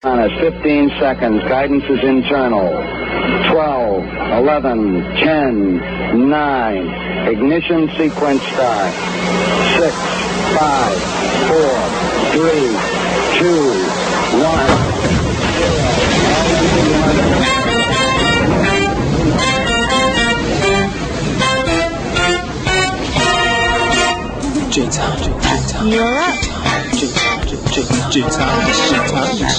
On it, 15 seconds. Guidance is internal. 12, 11, 10, 9. Ignition sequence start. 6, 5, 4, 3, 2, 1. You're up.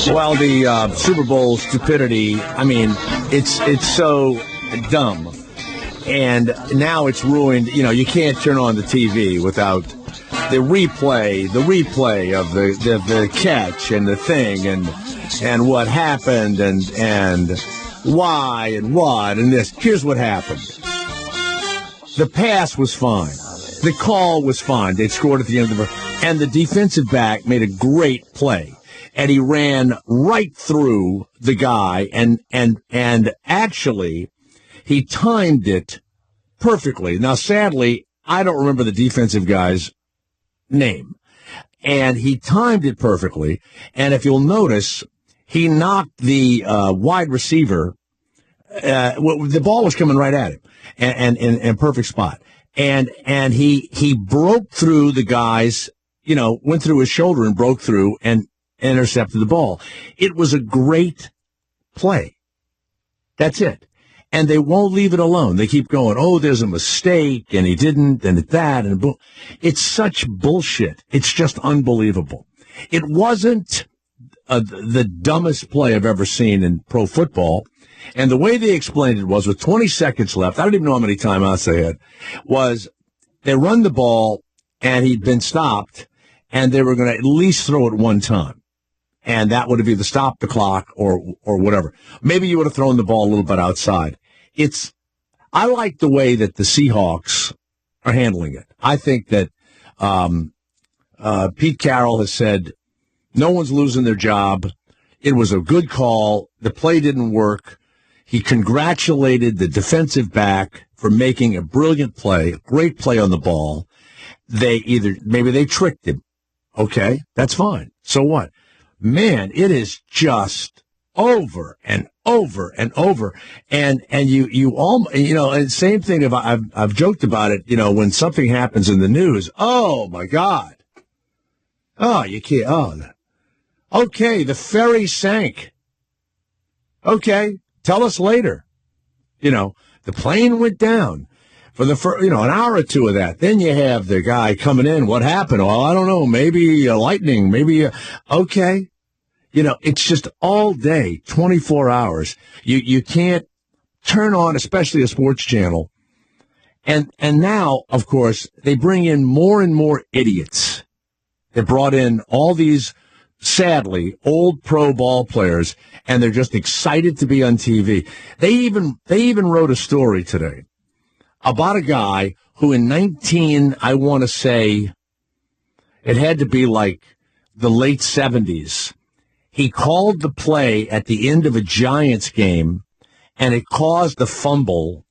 Well, the Super Bowl stupidity, I mean, it's so dumb. And now it's ruined. You know, you can't turn on the TV without the replay of the catch and the thing and what happened and why and what and this. Here's what happened. The pass was fine. The call was fine. They scored at the end of the and the defensive back made a great play. And he ran right through the guy and actually he timed it perfectly. Now, sadly, I don't remember the defensive guy's name. And he timed it perfectly. And if you'll notice, he knocked the wide receiver. The ball was coming right at him and in perfect spot. And he broke through the guys, you know, went through his shoulder and broke through and intercepted the ball. It was a great play. That's it. And they won't leave it alone. They keep going, oh, there's a mistake, and he didn't, and that, and boom. It's such bullshit. It's just unbelievable. It wasn't the dumbest play I've ever seen in pro football. And the way they explained it was with 20 seconds left, I don't even know how many timeouts they had, was they run the ball, and he'd been stopped, and they were going to at least throw it one time. And that would have either stopped the clock or whatever. Maybe you would have thrown the ball a little bit outside. I like the way that the Seahawks are handling it. I think that Pete Carroll has said no one's losing their job. It was a good call. The play didn't work. He congratulated the defensive back for making a brilliant play, a great play on the ball. Maybe they tricked him. Okay, that's fine. So what? Man, it is just over and over and over. And you all, you know, and same thing. I've joked about it, you know, when something happens in the news. Oh my God. Oh, you can't. Oh, okay. The ferry sank. Okay. Tell us later. You know, the plane went down for the first, you know, an hour or two of that. Then you have the guy coming in. What happened? Well, I don't know. Maybe lightning. Maybe. Okay. You know, it's just all day, 24 hours. You can't turn on, especially a sports channel. And now, of course, they bring in more and more idiots. They brought in all these, sadly, old pro ball players, and they're just excited to be on TV. They even wrote a story today about a guy who in I want to say, it had to be like the late 70s. He called the play at the end of a Giants game, and it caused a fumble,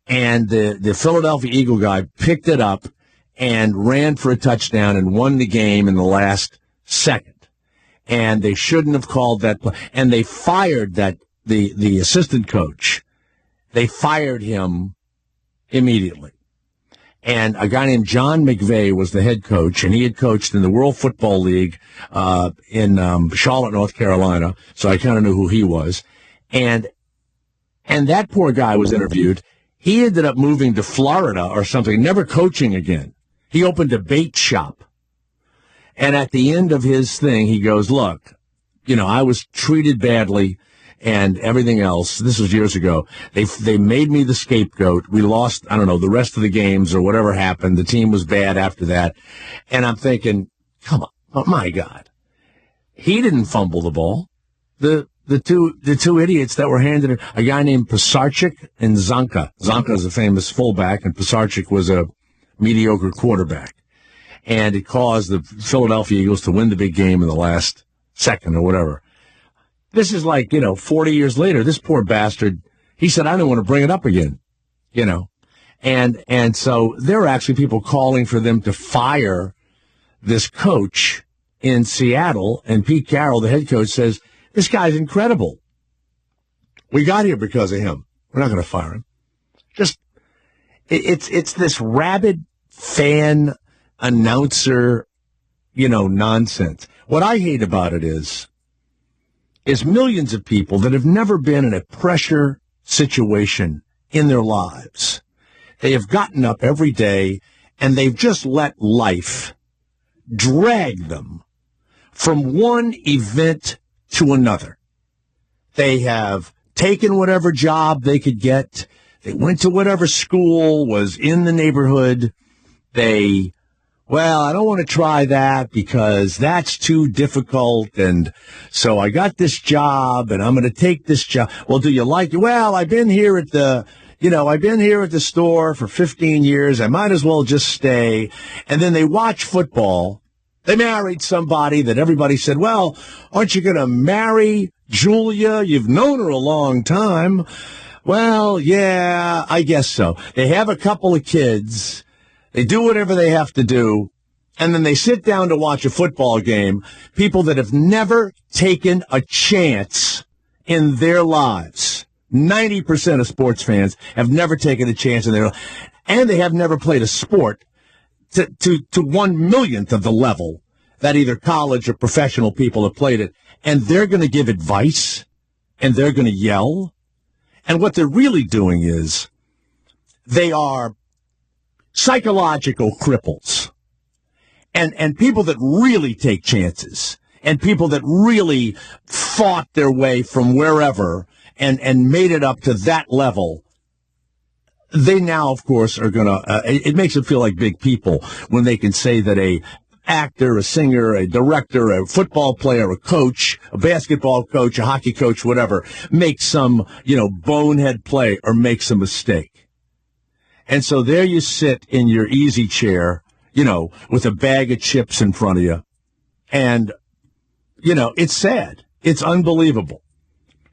and the Philadelphia Eagle guy picked it up and ran for a touchdown and won the game in the last second. And they shouldn't have called that play. And they fired the assistant coach. They fired him immediately. And a guy named John McVay was the head coach, and he had coached in the World Football League in Charlotte, North Carolina. So I kind of knew who he was. And that poor guy was interviewed. He ended up moving to Florida or something, never coaching again. He opened a bait shop. And at the end of his thing, he goes, look, you know, I was treated badly and everything else. This was years ago. They made me the scapegoat. We lost, I don't know, the rest of the games or whatever happened. The team was bad after that. And I'm thinking, come on, oh my God. He didn't fumble the ball. The two idiots that were handed it, a guy named Pisarcik and Zonka. Zonka is a famous fullback, and Pisarcik was a mediocre quarterback. And it caused the Philadelphia Eagles to win the big game in the last second or whatever. This is like, you know, 40 years later, this poor bastard, he said, I don't want to bring it up again, you know. And so there are actually people calling for them to fire this coach in Seattle. And Pete Carroll, the head coach, says, This guy's incredible. We got here because of him. We're not going to fire him. Just, it's this rabid fan announcer, nonsense. What I hate about it is millions of people that have never been in a pressure situation in their lives. They have gotten up every day and they've just let life drag them from one event to another. They have taken whatever job they could get. They went to whatever school was in the neighborhood. I don't want to try that because that's too difficult. And so I got this job and I'm going to take this job. Well, do you like it? Well, I've been here at the store for 15 years. I might as well just stay. And then they watch football. They married somebody that everybody said, well, aren't you going to marry Julia? You've known her a long time. Well, yeah, I guess so. They have a couple of kids. They do whatever they have to do, and then they sit down to watch a football game, people that have never taken a chance in their lives. 90% of sports fans have never taken a chance in their life, and they have never played a sport to 1/1,000,000th of the level that either college or professional people have played it, and they're going to give advice, and they're going to yell, and what they're really doing is they are psychological cripples and people that really take chances and people that really fought their way from wherever and made it up to that level. They now, of course, are going to, it makes them feel like big people when they can say that a actor, a singer, a director, a football player, a coach, a basketball coach, a hockey coach, whatever, makes some, bonehead play or makes a mistake. And so there you sit in your easy chair, with a bag of chips in front of you. And, it's sad. It's unbelievable.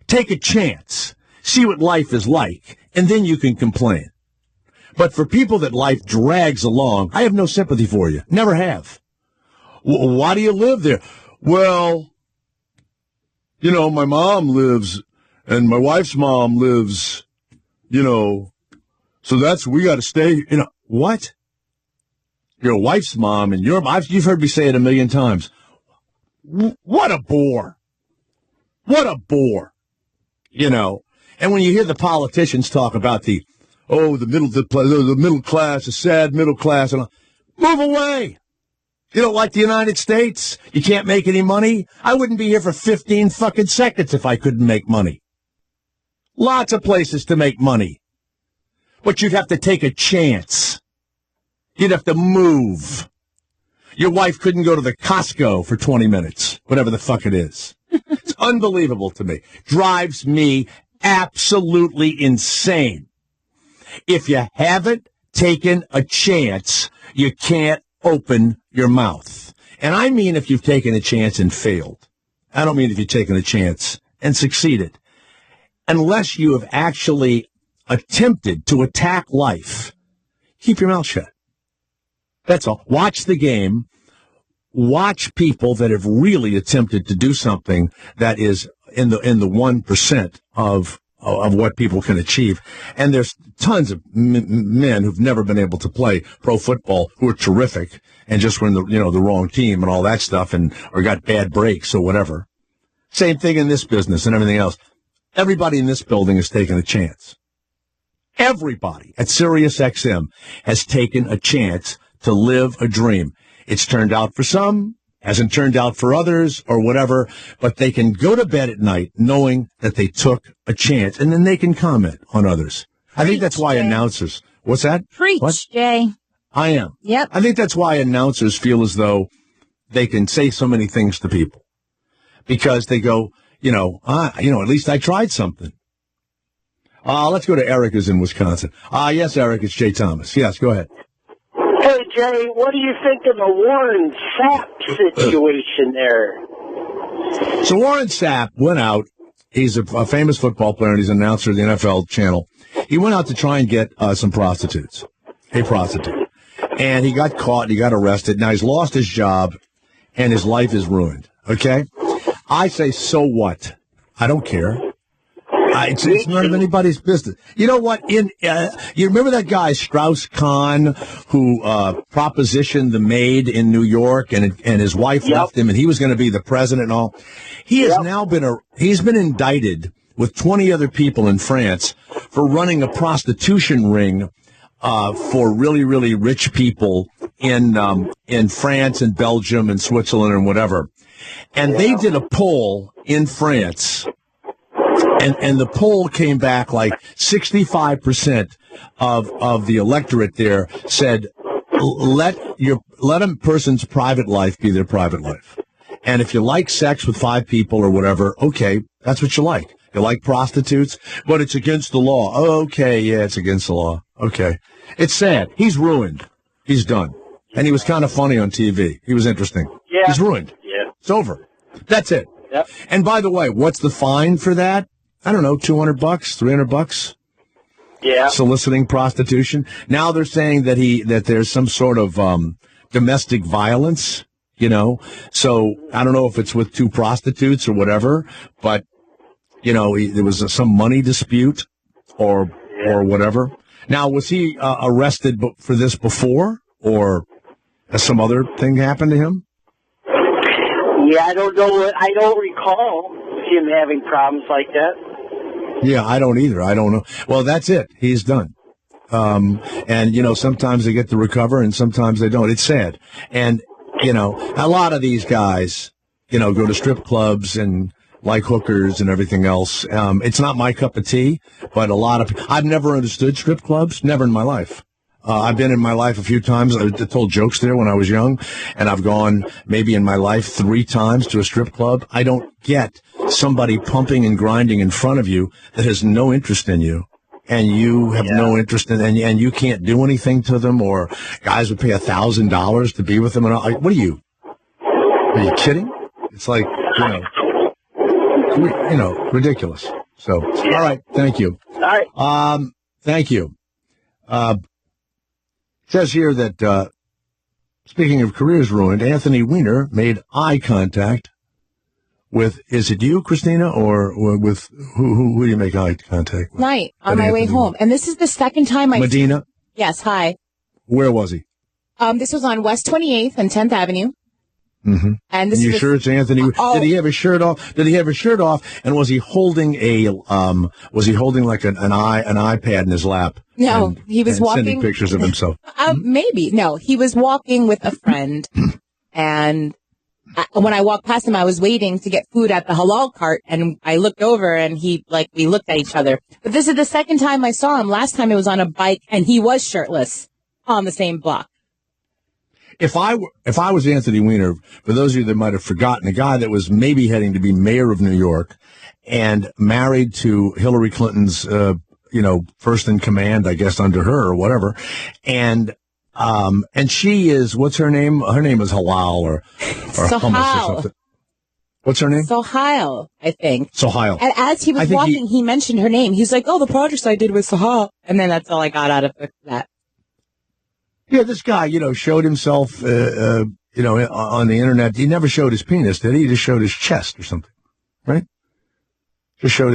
Take a chance. See what life is like. And then you can complain. But for people that life drags along, I have no sympathy for you. Never have. Why do you live there? Well, my mom lives and my wife's mom lives, so we got to stay, what? Your wife's mom and you've heard me say it a million times. What a bore. What a bore. And when you hear the politicians talk about the middle class, the sad middle class, and move away. You don't like the United States? You can't make any money? I wouldn't be here for 15 fucking seconds if I couldn't make money. Lots of places to make money. But you'd have to take a chance. You'd have to move. Your wife couldn't go to the Costco for 20 minutes, whatever the fuck it is. It's unbelievable to me. Drives me absolutely insane. If you haven't taken a chance, you can't open your mouth. And I mean if you've taken a chance and failed. I don't mean if you've taken a chance and succeeded. Unless you have actually attempted to attack life, keep your mouth shut. That's all. Watch the game. Watch people that have really attempted to do something that is in the 1% of what people can achieve. And there's tons of men who've never been able to play pro football who are terrific and just were in the wrong team and all that stuff or got bad breaks or whatever. Same thing in this business and everything else. Everybody in this building has taken a chance. Everybody at Sirius XM has taken a chance to live a dream. It's turned out for some, hasn't turned out for others or whatever, but they can go to bed at night knowing that they took a chance, and then they can comment on others. I think that's why announcers... What's that? Preach, what? Jay. I am. Yep. I think that's why announcers feel as though they can say so many things to people. Because they go, at least I tried something. Let's go to Eric who's in Wisconsin. Yes, Eric, it's Jay Thomas. Yes, go ahead. Hey, Jay, what do you think of the Warren Sapp situation there? So Warren Sapp went out. He's a famous football player, and he's an announcer of the NFL channel. He went out to try and get some prostitutes, a prostitute. And he got caught, and he got arrested. Now he's lost his job, and his life is ruined, okay? I say, so what? I don't care. It's none of anybody's business. You know what? You remember that guy Strauss-Kahn who propositioned the maid in New York, and his wife left him, and he was going to be the president and all. He has now he's been indicted with 20 other people in France for running a prostitution ring for really, really rich people in France and Belgium and Switzerland and whatever. And they did a poll in France. And the poll came back like 65% of the electorate there said, let a person's private life be their private life. And if you like sex with 5 people or whatever, okay, that's what you like. You like prostitutes, but it's against the law. Oh, okay, yeah, it's against the law. Okay. It's sad. He's ruined. He's done. And he was kind of funny on TV. He was interesting. Yeah. He's ruined. Yeah. It's over. That's it. Yep. And by the way, what's the fine for that? I don't know, $200, $300. Yeah. Soliciting prostitution. Now they're saying that there's some sort of domestic violence, you know. So I don't know if it's with 2 prostitutes or whatever, but you know, there was some money dispute or whatever. Now, was he arrested for this before, or has some other thing happened to him? Yeah, I don't know. I don't recall him having problems like that. Yeah, I don't either. I don't know. Well, that's it. He's done. And, you know, sometimes they get to recover and sometimes they don't. It's sad. And, you know, a lot of these guys, you know, go to strip clubs and like hookers and everything else. It's not my cup of tea, but I've never understood strip clubs, never in my life. I've been in my life a few times. I told jokes there when I was young, and I've gone maybe in my life 3 times to a strip club. I don't get somebody pumping and grinding in front of you that has no interest in you, and you have no interest in, and you can't do anything to them, or guys would pay $1,000 to be with them. And what are you kidding? It's like, ridiculous. So, all right. Thank you. All right. Thank you. It says here that, speaking of careers ruined, Anthony Weiner made eye contact with, is it you, Christina, or with who do you make eye contact with? Night, on my way home. And this is the second time Medina? Yes, hi. Where was he? This was on West 28th and 10th Avenue. Mm-hmm. And this you is sure it's Anthony? Did he have his shirt off? Did he have his shirt off? And was he holding like an iPad in his lap? No, he was walking. Sending pictures of himself. Maybe. No, he was walking with a friend. And when I walked past him, I was waiting to get food at the halal cart. And I looked over and we looked at each other. But this is the second time I saw him. Last time it was on a bike and he was shirtless on the same block. If I was Anthony Weiner, for those of you that might have forgotten, a guy that was maybe heading to be mayor of New York and married to Hillary Clinton's, first in command, I guess, under her or whatever. And she is, what's her name? Her name is Halal or hummus or something. What's her name? Sohail, I think. Sohail. And as he was walking, he mentioned her name. He's like, oh, the projects I did with Sohail. And then that's all I got out of that. Yeah, this guy, showed himself, on the internet. He never showed his penis, did he? He just showed his chest or something, right? Just showed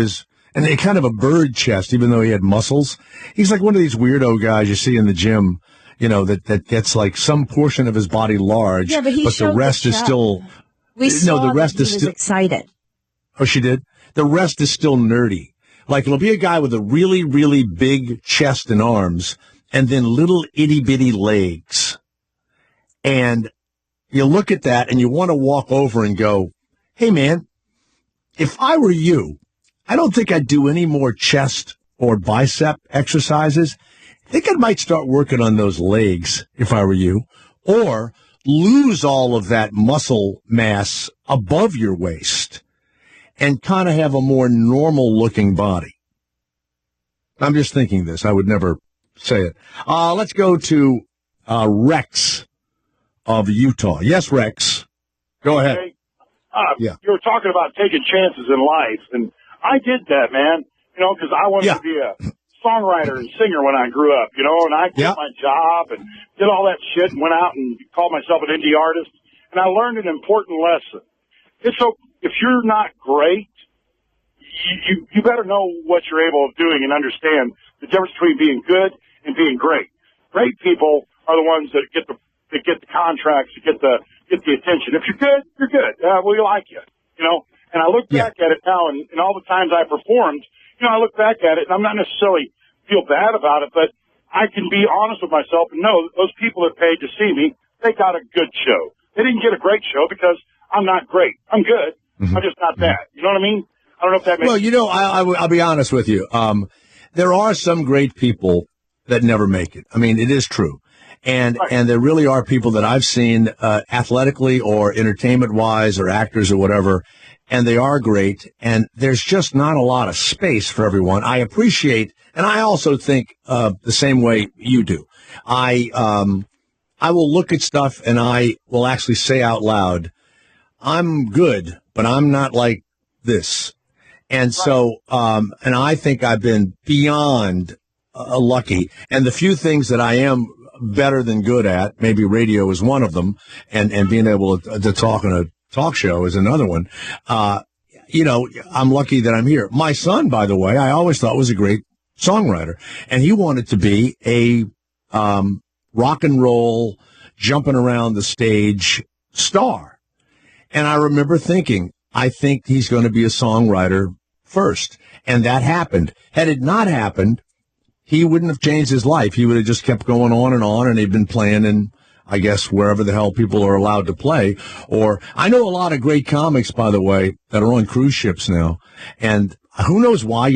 and kind of a bird chest, even though he had muscles. He's like one of these weirdo guys you see in the gym, that gets like some portion of his body large, but the rest is still. The rest is still excited. Oh, she did? The rest is still nerdy. Like it'll be a guy with a really, really big chest and arms, and then little itty-bitty legs. And you look at that and you want to walk over and go, hey, man, if I were you, I don't think I'd do any more chest or bicep exercises. I think I might start working on those legs if I were you, or lose all of that muscle mass above your waist and kind of have a more normal-looking body. I'm just thinking this. I would never say it. Let's go to Rex of Utah. Yes, Rex. Go ahead. Okay. You were talking about taking chances in life, and I did that, man. Because I wanted to be a songwriter and singer when I grew up, and I quit my job and did all that shit and went out and called myself an indie artist, and I learned an important lesson. It's so if you're not great, you better know what you're able of doing and understand the difference between being good and being great. Great people are the ones that get the contracts, that get the attention. If you're good, you're good. We like you, you know. And I look back at it now, and all the times I performed, you know, I look back at it, and I'm not necessarily feel bad about it, but I can be honest with myself and know that those people that paid to see me, they got a good show. They didn't get a great show because I'm not great. I'm good. Mm-hmm. I'm just not that. You know what I mean? I don't know if that makes sense. Well, you know, I'll be honest with you. There are some great people that never make it. I mean, it is true. And there really are people that I've seen athletically or entertainment-wise or actors or whatever, and they are great, and there's just not a lot of space for everyone. I appreciate, and I also think the same way you do. I will look at stuff, and I will actually say out loud, I'm good, but I'm not like this. And so, and I think I've been beyond lucky. And the few things that I am better than good at, maybe radio is one of them, and being able to talk on a talk show is another one. You know, I'm lucky that I'm here. My son, by the way, I always thought was a great songwriter, and he wanted to be a rock and roll, jumping around the stage star. And I remember thinking, I think he's going to be a songwriter first. And that happened. Had it not happened, he wouldn't have changed his life. He would have just kept going on, and he'd been playing in, I guess, wherever the hell people are allowed to play. Or I know a lot of great comics, by the way, that are on cruise ships now. And who knows why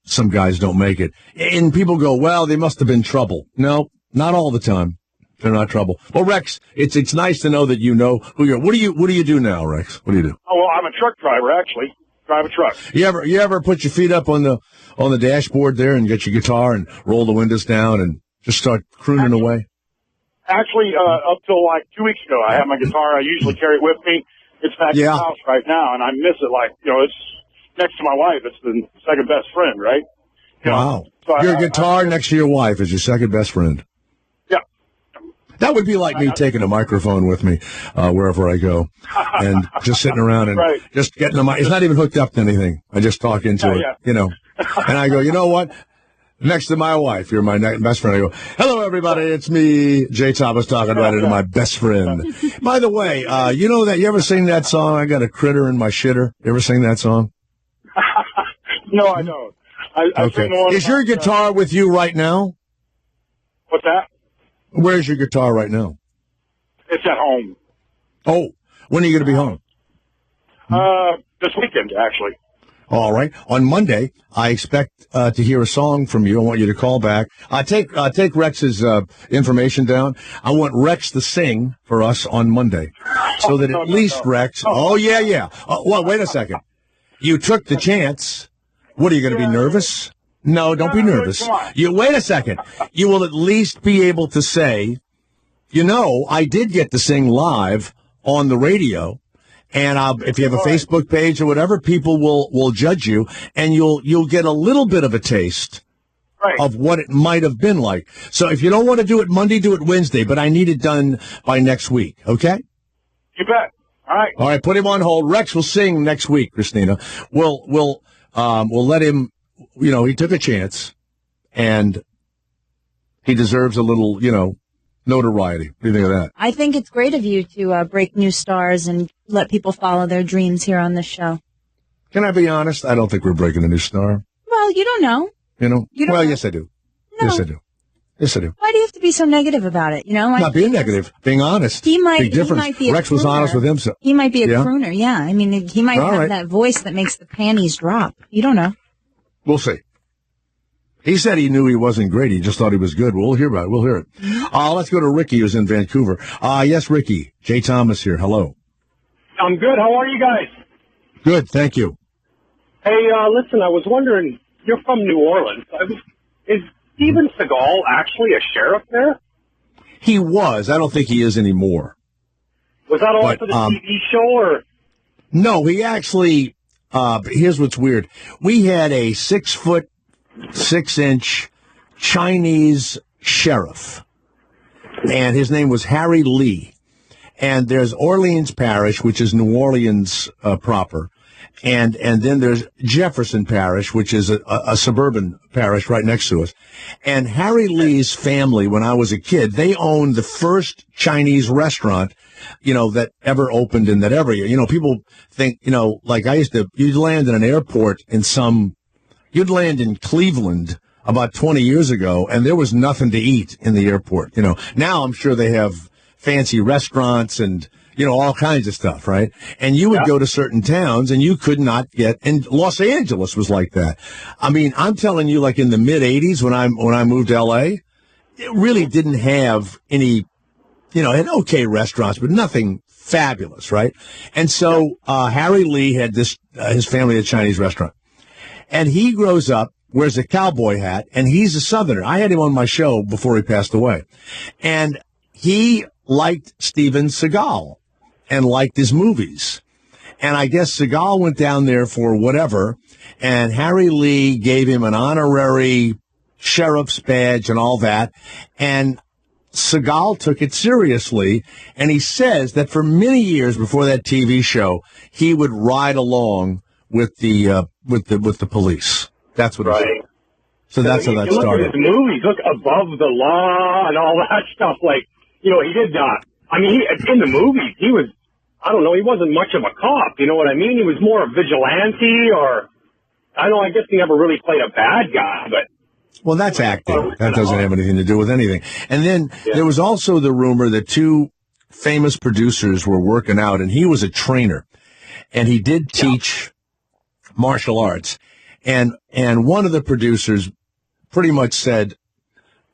some guys don't make it. And people go, well, they must have been trouble. No, not all the time. They're not trouble. Well, Rex, it's nice to know that you know who you're. What do you do now, Rex? What do you do? Oh, well, I'm a truck driver, actually. Drive a truck. You ever put your feet up on the dashboard there and get your guitar and roll the windows down and just start crooning away? Actually, up till like 2 weeks ago, I have my guitar. I usually carry it with me. It's back in the house right now, and I miss it. Like, you know, it's next to my wife. It's the second best friend, right? Wow. So your guitar next to your wife is your second best friend. That would be like me taking a microphone with me wherever I go and just sitting around and just getting the mic. It's not even hooked up to anything. I just talk into it, you know. And I go, you know what? Next to my wife, you're my best friend. I go, hello, everybody. It's me, Jay Thomas, talking right into my best friend. By the way, you know that you ever sing that song, I Got a Critter in My Shitter? You ever sing that song? No, I don't. Okay. Is your guitar with you right now? What's that? Where's your guitar right now? It's at home. Oh, when are you going to be home? This weekend, actually. All right. On Monday, I expect to hear a song from you. I want you to call back. Take Rex's information down. I want Rex to sing for us on Monday, so that at least Rex. Oh yeah. Well, wait a second. You took the chance. What are you going to be nervous? No, don't be nervous. You wait a second. You will at least be able to say, you know, I did get to sing live on the radio, and if you have a Facebook page or whatever, people will judge you, and you'll get a little bit of a taste of what it might have been like. So if you don't want to do it Monday, do it Wednesday, but I need it done by next week, okay? You bet. All right. All right, put him on hold. Rex will sing next week, Christina. We'll let him. You know, he took a chance, and he deserves a little, you know, notoriety. What do you think of that? I think it's great of you to break new stars and let people follow their dreams here on this show. Can I be honest? I don't think we're breaking a new star. Well, you don't know. You know? Well, yes, I do. No. Yes, I do. Yes, I do. Why do you have to be so negative about it? You know, not being negative, being honest. Big difference. He might be Rex was honest with himself. He might be a crooner, yeah. I mean, he might have that voice that makes the panties drop. You don't know. We'll see. He said he knew he wasn't great. He just thought he was good. We'll hear about it. We'll hear it. Let's go to Ricky, who's in Vancouver. Yes, Ricky. Jay Thomas here. Hello. I'm good. How are you guys? Good. Thank you. Hey, listen, I was wondering, you're from New Orleans. Is Steven Seagal actually a sheriff there? He was. I don't think he is anymore. Was that all for the TV show, or? No, he actually... here's what's weird. We had a 6'6" Chinese sheriff, and his name was Harry Lee. And there's Orleans Parish, which is New Orleans proper, And then there's Jefferson Parish, which is a suburban parish right next to us. And Harry Lee's family, when I was a kid, they owned the first Chinese restaurant, that ever opened in that area. People think, like you'd land in an airport you'd land in Cleveland about 20 years ago, and there was nothing to eat in the airport. Now I'm sure they have fancy restaurants and, all kinds of stuff, right? And you would go to certain towns and you could not get, and Los Angeles was like that. I mean, I'm telling you, like in the mid 80s when I moved to LA, it really didn't have any, it had okay restaurants, but nothing fabulous, right? And so, Harry Lee had his family had a Chinese restaurant, and he grows up, wears a cowboy hat, and he's a Southerner. I had him on my show before he passed away, and he liked Steven Seagal and liked his movies. And I guess Seagal went down there for whatever, and Harry Lee gave him an honorary sheriff's badge and all that. And Seagal took it seriously, and he says that for many years before that TV show, he would ride along with the police. That's what he said. So that's how that started. Look at his movies, look above the law and all that stuff. Like, he did not. I mean, in the movies, he was, I don't know, he wasn't much of a cop. You know what I mean? He was more a vigilante, or, I don't know, I guess he never really played a bad guy, but. Well, that's acting. That doesn't have anything to do with anything. And then there was also the rumor that two famous producers were working out, and he was a trainer, and he did teach martial arts. And one of the producers pretty much said,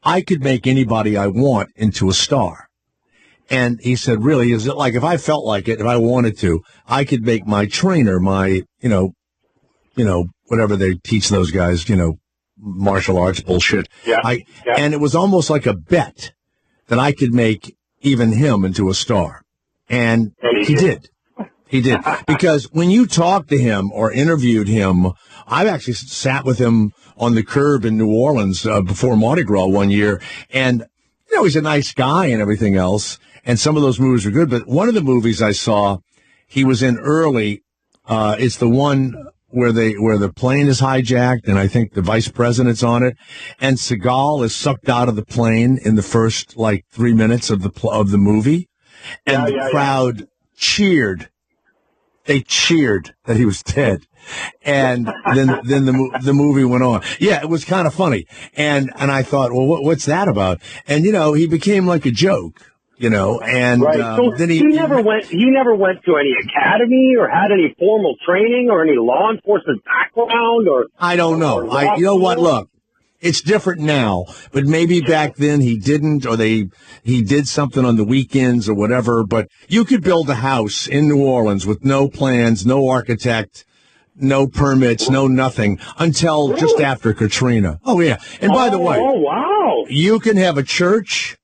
I could make anybody I want into a star. And he said, really, is it like, if I felt like it, if I wanted to, I could make my trainer, my, whatever they teach those guys, martial arts bullshit. And it was almost like a bet that I could make even him into a star. And he did. He did. Because when you talked to him or interviewed him, I've actually sat with him on the curb in New Orleans before Mardi Gras one year. And, he's a nice guy and everything else. And some of those movies are good. But one of the movies I saw, he was in early, it's the one where the plane is hijacked, and I think the vice president's on it, and Seagal is sucked out of the plane in the first 3 minutes of the movie, and the crowd cheered. They cheered that he was dead, and then the movie went on. Yeah, it was kind of funny, and I thought, well, what's that about? And he became like a joke. And right. So then he never went to any academy or had any formal training or any law enforcement background, or I don't know. You know what? Look, it's different now, but maybe back then he didn't, or he did something on the weekends or whatever. But you could build a house in New Orleans with no plans, no architect, no permits, no nothing until just after Katrina. Oh yeah. And by the way, wow, you can have a church,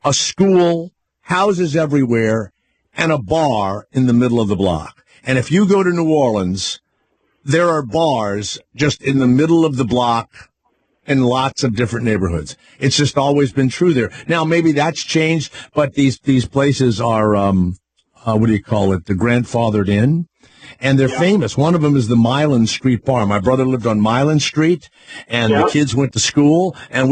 a school, houses everywhere, and a bar in the middle of the block. And if you go to New Orleans, there are bars just in the middle of the block in lots of different neighborhoods. It's just always been true there. Now, maybe that's changed, but these places are, what do you call it, the grandfathered in. And they're famous. One of them is the Milan Street Bar. My brother lived on Milan Street, and the kids went to school, and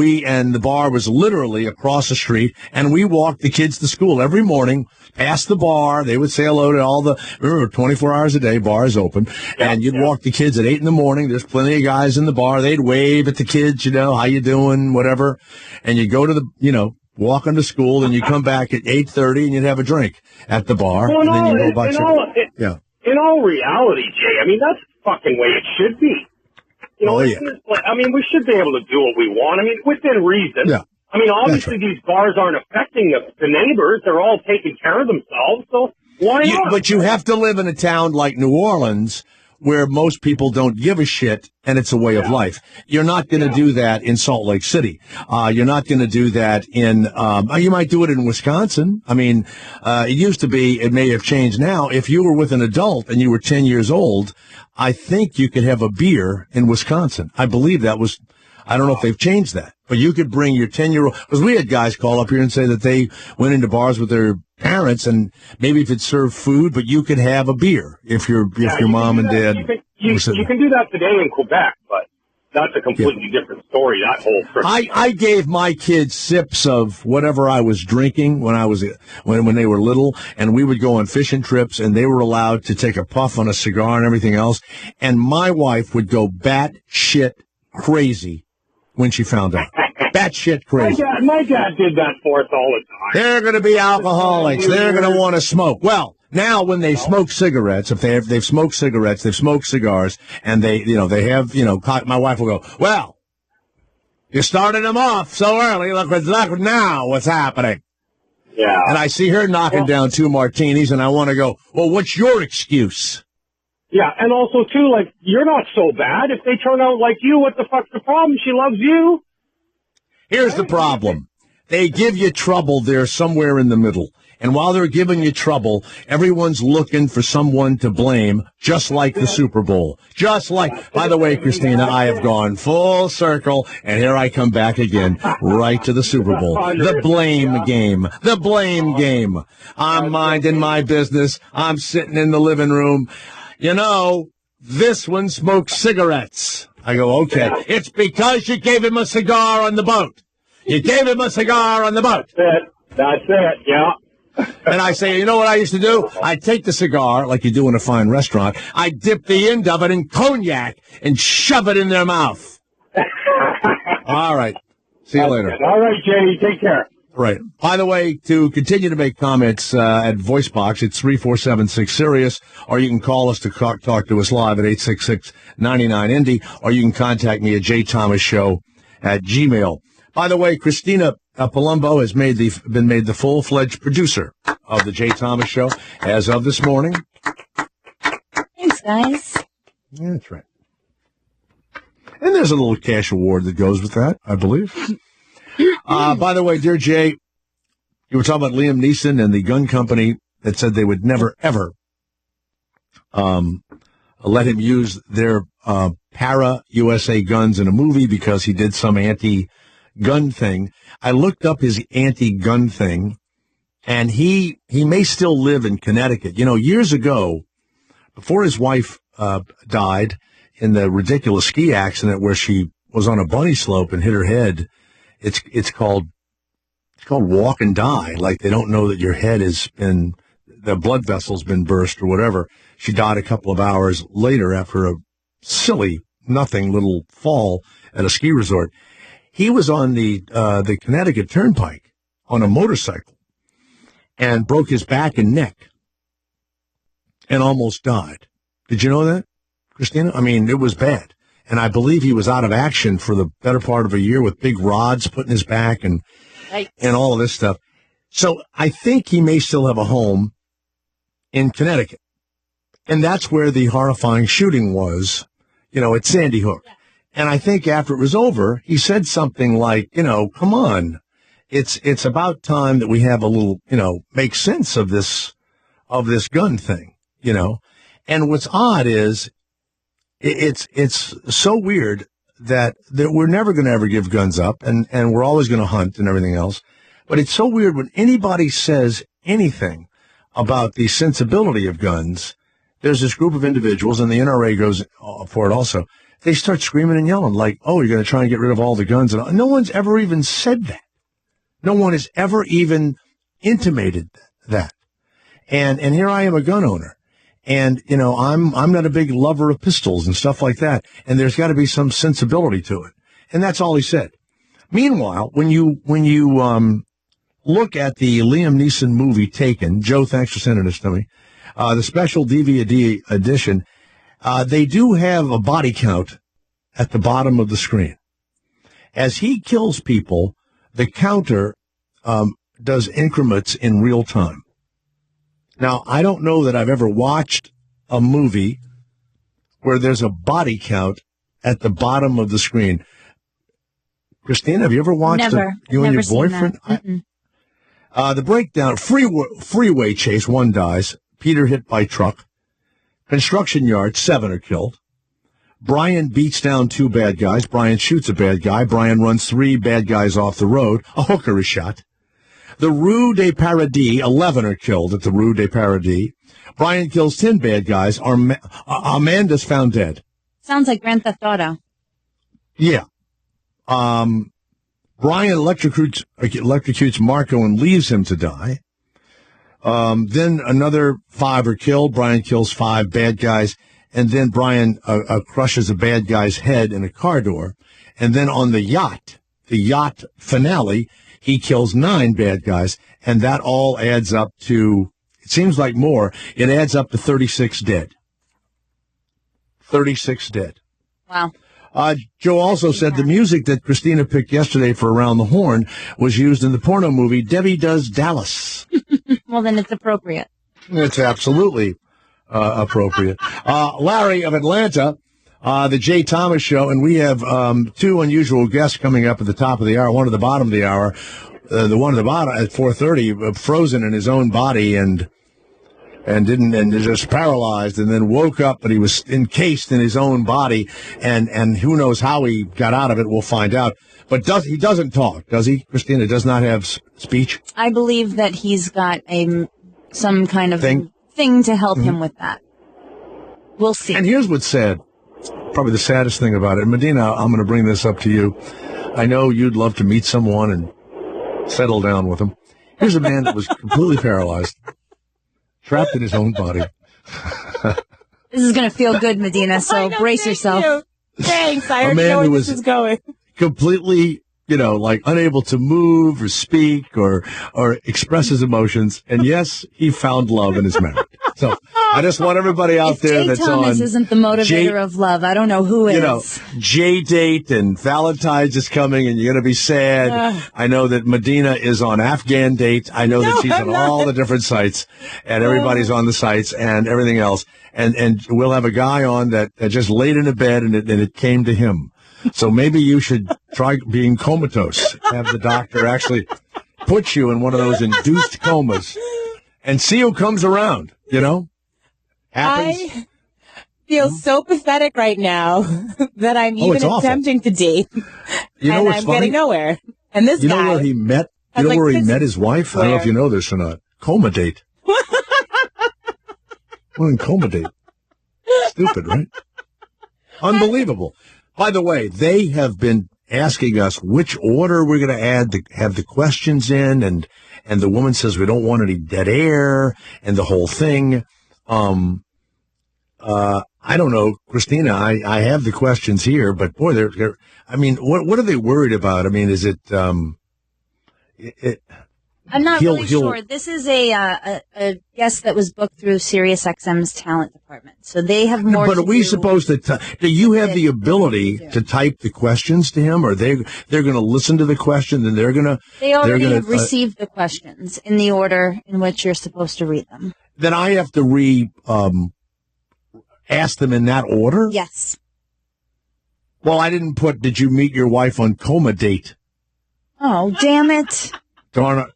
the bar was literally across the street, and we walked the kids to school every morning, past the bar. They would say hello to remember, 24 hours a day, bar is open, and you'd walk the kids at 8 in the morning. There's plenty of guys in the bar. They'd wave at the kids, how you doing, whatever. And you go to the, walk into school, and you come back at 8:30, and you'd have a drink at the bar, and then you go about your... In all reality, Jay, I mean, that's the fucking way it should be. I mean, we should be able to do what we want. I mean, within reason. Yeah. I mean, obviously these bars aren't affecting the neighbors. They're all taking care of themselves, so why not? But you have to live in a town like New Orleans where most people don't give a shit, and it's a way of life. You're not going to do that in Salt Lake City. You're not going to do that in, you might do it in Wisconsin. I mean, it used to be, it may have changed now. If you were with an adult and you were 10 years old, I think you could have a beer in Wisconsin. I believe that was, I don't know if they've changed that. But you could bring your 10-year-old, because we had guys call up here and say that they went into bars with their parents, and maybe if it served food, but you could have a beer if your mom and dad. You can do that today in Quebec, but that's a completely different story. That whole trip. I gave my kids sips of whatever I was drinking when they were little, and we would go on fishing trips, and they were allowed to take a puff on a cigar and everything else. And my wife would go batshit crazy when she found out. Batshit crazy. My dad did that for us all the time. They're going to be alcoholics. They're going to want to smoke. Well, now when they smoke cigarettes, if they've smoked cigarettes, they've smoked cigars, and they have, my wife will go, well, you started them off so early. Look now what's happening. Yeah. And I see her knocking down 2 martinis, and I want to go, well, what's your excuse? Yeah, and also, too, like, you're not so bad. If they turn out like you, what the fuck's the problem? She loves you. Here's the problem. They give you trouble there somewhere in the middle. And while they're giving you trouble, everyone's looking for someone to blame, just like the Super Bowl. By the way, Christina, I have gone full circle, and here I come back again, right to the Super Bowl. The blame game. The blame game. I'm minding my business. I'm sitting in the living room. This one smokes cigarettes. I go, okay. It's because you gave him a cigar on the boat. You gave him a cigar on the boat. That's it, yeah. And I say, you know what I used to do? I'd take the cigar, like you do in a fine restaurant. I'd dip the end of it in cognac and shove it in their mouth. All right. See you later. All right, Jay. Take care. Right. By the way, to continue to make comments at VoiceBox, it's 3476-SIRIUS, or you can call us to talk to us live at 866-99-INDY, or you can contact me at jthomasshow@gmail. By the way, Christina Palumbo has been made the full-fledged producer of the Jay Thomas Show as of this morning. Thanks, guys. Yeah, that's right. And there's a little cash award that goes with that, I believe. By the way, dear Jay, you were talking about Liam Neeson and the gun company that said they would never, ever let him use their para-USA guns in a movie because he did some anti-gun thing. I looked up his anti-gun thing, and he may still live in Connecticut. Years ago, before his wife died in the ridiculous ski accident where she was on a bunny slope and hit her head, it's called walk and die. Like they don't know that your head the blood vessel's been burst or whatever. She died a couple of hours later after a silly, nothing little fall at a ski resort. He was on the Connecticut Turnpike on a motorcycle and broke his back and neck and almost died. Did you know that, Christina? I mean, it was bad. And I believe he was out of action for the better part of a year with big rods put in his back and all of this stuff. So I think he may still have a home in Connecticut. And that's where the horrifying shooting was, at Sandy Hook. And I think after it was over, he said something like, come on, it's about time that we have a little, make sense of this gun thing, And what's odd is it's so weird that we're never going to ever give guns up and we're always going to hunt and everything else. But it's so weird when anybody says anything about the sensibility of guns. There's this group of individuals, and the NRA goes for it also. They start screaming and yelling like, oh, you're going to try and get rid of all the guns. And no one's ever even said that. No one has ever even intimated that. And here I am, a gun owner. And, I'm not a big lover of pistols and stuff like that. And there's got to be some sensibility to it. And that's all he said. Meanwhile, when you look at the Liam Neeson movie Taken, Joe, thanks for sending this to me, the special DVD edition, they do have a body count at the bottom of the screen. As he kills people, the counter does increments in real time. Now, I don't know that I've ever watched a movie where there's a body count at the bottom of the screen. Christina, have you ever watched you and your boyfriend? The breakdown, freeway chase, 1 dies. Peter hit by truck. Construction yard, 7 are killed. Brian beats down 2 bad guys. Brian shoots a bad guy. Brian runs 3 bad guys off the road. A hooker is shot. The Rue des Paradis, 11 are killed at the Rue des Paradis. Brian kills 10 bad guys. Amanda's found dead. Sounds like Grand Theft Auto. Yeah. Brian electrocutes Marco and leaves him to die. Then another 5 are killed. Brian kills 5 bad guys. And then Brian crushes a bad guy's head in a car door. And then on the yacht finale, he kills 9 bad guys. And that all adds up to, it seems like more, it adds up to 36 dead. 36 dead. Wow. Joe also said the music that Christina picked yesterday for Around the Horn was used in the porno movie Debbie Does Dallas. Well, then it's appropriate. It's absolutely appropriate. Larry of Atlanta, the Jay Thomas Show, and we have 2 unusual guests coming up at the top of the hour, one at the bottom of the hour. The one at the bottom at 4:30, frozen in his own body and just paralyzed, and then woke up, but he was encased in his own body, and who knows how he got out of it. We'll find out. But he doesn't talk, does he? Christina does not have speech. I believe that he's got some kind of thing to help him with that. We'll see. And here's what's sad, probably the saddest thing about it. Medina, I'm going to bring this up to you. I know you'd love to meet someone and settle down with them. Here's a man that was completely paralyzed, trapped in his own body. This is going to feel good, Medina, so brace yourself. You. Thanks. I already know where this is going. Completely, like unable to move or speak or express his emotions. And yes, he found love in his marriage. So I just want everybody out there Jay that's Thomas on. Isn't the motivator of love. I don't know who is. J-Date and Valentine's is coming and you're going to be sad. I know that Medina is on Afghan Date. I know that she's on all the different sites and everybody's on the sites and everything else. And we'll have a guy on that just laid in a bed and it came to him. So maybe you should try being comatose. Have the doctor actually put you in one of those induced comas and see who comes around, Happens. I feel so pathetic right now that I'm even attempting to date. And I'm getting nowhere. And this guy. You know where he met? You know where he met his wife? I don't know if you know this or not. Coma date. Well, in coma date. Stupid, right? Unbelievable. By the way, they have been asking us which order we're going to have the questions in, and the woman says we don't want any dead air, and the whole thing. I don't know, Christina. I have the questions here, but boy, they're. I mean, what are they worried about? I mean, is it? I'm not really sure. This is a guest that was booked through SiriusXM's talent department, so they have more. But are we supposed to? Do you have the ability to type the questions to him, or they're going to listen to the question and they're going to? They already have received the questions in the order in which you're supposed to read them. Then I have to ask them in that order. Yes. Well, I didn't put. Did you meet your wife on coma date? Oh, damn it. Darn it.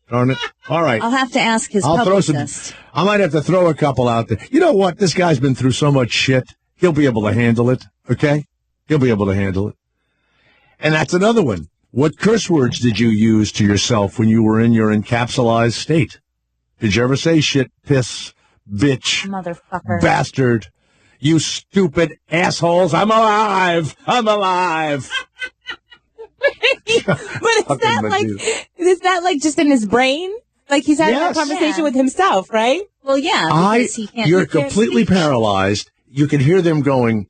All right. I'll have to ask his publicist. I might have to throw a couple out there. You know what? This guy's been through so much shit. He'll be able to handle it. Okay? He'll be able to handle it. And that's another one. What curse words did you use to yourself when you were in your encapsulized state? Did you ever say shit, piss, bitch, motherfucker, bastard, you stupid assholes? I'm alive. I'm alive. But is that like just in his brain? Like he's having a conversation with himself, right? Well, yeah. You're completely paralyzed. You can hear them going,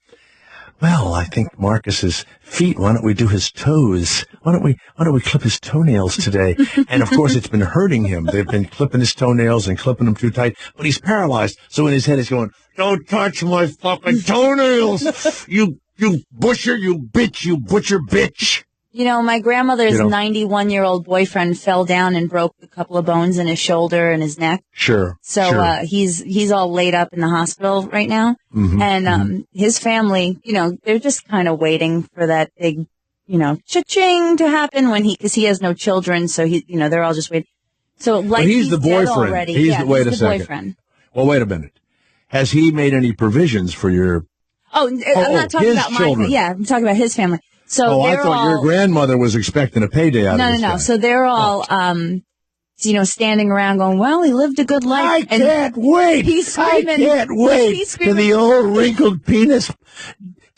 well, I think Marcus's feet, why don't we do his toes? Why don't we clip his toenails today? And of course it's been hurting him. They've been clipping his toenails and clipping them too tight, but he's paralyzed. So in his head he's going, don't touch my fucking toenails. You butcher, you bitch, you butcher bitch. You know, my grandmother's 91-year-old boyfriend fell down and broke a couple of bones in his shoulder and his neck. Sure. So he's all laid up in the hospital right now. Mm-hmm, and his family, they're just kind of waiting for that big, cha-ching to happen because he has no children. So they're all just waiting. So like but he's the boyfriend. Already. Wait a second. Boyfriend. Well, wait a minute. Has he made any provisions for your Oh, I'm not talking about my family. Yeah, I'm talking about his family. So I thought your grandmother was expecting a payday out of this guy. No. So they're all, standing around going, well, he lived a good life. I can't wait. He's screaming. I can't wait till the old wrinkled penis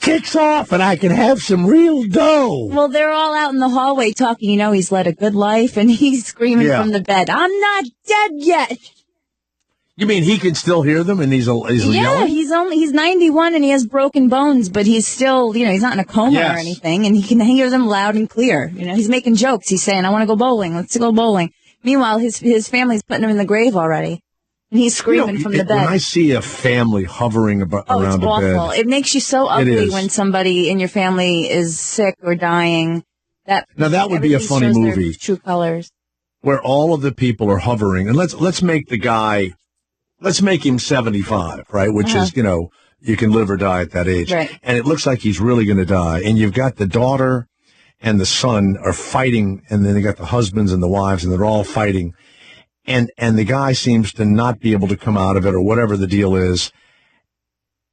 kicks off and I can have some real dough. Well, they're all out in the hallway talking, he's led a good life, and he's screaming from the bed, I'm not dead yet. You mean he can still hear them and he's yelling? Yeah, he's 91 and he has broken bones, but he's still, he's not in a coma or anything, and he can hear them loud and clear. He's making jokes. He's saying, I want to go bowling. Let's go bowling. Meanwhile, his family's putting him in the grave already. And he's screaming from the bed. When I see a family hovering around it's a bed. awful. It makes you so ugly when somebody in your family is sick or dying. That would be a funny movie. True colors. Where all of the people are hovering. And let's make the guy, let's make him 75, right? Which is, you can live or die at that age. Right. And it looks like he's really going to die. And you've got the daughter and the son are fighting. And then you got the husbands and the wives, and they're all fighting. And the guy seems to not be able to come out of it or whatever the deal is.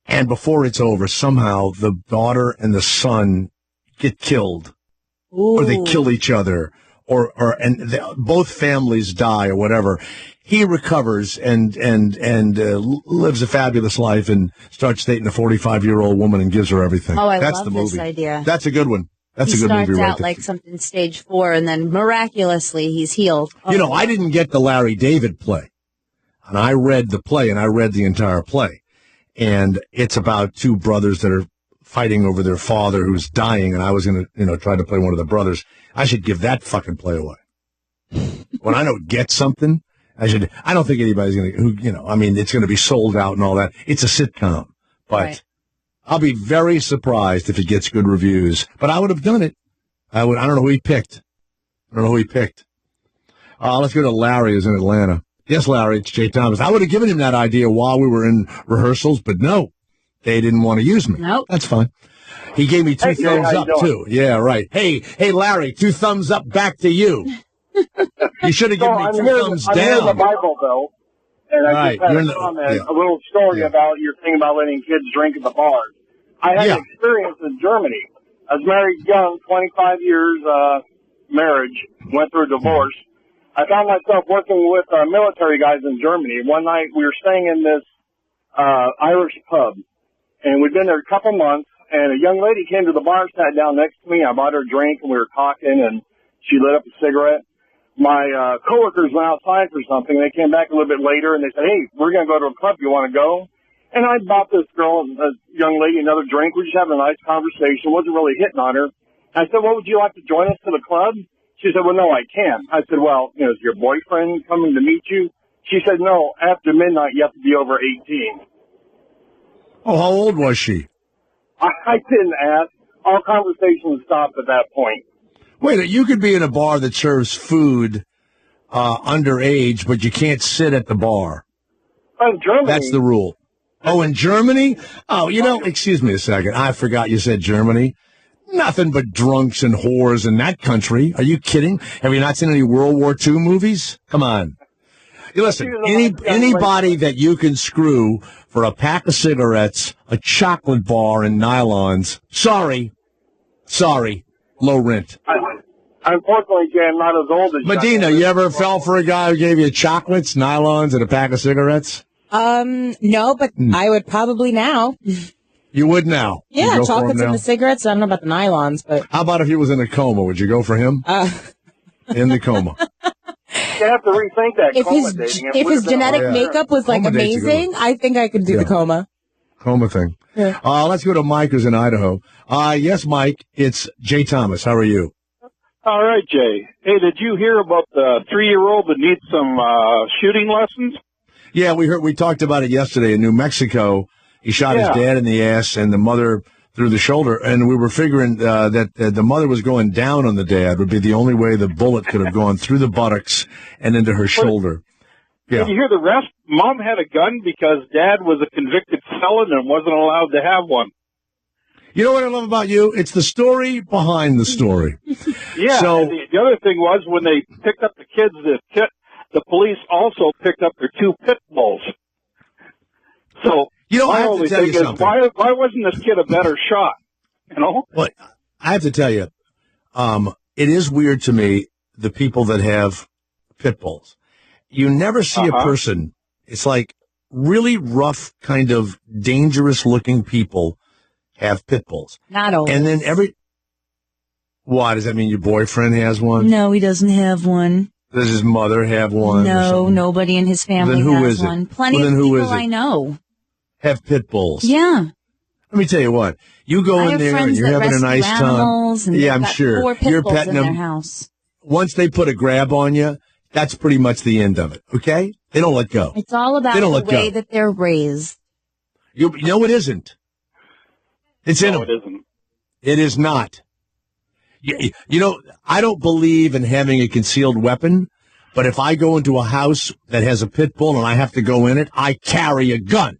And before it's over, somehow the daughter and the son get killed. Ooh. Or they kill each other and both families die or whatever. He recovers and lives a fabulous life and starts dating a 45-year-old woman and gives her everything. Oh, That's love the movie. This idea. That's a good one. That's a good movie, right? He starts out like something stage 4, and then miraculously he's healed. Oh. I didn't get the Larry David play, and I read the play, and I read the entire play, and it's about two brothers that are fighting over their father who's dying, and I was going to, try to play one of the brothers. I should give that fucking play away. When I don't get something, I don't think anybody's going to, it's going to be sold out and all that. It's a sitcom, but. Right. I'll be very surprised if it gets good reviews, but I would have done it. I don't know who he picked. Let's go to Larry, who's in Atlanta. Yes, Larry, it's Jay Thomas. I would have given him that idea while we were in rehearsals, but no, they didn't want to use me. Nope. That's fine. He gave me 2 thumbs up, too. Yeah, right. Hey, Larry, 2 thumbs up back to you. You should have given me 2 thumbs down. I'm here in the Bible, though. And I just had a comment, a little story about your thing about letting kids drink at the bars. I had an experience in Germany. I was married young, 25 years, marriage, went through a divorce. I found myself working with military guys in Germany. One night we were staying in this Irish pub, and we'd been there a couple months, and a young lady came to the bar, sat down next to me. I bought her a drink, and we were talking, and she lit up a cigarette. My coworkers went outside for something. They came back a little bit later, and they said, hey, we're going to go to a club. You want to go? And I bought this girl, a young lady, another drink. We just having a nice conversation. Wasn't really hitting on her. I said, well, would you like to join us to the club? She said, well, no, I can't. I said, well, is your boyfriend coming to meet you? She said, no, after midnight, you have to be over 18. Oh, how old was she? I didn't ask. Our conversation stopped at that point. Wait, you could be in a bar that serves food underage, but you can't sit at the bar. In Germany. That's the rule. Oh, in Germany? Oh, excuse me a second. I forgot you said Germany. Nothing but drunks and whores in that country. Are you kidding? Have you not seen any World War II movies? Come on. Listen, anybody that you can screw for a pack of cigarettes, a chocolate bar, and nylons, sorry, low rent. Unfortunately, Jay, I'm not as old as Medina, you ever fell for a guy who gave you chocolates, nylons, and a pack of cigarettes? No, but I would probably now. You would now? Yeah, chocolates and the cigarettes. I don't know about the nylons, but... How about if he was in a coma? Would you go for him? In the coma. You have to rethink that coma dating. If his genetic makeup was, amazing, I think I could do the coma. Coma thing. Yeah. Let's go to Mike, who's in Idaho. Yes, Mike, it's Jay Thomas. How are you? All right, Jay. Hey, did you hear about the 3-year-old that needs some shooting lessons? Yeah, we talked about it yesterday in New Mexico. He shot his dad in the ass and the mother through the shoulder, and we were figuring that the mother was going down on the dad would be the only way the bullet could have gone through the buttocks and into her shoulder. Yeah. Did you hear the rest? Mom had a gun because Dad was a convicted felon and wasn't allowed to have one. You know what I love about you? It's the story behind the story. Yeah. So the other thing was when they picked up the kids, the police also picked up their 2 pit bulls. So You know, my I have only to tell thing you is, something. why wasn't this kid a better shot? You know? Well, I have to tell you, it is weird to me, the people that have pit bulls. You never see a person, it's like really rough, kind of dangerous-looking people have pit bulls. Not always. And then why, does that mean your boyfriend has one? No, he doesn't have one. Does his mother have one? No, nobody in his family has one. Plenty of people I know have pit bulls. Yeah. Let me tell you what. You go in there and you're having a nice time. Yeah, I'm sure. You're petting them. Their house. Once they put a grab on you, that's pretty much the end of it. Okay? They don't let go. It's all about the way that they're raised. You know it isn't. It's in them. No, it isn't. It is not. You know, I don't believe in having a concealed weapon, but if I go into a house that has a pit bull and I have to go in it, I carry a gun.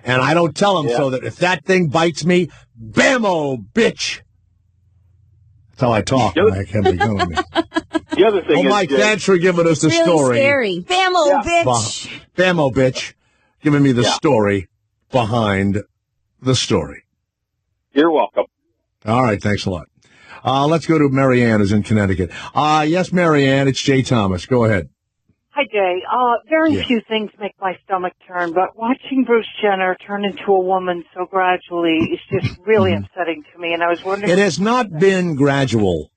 And I don't tell them so that if that thing bites me, bammo, bitch. That's how I talk when I have a gun on me. The other thing is, Mike, thanks for giving us the really story. Scary. Bammo, bitch. Bammo, bitch. Giving me the story behind the story. You're welcome. All right, thanks a lot. Let's go to Marianne, who's in Connecticut. Yes, Marianne, it's Jay Thomas. Go ahead. Hi, Jay. Very few things make my stomach turn, but watching Bruce Jenner turn into a woman so gradually is just really upsetting to me. And I was wondering... It has not been gradual.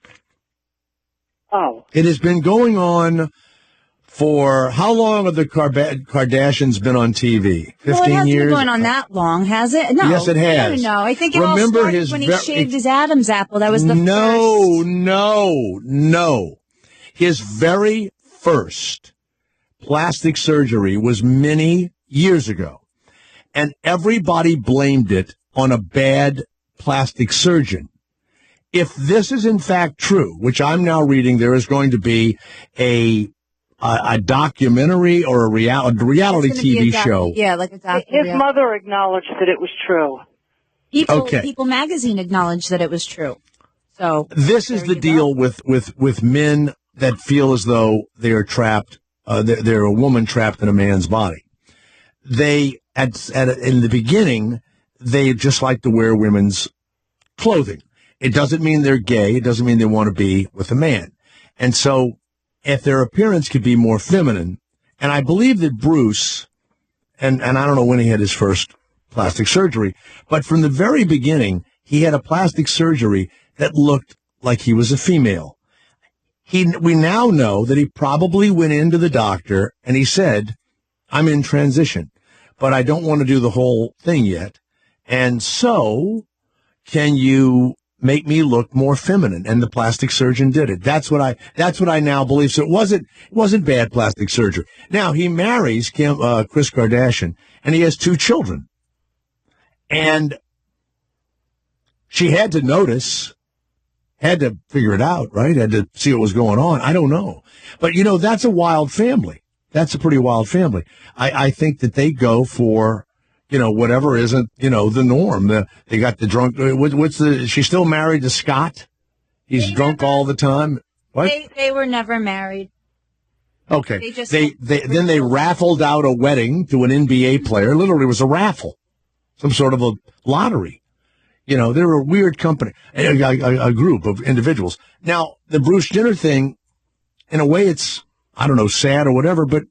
Oh. It has been going on for... How long have the Kardashians been on TV? 15 years? Well, it hasn't been going on that long, has it? No. Yes, it has. No. I think it all started when he shaved his Adam's apple. That was the first. No. His very first plastic surgery was many years ago, and everybody blamed it on a bad plastic surgeon. If this is in fact true, which I'm now reading, there is going to be a documentary or a reality TV show. Yeah, like a documentary. His mother acknowledged that it was true. People Magazine acknowledged that it was true. So this is the deal with men that feel as though they are trapped. They're a woman trapped in a man's body. They, in the beginning, they just like to wear women's clothing. It doesn't mean they're gay. It doesn't mean they want to be with a man. And so, if their appearance could be more feminine, and I believe that Bruce, and I don't know when he had his first plastic surgery, but from the very beginning, he had a plastic surgery that looked like he was a female. We now know that he probably went into the doctor and he said, I'm in transition, but I don't want to do the whole thing yet. And so, can you make me look more feminine? And the plastic surgeon did it. That's what I now believe. So it wasn't bad plastic surgery. Now he marries Kris Kardashian and he has 2 children. And she had to notice, had to figure it out, right? Had to see what was going on. I don't know. But, that's a wild family. That's a pretty wild family. I think that they go for, whatever isn't, the norm. They got the drunk. She's still married to Scott? He's drunk all the time? What? They were never married. Okay. Then they raffled out a wedding to an NBA player. Literally, it was a raffle. Some sort of a lottery. They're a weird company, a group of individuals. Now, the Bruce Jenner thing, in a way, it's, I don't know, sad or whatever, but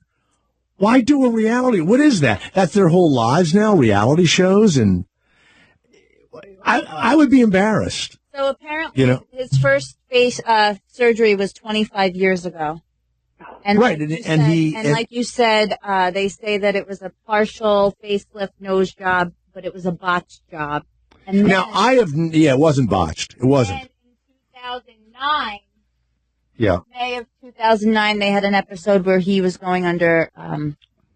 why do a reality? What is that? That's their whole lives now, reality shows, and I would be embarrassed. So apparently, his first face surgery was 25 years ago. And right, like you said, they say that it was a partial facelift nose job, but it was a botched job. And now, it wasn't botched. It wasn't. In 2009, Yeah. May of 2009, they had an episode where he was going under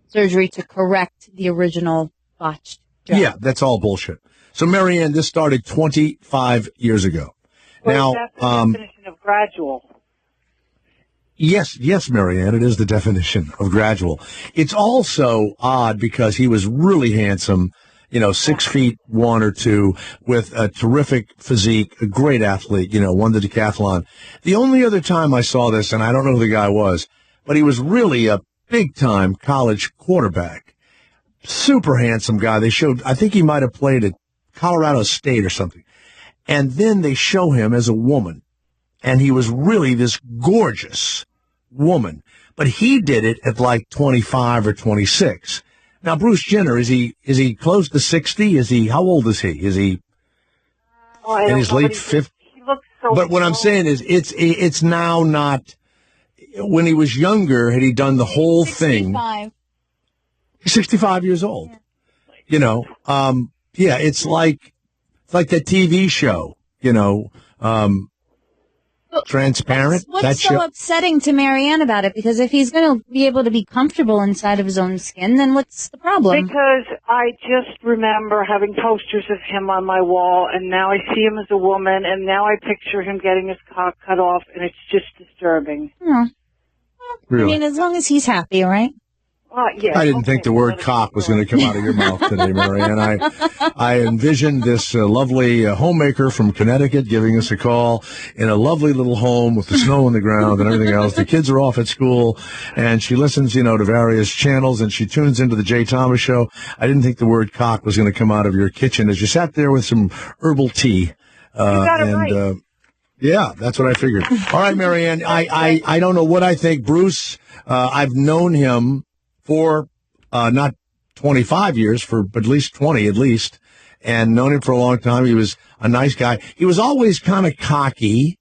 surgery to correct the original botched job. Yeah, that's all bullshit. So, Marianne, this started 25 years ago. Well, that's the definition of gradual. Yes, Marianne, it is the definition of gradual. It's also odd because he was really handsome, 6'1" or 2", with a terrific physique, a great athlete, won the decathlon. The only other time I saw this, and I don't know who the guy was, but he was really a big-time college quarterback. super handsome guy. They showed, I think he might have played at Colorado State or something. And then they show him as a woman. And he was really this gorgeous woman. But he did it at like 25 or 26. Now, Bruce Jenner, is he close to 60? How old is he? Is he in his late 50s? He looks so But what I'm saying is, it's now not, when he was younger, had he done the whole 65. Thing? He's 65 years old. Yeah. It's like that TV show, Transparent. What's so upsetting to Marianne about it? Because if he's going to be able to be comfortable inside of his own skin, then what's the problem? Because I just remember having posters of him on my wall, and now I see him as a woman, and now I picture him getting his cock cut off, and it's just disturbing. Well, really? I mean, as long as he's happy, right? Yeah. I didn't think the word cock was going to come out of your mouth today, Marianne. I envisioned this lovely homemaker from Connecticut giving us a call in a lovely little home with the snow on the ground and everything else. The kids are off at school, and she listens, to various channels, and she tunes into the Jay Thomas Show. I didn't think the word cock was going to come out of your kitchen as you sat there with some herbal tea. You got it right. Yeah, that's what I figured. All right, Marianne, I don't know what I think. Bruce, I've known him for not 25 years, for at least 20 at least, and known him for a long time. He was a nice guy. He was always kind of cocky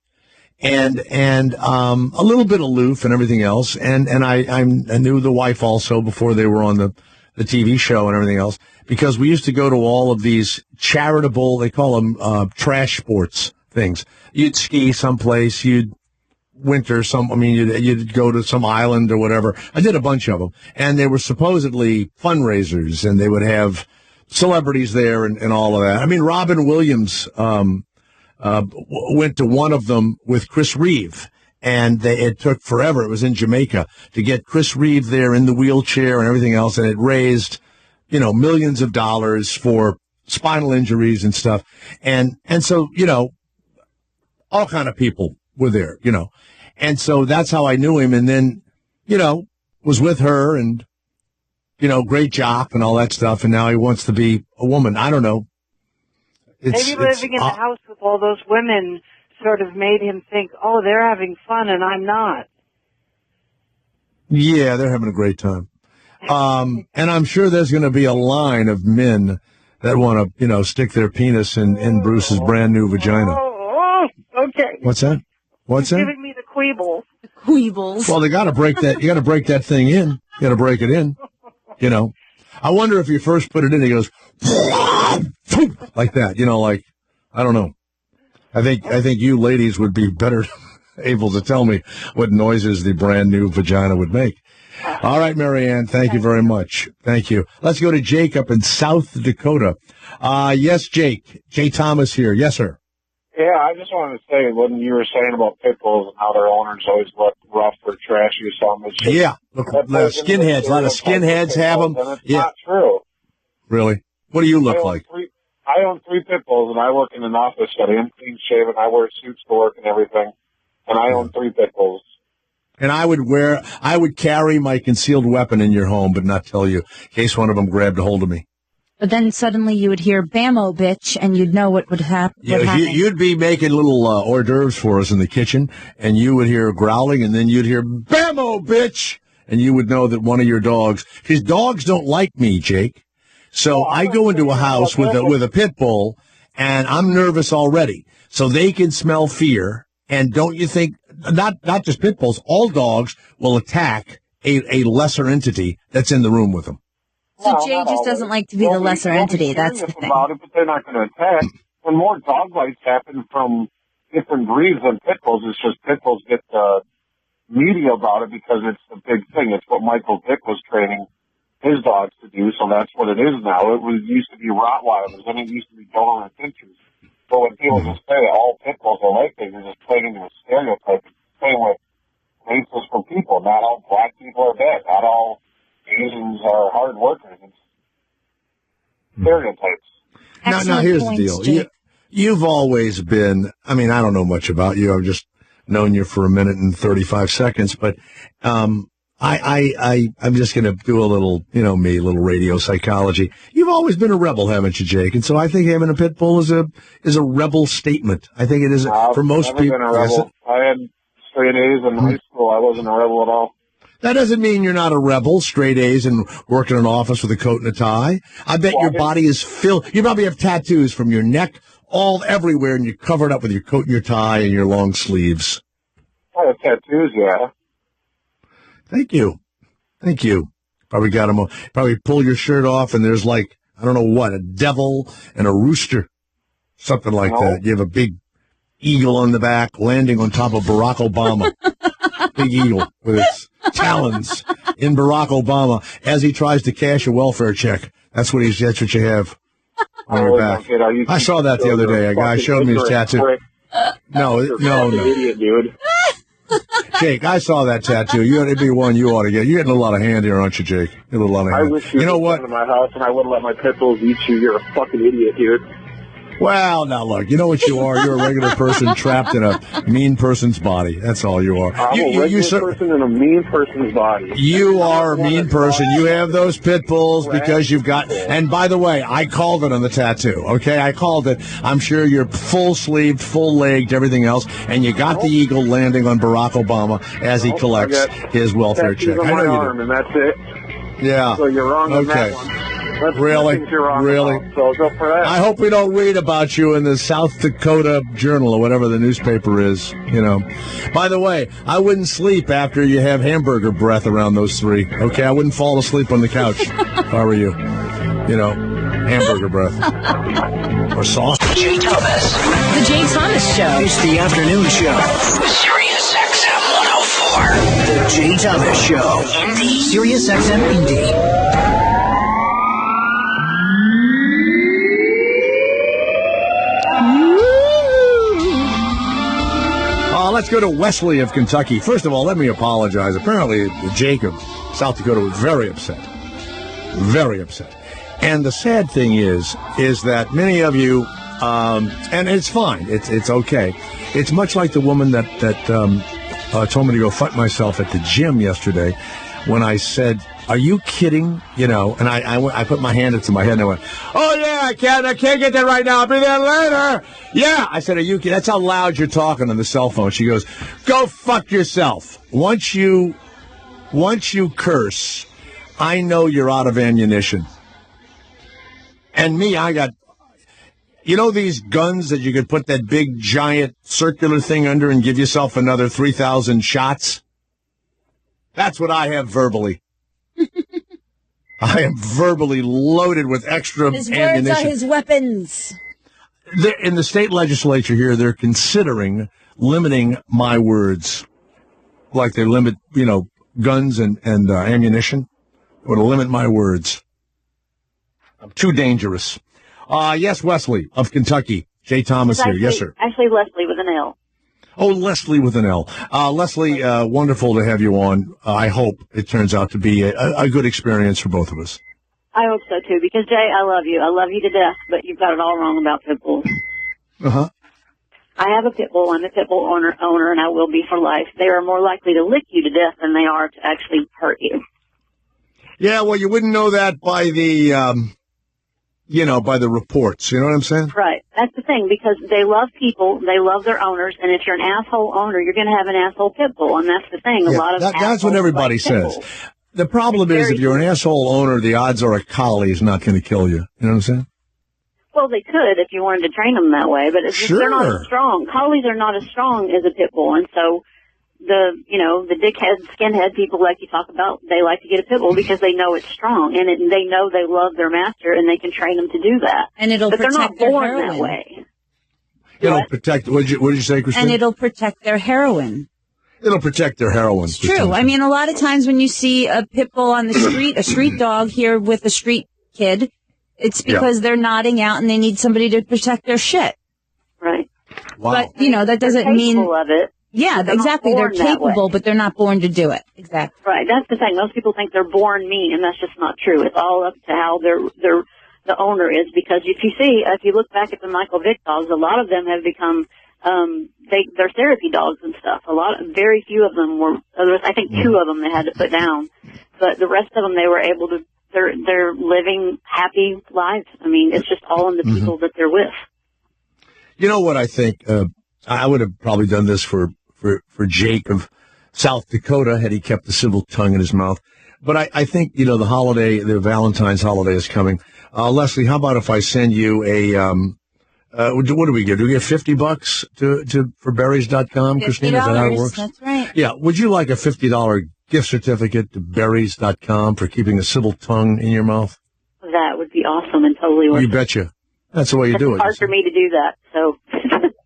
and a little bit aloof and everything else. And I knew the wife also before they were on the TV show and everything else, because we used to go to all of these charitable, they call them trash sports things. You'd ski someplace, you'd you'd go to some island or whatever. I did a bunch of them, and they were supposedly fundraisers, and they would have celebrities there and all of that. I mean, Robin Williams went to one of them with Chris Reeve, and it took forever. It was in Jamaica to get Chris Reeve there in the wheelchair and everything else, and it raised, millions of dollars for spinal injuries and stuff, and so all kind of people were there, and so that's how I knew him. And then, was with her and, great jock and all that stuff. And now he wants to be a woman. I don't know. Maybe living in the house with all those women sort of made him think, oh, they're having fun and I'm not. Yeah, they're having a great time. And I'm sure there's going to be a line of men that want to, stick their penis in Bruce's brand new vagina. Oh, okay. What's that? What's that? Giving me the queebles. The queebles. Well, they got to break that. You got to break that thing in. You got to break it in. I wonder if you first put it in, he goes like that. Like, I don't know. I think you ladies would be better able to tell me what noises the brand new vagina would make. All right, Marianne, thank you very much. Thank you. Let's go to Jake up in South Dakota. Yes, Jake. Jay Thomas here. Yes, sir. Yeah, I just wanted to say, when you were saying about pit bulls and how their owners always look rough or trashy or something. Yeah, look, a lot of skinheads have them. And it's not true. Really? What do you look like? I own 3 pit bulls, and I work in an office setting. I'm clean shaven. I wear suits to work and everything. And I own 3 pit bulls. And I would carry my concealed weapon in your home, but not tell you, in case one of them grabbed a hold of me. But then suddenly you would hear "bammo, bitch," and you'd know what would happen. Yeah, you'd be making little hors d'oeuvres for us in the kitchen, and you would hear growling, and then you'd hear "bammo, bitch," and you would know that one of your dogs, his dogs don't like me, Jake. So I go into a house with a pit bull, and I'm nervous already. So they can smell fear, and don't you think, not just pit bulls, all dogs will attack a lesser entity that's in the room with them. So Jay just doesn't like to be the lesser entity. That's the thing. About it, but they're not going to attack. When more dog bites happen from different breeds than pit bulls, it's just pit bulls get media about it because it's the big thing. It's what Michael Vick was training his dogs to do, so that's what it is now. It used to be Rottweilers, and it used to be Golden Retrievers. But when people just say all pit bulls are like this, you're just playing into a stereotype. It's the same with races for people. Not all black people are bad. Not all Asians are hard workers. It's stereotypes. Now here's the deal. You've always been, I don't know much about you. I've just known you for a minute and 35 seconds, but I'm just going to do a little, a little radio psychology. You've always been a rebel, haven't you, Jake? And so I think having a pit bull is a rebel statement. I think it is for most people. I've never been a rebel. I had straight A's in high school. I wasn't a rebel at all. That doesn't mean you're not a rebel, straight A's and working in an office with a coat and a tie. I bet your body is filled. You probably have tattoos from your neck everywhere, and you're covered up with your coat and your tie and your long sleeves. I have tattoos, yeah. Thank you. Probably got them. Probably pull your shirt off, and there's I don't know what, a devil and a rooster, something like that. You have a big eagle on the back landing on top of Barack Obama. Big eagle with its talons in Barack Obama as he tries to cash a welfare check. That's what you have on your back. I saw that the other day. A guy showed me his tattoo. No. Idiot, dude. Jake, I saw that tattoo. It'd be one you ought to get. You're getting a lot of hand here, aren't you, Jake? You're getting a lot of hand. I wish you know what? To my house, and I wouldn't let my pit bulls eat you. You're a fucking idiot, dude. Well, now look, you know what you are. You're a regular person trapped in a mean person's body. That's all you are. I'm a regular person in a mean person's body. You are a mean person. You have those pit bulls because you've got. And by the way, I called it on the tattoo. Okay, I called it. I'm sure you're full sleeved, full legged, everything else, and you got the eagle landing on Barack Obama as he collects his welfare check. I know you do. And that's it. Yeah. So you're wrong on that one. Really? So go for that. I hope we don't read about you in the South Dakota Journal or whatever the newspaper is, By the way, I wouldn't sleep after you have hamburger breath around those three, okay? I wouldn't fall asleep on the couch if I were you. Hamburger breath. Or sauce. Jay Thomas. The Jay Thomas Show. It's the afternoon show. Sirius XM 104. The Jay Thomas Show. Indy. Sirius XM Indy. Let's go to Wesley of Kentucky. First of all, let me apologize. Apparently, Jake of South Dakota was very upset. Very upset. And the sad thing is that many of you, and it's fine. It's okay. It's much like the woman that told me to go fight myself at the gym yesterday when I said, "Are you kidding?" And I put my hand into my head and I went, "Oh yeah, I can't get there right now. I'll be there later." Yeah, I said, "Are you kidding?" That's how loud you're talking on the cell phone. She goes, "Go fuck yourself. Once you curse, I know you're out of ammunition." And me, I got, these guns that you could put that big giant circular thing under and give yourself another 3,000 shots? That's what I have verbally. I am verbally loaded with extra ammunition. His words are his weapons. In the state legislature here, they're considering limiting my words. Like they limit, guns and ammunition. Or to limit my words. I'm too dangerous. Yes, Wesley of Kentucky. Jay Thomas here. Yes, sir. Actually, Leslie with an L. Oh, Leslie with an L. Leslie, wonderful to have you on. I hope it turns out to be a good experience for both of us. I hope so, too, because, Jay, I love you. I love you to death, but you've got it all wrong about pit bulls. Uh-huh. I have a pit bull. I'm a pit bull owner, and I will be for life. They are more likely to lick you to death than they are to actually hurt you. Yeah, well, you wouldn't know that by the, by the reports. You know what I'm saying? Right. That's the thing, because they love people, they love their owners, and if you're an asshole owner, you're going to have an asshole pit bull, and that's the thing. A lot of that's what everybody says. The problem is, if you're an asshole owner, the odds are a collie is not going to kill you. You know what I'm saying? Well, they could if you wanted to train them that way, but it's just, they're not as strong. Collies are not as strong as a pit bull, and so the dickhead, skinhead people like you talk about, they like to get a pit bull because they know it's strong, and they know they love their master, and they can train them to do that. And it'll protect they're not their born heroin. that way. It'll protect. What did you say, Christine? And it'll protect their heroin. It'll protect their heroin. It's true. I mean, a lot of times when you see a pit bull on the street, a street dog here with a street kid, it's because they're nodding out and they need somebody to protect their shit. Right. Wow. But, that doesn't mean... of it. Yeah, exactly. They're capable, but they're not born to do it. Exactly. Right. That's the thing. Most people think they're born mean, and that's just not true. It's all up to how the owner is, because if you look back at the Michael Vick dogs, a lot of them have become they're therapy dogs and stuff. Very few of them were. I think 2 of them they had to put down, but the rest of them they were able to. They're living happy lives. I mean, it's just all in the people that they're with. You know what I think? I would have probably done this for Jake of South Dakota had he kept the civil tongue in his mouth. But I think, the Valentine's holiday is coming. Leslie, how about if I send you what do we get? Do we get $50 for berries.com? Christina, is that how it works? That's right. Yeah. Would you like a $50 gift certificate to berries.com for keeping a civil tongue in your mouth? That would be awesome and totally worth it. You betcha. That's the way you do it. It's hard for me to do that, so.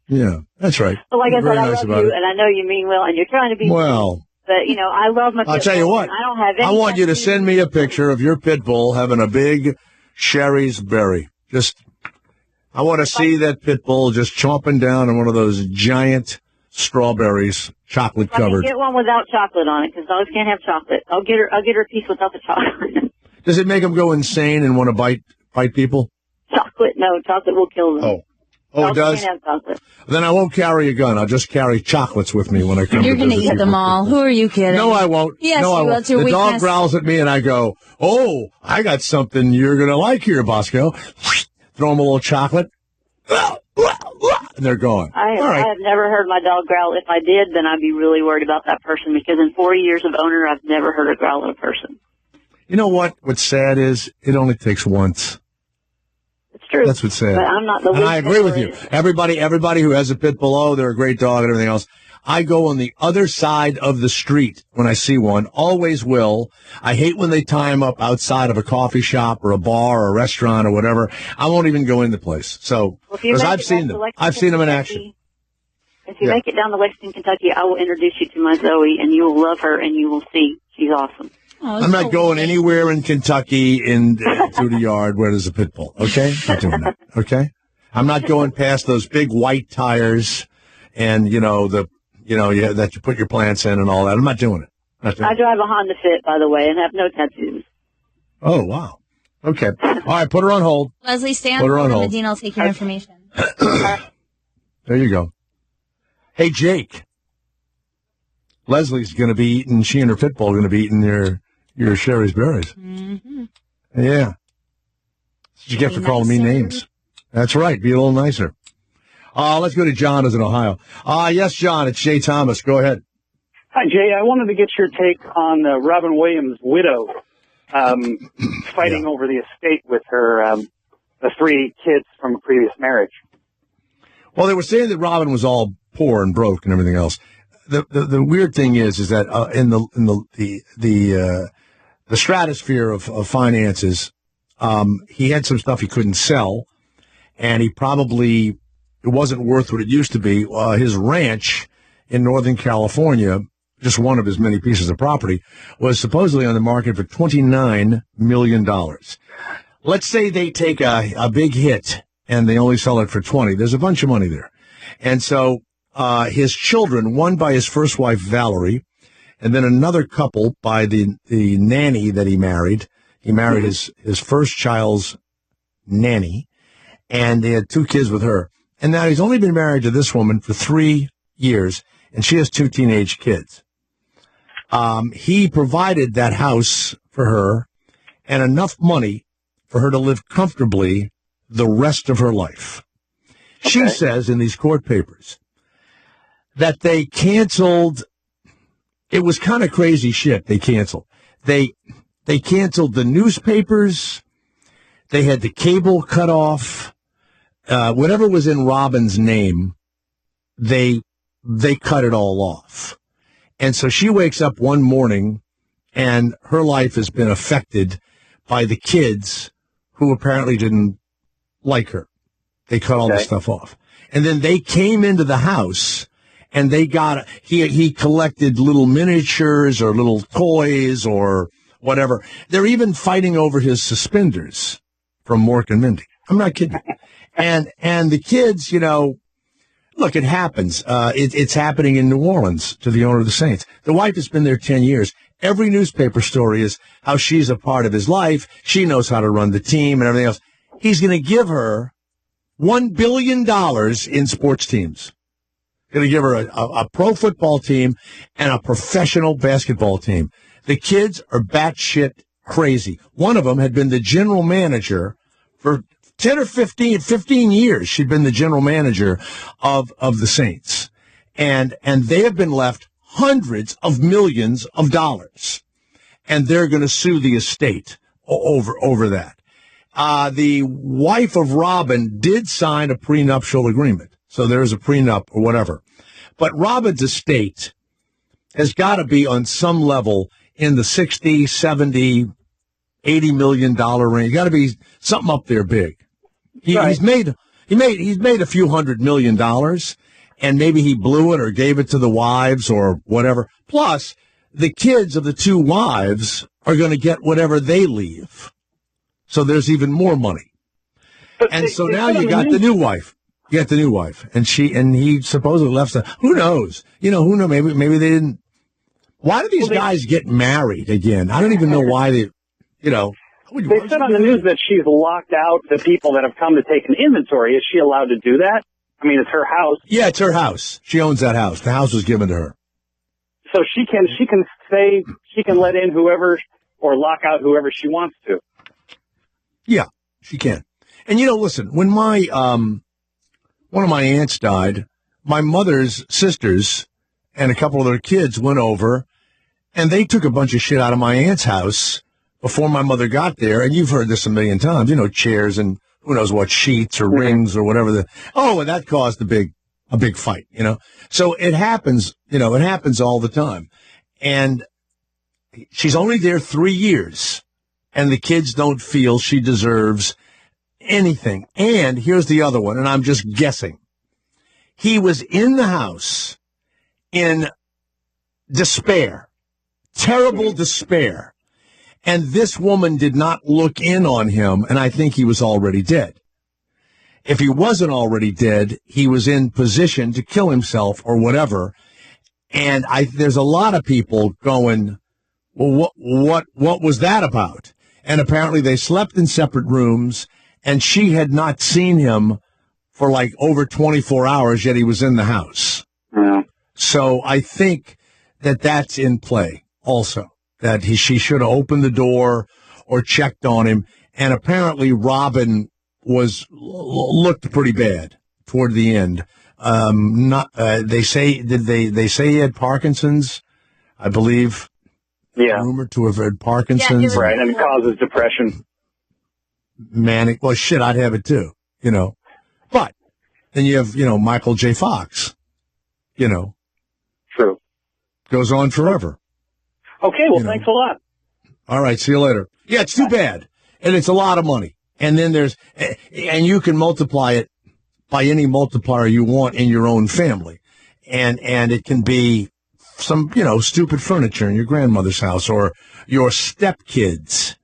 Yeah, that's right. But like I said, I nice love you, and I know you mean well, and you're trying to be well. But, I love my pit bull. I'll tell you what. I don't have any. I want you to send me a picture of your pit bull having a big Sherry's berry. I want to see that pit bull just chomping down on one of those giant strawberries, chocolate covered. I can get one without chocolate on it because dogs can't have chocolate. I'll get her a piece without the chocolate. Does it make them go insane and want to bite people? No, chocolate will kill them. Oh, it does? Can't have chocolate. Then I won't carry a gun. I'll just carry chocolates with me when I come. You're going to eat them all. Who are you kidding? No, I won't. Yes, no, I you will. won't. The dog growls at me, and I go, "Oh, I got something you're going to like here, Bosco." Throw them a little chocolate. And they're gone. I have never heard my dog growl. If I did, then I'd be really worried about that person because in 40 years of owner, I've never heard a growl at a person. You know what? What's sad is it only takes once. It's true. That's what's sad. But I'm not the and I agree with you. Everybody who has a pit bull, they're a great dog and everything else. I go on the other side of the street when I see one. Always will. I hate when they tie them up outside of a coffee shop or a bar or a restaurant or whatever. I won't even go in the place. So, because I've seen them. I've seen them in action. If you make it down to Lexington, Kentucky, I will introduce you to my Zoe, and you will love her, and you will see she's awesome. I'm not going anywhere in Kentucky through the yard where there's a pit bull. Okay? Not doing that. Okay? I'm not going past those big white tires and, that you put your plants in and all that. I'm not doing it. I drive a Honda Fit, by the way, and have no tattoos. Oh, wow. Okay. All right, put her on hold. Leslie, stay on hold, and Medina will take your information. There you go. Hey, Jake. Leslie's going to be eating, she and her pit bull are going to be eating your Sherry's berries. Mm-hmm. Yeah. That's what you get for calling me names. That's right. Be a little nicer. Let's go to John, who's in Ohio. Yes, John, it's Jay Thomas. Go ahead. Hi, Jay. I wanted to get your take on Robin Williams' widow fighting over the estate with her the 3 kids from a previous marriage. Well, they were saying that Robin was all poor and broke and everything else. The weird thing is that in the stratosphere of finances, he had some stuff he couldn't sell, and it wasn't worth what it used to be. His ranch in Northern California, just one of his many pieces of property, was supposedly on the market for $29 million. Let's say they take a big hit and they only sell it for 20. There's a bunch of money there. And so his children, one by his first wife, Valerie, and then another couple by the nanny that he married. He married his first child's nanny, and they had 2 kids with her. And now he's only been married to this woman for 3 years, and she has 2 teenage kids. He provided that house for her and enough money for her to live comfortably the rest of her life. Okay. She says in these court papers that they canceled. It was kind of crazy shit they canceled. They canceled the newspapers. They had the cable cut off. Whatever was in Robin's name, they cut it all off. And so she wakes up one morning and her life has been affected by the kids who apparently didn't like her. They cut all the stuff off. And then they came into the house and they got, he collected little miniatures or little toys or whatever. They're even fighting over his suspenders from Mork and Mindy. I'm not kidding. And the kids, look, it happens. It's happening in New Orleans to the owner of the Saints. The wife has been there 10 years. Every newspaper story is how she's a part of his life. She knows how to run the team and everything else. He's going to give her $1 billion in sports teams. Going to give her a pro football team and a professional basketball team. The kids are batshit crazy. One of them had been the general manager for 10 or 15 years. She'd been the general manager of the Saints. And they have been left hundreds of millions of dollars. And they're going to sue the estate over that. The wife of Robin did sign a prenuptial agreement. So there's a prenup or whatever. But Robin's estate has got to be on some level in the 60, 70, $80 million range. Got to be something up there big. He's made a few $100 million, and maybe he blew it or gave it to the wives or whatever. Plus, the kids of the two wives are going to get whatever they leave. So there's even more money. And so now you got the new wife. You got the new wife, and he supposedly left. Who knows? Who knows? Maybe they didn't. Why do these guys get married again? I don't even know why they. They said on the news that she's locked out the people that have come to take an inventory. Is she allowed to do that? I mean, it's her house. Yeah, it's her house. She owns that house. The house was given to her. So she can let in whoever or lock out whoever she wants to. Yeah, she can. And listen, when my one of my aunts died, my mother's sisters and a couple of their kids went over, and they took a bunch of shit out of my aunt's house before my mother got there. And you've heard this a million times, chairs and who knows what, sheets or rings or whatever. And that caused a big fight, So it happens, it happens all the time. And she's only there 3 years, and the kids don't feel she deserves anything. And here's the other one, and I'm just guessing. He was in the house in despair, terrible despair. And this woman did not look in on him, and I think he was already dead. If he wasn't already dead, he was in position to kill himself or whatever. And there's a lot of people going, well, what was that about? And apparently they slept in separate rooms, and she had not seen him for like over 24 hours, yet he was in the house. Yeah. So I think that's in play also. That she should have opened the door or checked on him. And apparently Robin looked pretty bad toward the end. They say he had Parkinson's, I believe. Yeah. Rumored to have had Parkinson's. Yeah, right, and it causes depression. Manic. Well, shit, I'd have it too, But then you have, Michael J. Fox, True. Goes on forever. Okay, well, thanks a lot. All right, see you later. Yeah, it's too bad. And it's a lot of money. And then and you can multiply it by any multiplier you want in your own family. And it can be some, stupid furniture in your grandmother's house or your stepkids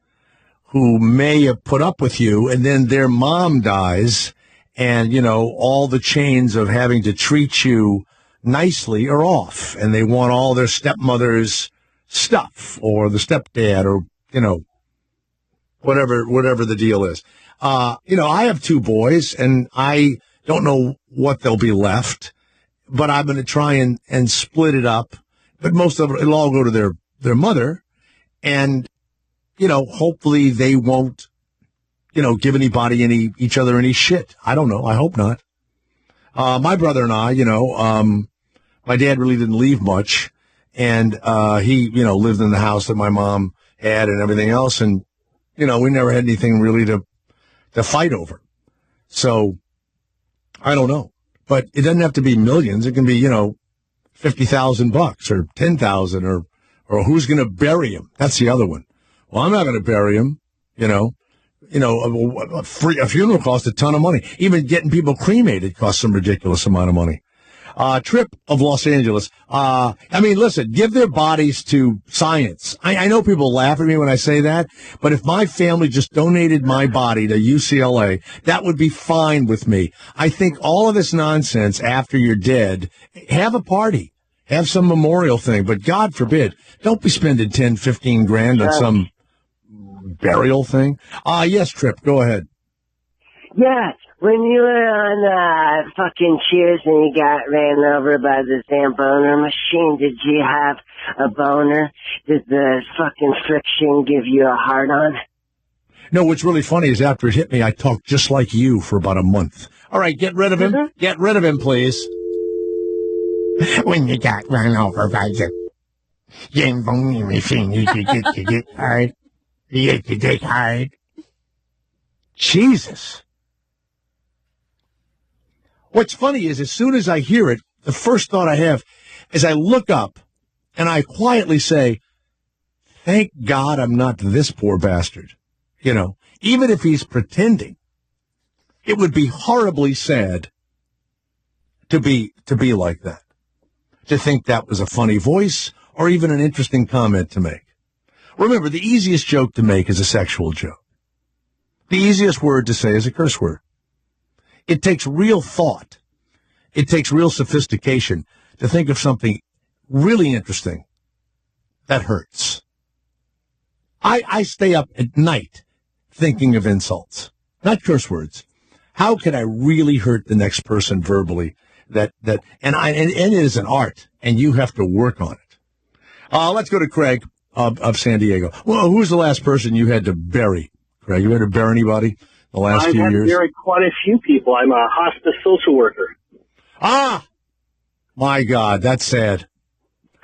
who may have put up with you, and then their mom dies, and, all the chains of having to treat you nicely are off, and they want all their stepmother's stuff or the stepdad or, whatever the deal is. I have 2 boys, and I don't know what they'll be left, but I'm going to try and split it up. But most of it'll all go to their mother, and, hopefully they won't, give each other any shit. I don't know. I hope not. My brother and I, my dad really didn't leave much, and he, lived in the house that my mom had and everything else, and, we never had anything really to fight over. So, I don't know. But it doesn't have to be millions. It can be, $50,000 or $10,000 or who's going to bury him? That's the other one. Well, I'm not going to bury him, a funeral costs a ton of money. Even getting people cremated costs some ridiculous amount of money. Trip of Los Angeles. Listen, give their bodies to science. I know people laugh at me when I say that, but if my family just donated my body to UCLA, that would be fine with me. I think all of this nonsense after you're dead, have a party, have some memorial thing, but God forbid, don't be spending 10, 15 grand on some burial thing. Yes, Trip, go ahead. Yes. when you were on fucking Cheers and you got ran over by the Zambona machine, did you have a boner? Did the fucking friction give you a hard-on? No, what's really funny is after it hit me, I talked just like you for about a month. All right, get rid of him. Mm-hmm. Get rid of him, please. When you got run over by the Zamboni machine, you get hard. You get your dick hard. Jesus. What's funny is as soon as I hear it, the first thought I have is I look up and I quietly say, thank God I'm not this poor bastard. You know, even if he's pretending, it would be horribly sad to be like that, to think that was a funny voice or even an interesting comment to make. Remember, the easiest joke to make is a sexual joke. The easiest word to say is a curse word. It takes real thought. It takes real sophistication to think of something really interesting that hurts. I stay up at night thinking of insults, not curse words. How can I really hurt the next person verbally? And it is an art, and you have to work on it. Let's go to Craig of San Diego. Well, who's the last person you had to bury? Craig, you had to bury anybody the last few years? I've had to bury quite a few people. I'm a hospice social worker. Ah, my God, that's sad.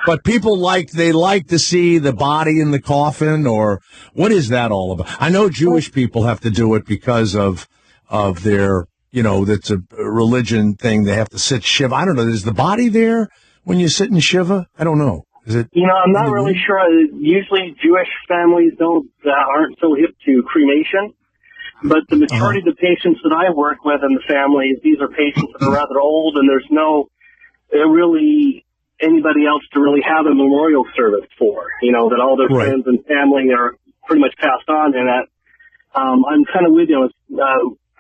But people like to see the body in the coffin, or what is that all about? I know Jewish people have to do it because of their, that's a religion thing. They have to sit Shiva. I don't know. Is the body there when you sit in Shiva? I don't know. Is it? I'm not really sure. Usually Jewish families aren't so hip to cremation. But the majority of the patients that I work with in the families, these are patients that are rather old, and there's no really anybody else to really have a memorial service for, that all their friends and family are pretty much passed on. And that I'm kind of with you.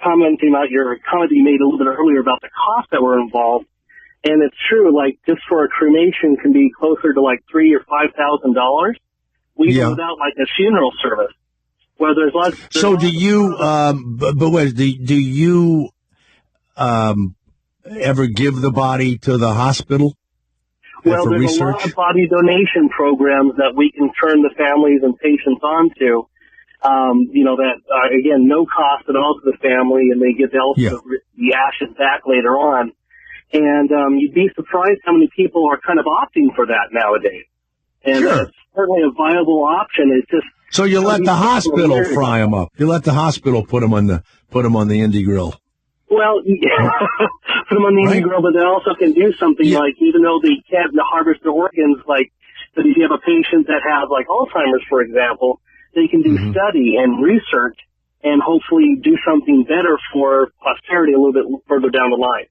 Commenting about your comment you made a little bit earlier about the costs that were involved. And it's true, like, just for a cremation can be closer to like $3,000 or $5,000, even without like a funeral service. Where there's lots. So do you? But wait, do you ever give the body to the hospital? Well, there's research? A lot of body donation programs that we can turn the families and patients onto. Again, no cost at all to the family, and they get the ashes back later on. And you'd be surprised how many people are kind of opting for that nowadays. And it's certainly a viable option. It's just. So you let the hospital fry them up. You let the hospital put them on the indie grill. Well, put them on the indie grill, but they also can do something like, even though they can't harvest their organs, like, but if you have a patient that has like Alzheimer's, for example, they can do study and research and hopefully do something better for posterity a little bit further down the line.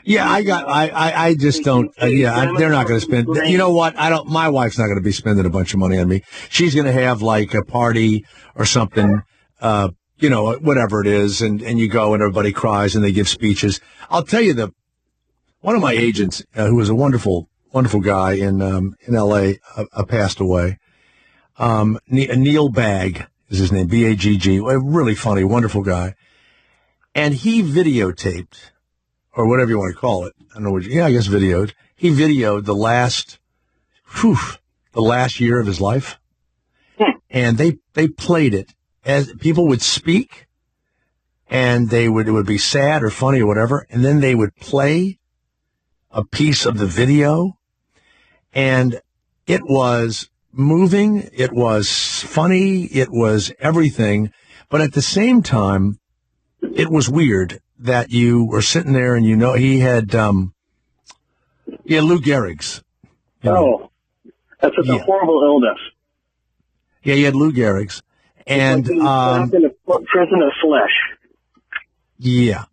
Yeah, I just don't, they're not going to spend, you know what, my wife's not going to be spending a bunch of money on me. She's going to have like a party or something, whatever it is, and you go and everybody cries and they give speeches. I'll tell you one of my agents, who was a wonderful, wonderful guy in LA, passed away. Neil Bagg is his name, B-A-G-G, a really funny, wonderful guy. And he videotaped, or whatever you want to call it. I don't know I guess videoed. He videoed the last year of his life. And they played it as people would speak, and it would be sad or funny or whatever, and then they would play a piece of the video, and it was moving, it was funny, it was everything, but at the same time, it was weird that you were sitting there and he had Lou Gehrig's. That's a horrible illness. Yeah, he had Lou Gehrig's. And in a prison of flesh. Yeah,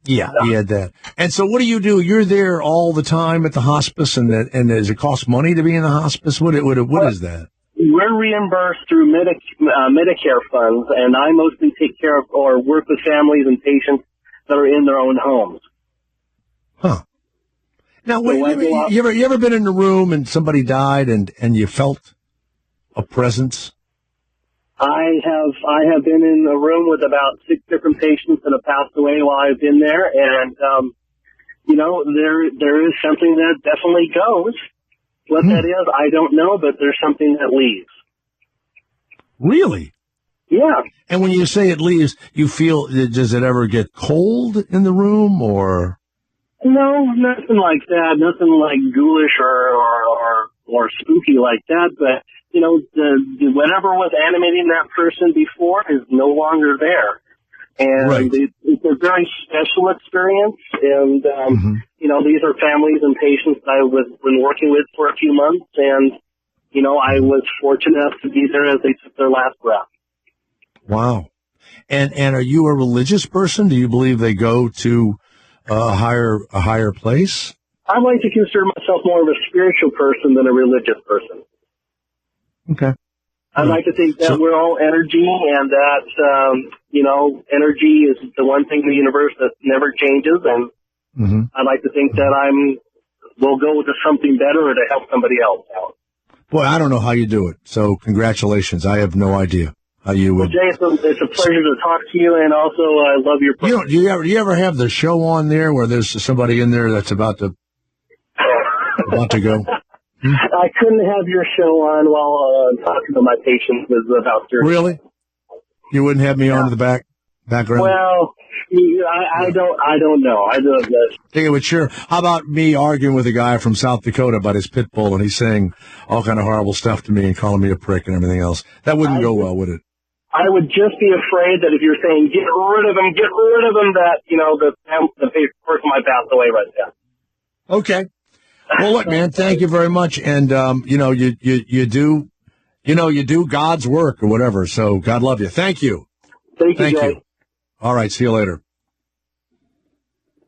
he had that. And so what do? You're there all the time at the hospice, and does it cost money to be in the hospice? What is that? We're reimbursed through Medicare funds, and I mostly take care of or work with families and patients that are in their own homes. Huh. Now, you ever been in a room and somebody died and you felt a presence? I have been in a room with about 6 different patients that have passed away while I've been there, and there is something that definitely goes. What that is, I don't know, but there's something that leaves. Really? Yeah. And when you say it leaves, you feel, does it ever get cold in the room, or? No, nothing like that. Nothing like ghoulish or spooky like that. But the whatever was animating that person before is no longer there, and it's a very special experience. And these are families and patients that I've been working with for a few months, and I was fortunate enough to be there as they took their last breath. Wow. And are you a religious person? Do you believe they go to a higher place? I like to consider myself more of a spiritual person than a religious person. Okay. I like to think that we're all energy, and that energy is the one thing in the universe that never changes. And I like to think that we'll go to something better or to help somebody else out. Boy, I don't know how you do it. So congratulations. I have no idea how you would. Well, Jay, it's a pleasure to talk to you, and also I love your program. Do you ever have the show on there where there's somebody in there that's about to go? I couldn't have your show on while talking to my patients about surgery. Really? You wouldn't have me on in the background? Well, I don't know. I don't know. Think it would sure. How about me arguing with a guy from South Dakota about his pit bull, and he's saying all kind of horrible stuff to me and calling me a prick and everything else? That wouldn't go well, would it? I would just be afraid that if you're saying get rid of him, that the person might pass away right there. Okay. Well, look, man, thank you very much, and you do God's work or whatever. So God love you. Thank you. Thank you. All right, see you later.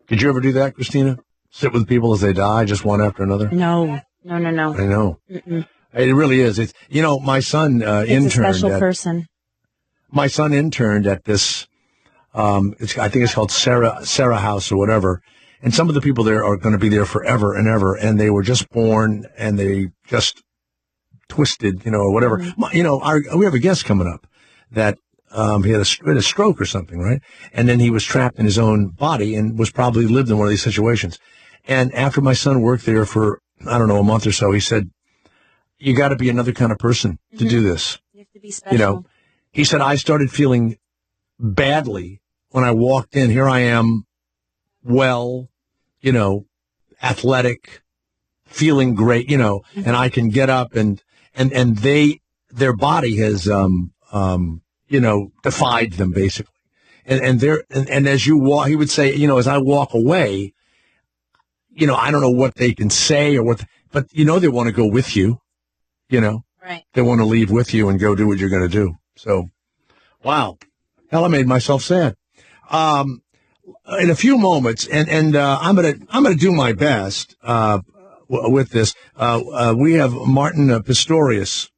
Did you ever do that, Christina? Sit with people as they die, just one after another? No. I know. Mm-mm. It really is. It's my son interned. It's a special person. My son interned at this. I think it's called Sarah House or whatever. And some of the people there are going to be there forever and ever, and they were just born and they just twisted, or whatever. Mm-hmm. We have a guest coming up that he had a stroke or something, right? And then he was trapped in his own body and was probably lived in one of these situations. And after my son worked there for, I don't know, a month or so, he said, you got to be another kind of person to do this. You have to be special. He said, I started feeling badly when I walked in. Here I am, well, athletic, feeling great, and I can get up and their body has, defied them basically. And as you walk, he would say, as I walk away, I don't know what they can say or but they want to go with you, right. They want to leave with you and go do what you're going to do. So, wow. Hell, I made myself sad. In a few moments, and I'm gonna do my best with this. We have Martin Pistorius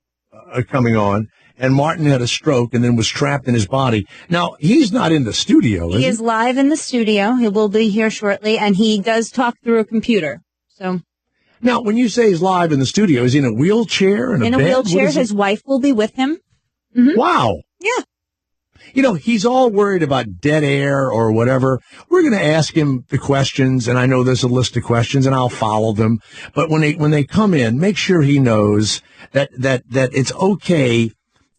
coming on, and Martin had a stroke and then was trapped in his body. Now he's not in the studio. He is live in the studio. He will be here shortly, and he does talk through a computer. So. Now, when you say he's live in the studio, is he in a wheelchair? In a bed? Wheelchair. His wife will be with him. Mm-hmm. Wow. Yeah. He's all worried about dead air or whatever. We're going to ask him the questions, and I know there's a list of questions, and I'll follow them. But when they come in, make sure he knows that it's okay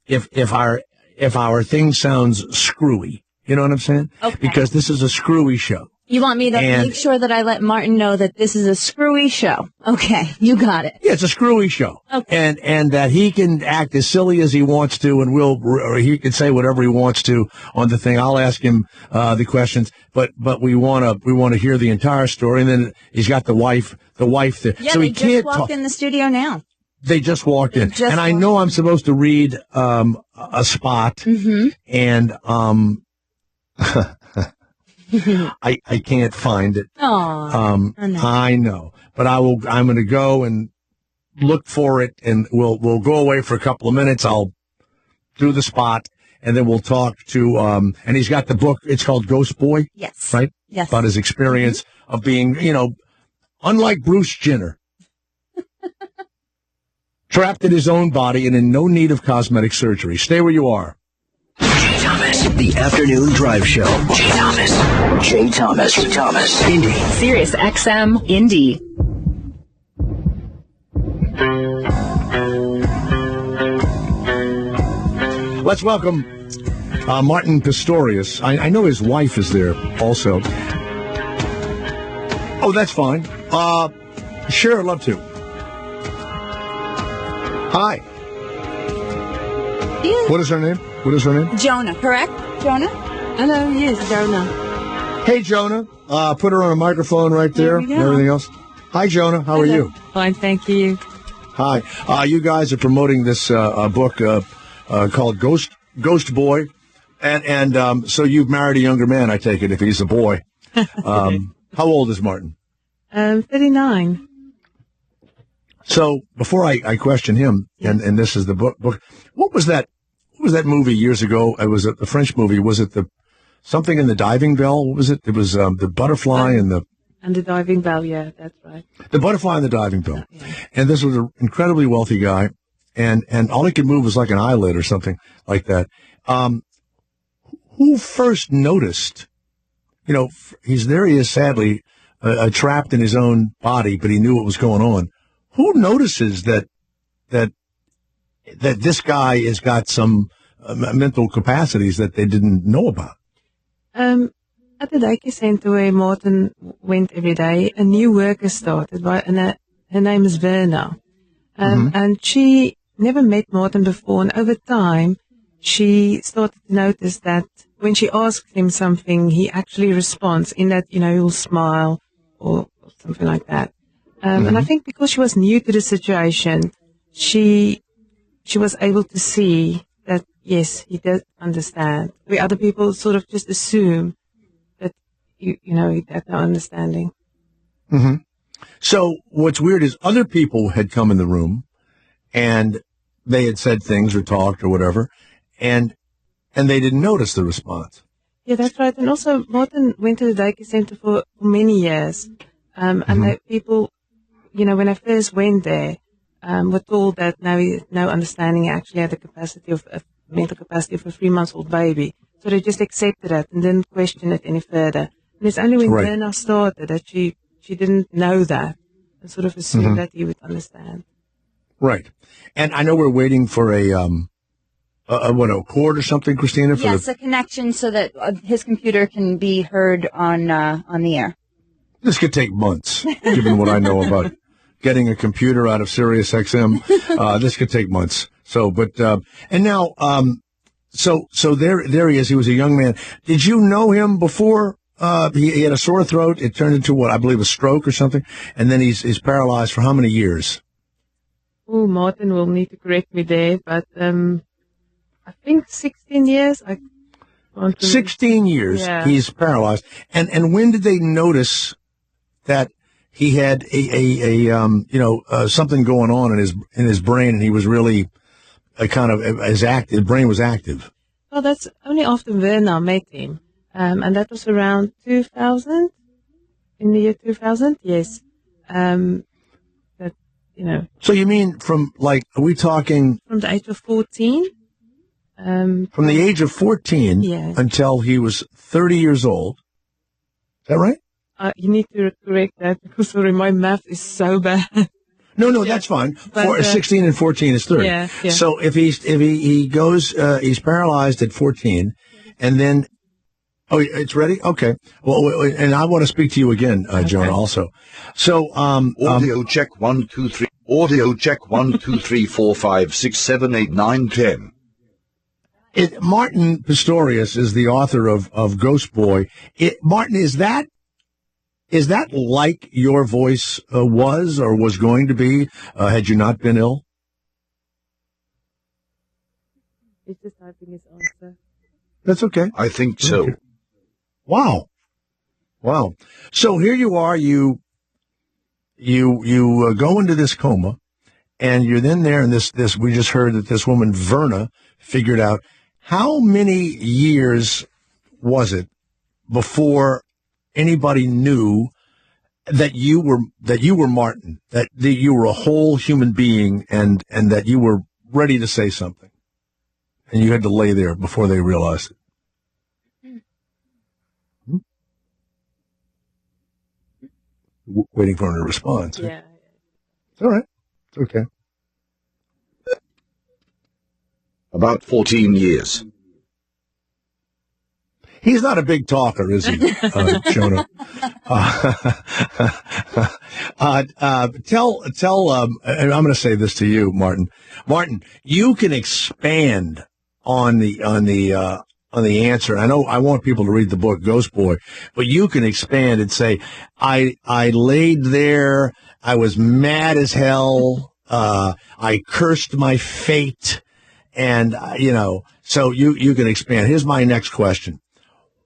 if our thing sounds screwy. You know what I'm saying? Okay. Because this is a screwy show. You want me to make sure that I let Martin know that this is a screwy show. Okay, you got it. Yeah, it's a screwy show. Okay. And that he can act as silly as he wants to, and or he can say whatever he wants to on the thing. I'll ask him the questions, but we want to hear the entire story. And then he's got the wife there. Yeah, so they he can't just walked in the studio now. They just walked in, and I know I'm supposed to read a spot, mm-hmm. and I can't find it. Oh, I know, but I'm going to go and look for it, and we'll go away for a couple of minutes. I'll do the spot, and then we'll talk to. And he's got the book. It's called Ghost Boy. Yes. Right. Yes. About his experience of being, unlike Bruce Jenner. trapped in his own body and in no need of cosmetic surgery. Stay where you are. Jay Thomas, the afternoon drive show. Jay Thomas. Jay Thomas. Jay Thomas. Indy. Sirius XM Indy. Let's welcome Martin Pistorius. I know his wife is there also. Oh, that's fine. Sure, I'd love to. Hi. Yeah. What is her name? What is her name? Jonah, correct? Jonah? Hello, yes, Jonah. Hey, Jonah. Put her on a microphone right there and everything else. Hi, Jonah. How are you? Fine, thank you. Hi. You guys are promoting this book called Ghost Boy. And so you've married a younger man, I take it, if he's a boy. How old is Martin? 39. So before I question him, and this is the book, what was that movie years ago? It was a French movie. Was it something in the diving bell? What was it? It was the butterfly and the diving bell. Yeah, that's right. The butterfly and the diving bell. Yeah. And this was an incredibly wealthy guy, and all he could move was like an eyelid or something like that. Who first noticed? You know, he's there. He is sadly trapped in his own body, but he knew what was going on. Who notices that this guy has got some mental capacities that they didn't know about? At the daycare center where Martin went every day, a new worker started, and her name is Verna. And she never met Martin before, and over time, she started to notice that when she asks him something, he actually responds in that, he'll smile or something like that. And I think because she was new to the situation, she was able to see that, yes, he does understand. Where other people sort of just assume that, he had no understanding. Mm-hmm. So what's weird is other people had come in the room and they had said things or talked or whatever, and they didn't notice the response. Yeah, that's right. And also, Martin went to the daycare center for many years. And that people, when I first went there, were told that now he had no understanding. He actually had the mental capacity of a 3-month-old baby. So they just accepted it and didn't question it any further. And it's only when Verna started that she didn't know that and sort of assumed that he would understand. Right. And I know we're waiting for a cord or something, Christina? Yes, a connection so that his computer can be heard on the air. This could take months, given what I know about getting a computer out of Sirius XM. This could take months. So, but and now, so there he is. He was a young man. Did you know him before? He had a sore throat. It turned into what I believe a stroke or something, and then he's paralyzed for how many years? Oh, Martin will need to correct me there, but I think 16 years. 16 years. Yeah. He's paralyzed. And when did they notice that he had something going on in his brain, and he was really his brain was active? Well, that's only after Verna met him, and that was around 2000. In the year 2000, yes. So you mean from are we talking from the age of 14? From the age of 14 until he was 30 years old. Is that right? You need to correct that because, sorry, my math is so bad. No, that's fine. 16 and 14 is 30. Yeah. So if he goes, he's paralyzed at 14, and then, it's ready? Okay. Well, and I want to speak to you again, Jonah, also. So, audio check 1, 2, 3. Audio check 1, 2, 3, 4, 5, 6, 7, 8, 9, 10. Martin Pistorius is the author of Ghost Boy. Martin, is that like your voice was or was going to be had you not been ill? He's just typing his answer. That's okay. I think so. Okay. Wow. So here you are. You go into this coma, and you're then there. And this we just heard that this woman Verna figured out. How many years was it before anybody knew that you were Martin, that you were a whole human being, and that you were ready to say something, and you had to lay there before they realized it. Waiting for him to respond. So. Yeah. It's all right. It's okay. About 14 years. He's not a big talker, is he, Jonah? Tell. And I'm going to say this to you, Martin. Martin, you can expand on the answer. I know I want people to read the book Ghost Boy, but you can expand and say, I laid there. I was mad as hell. I cursed my fate. And, so you can expand. Here's my next question.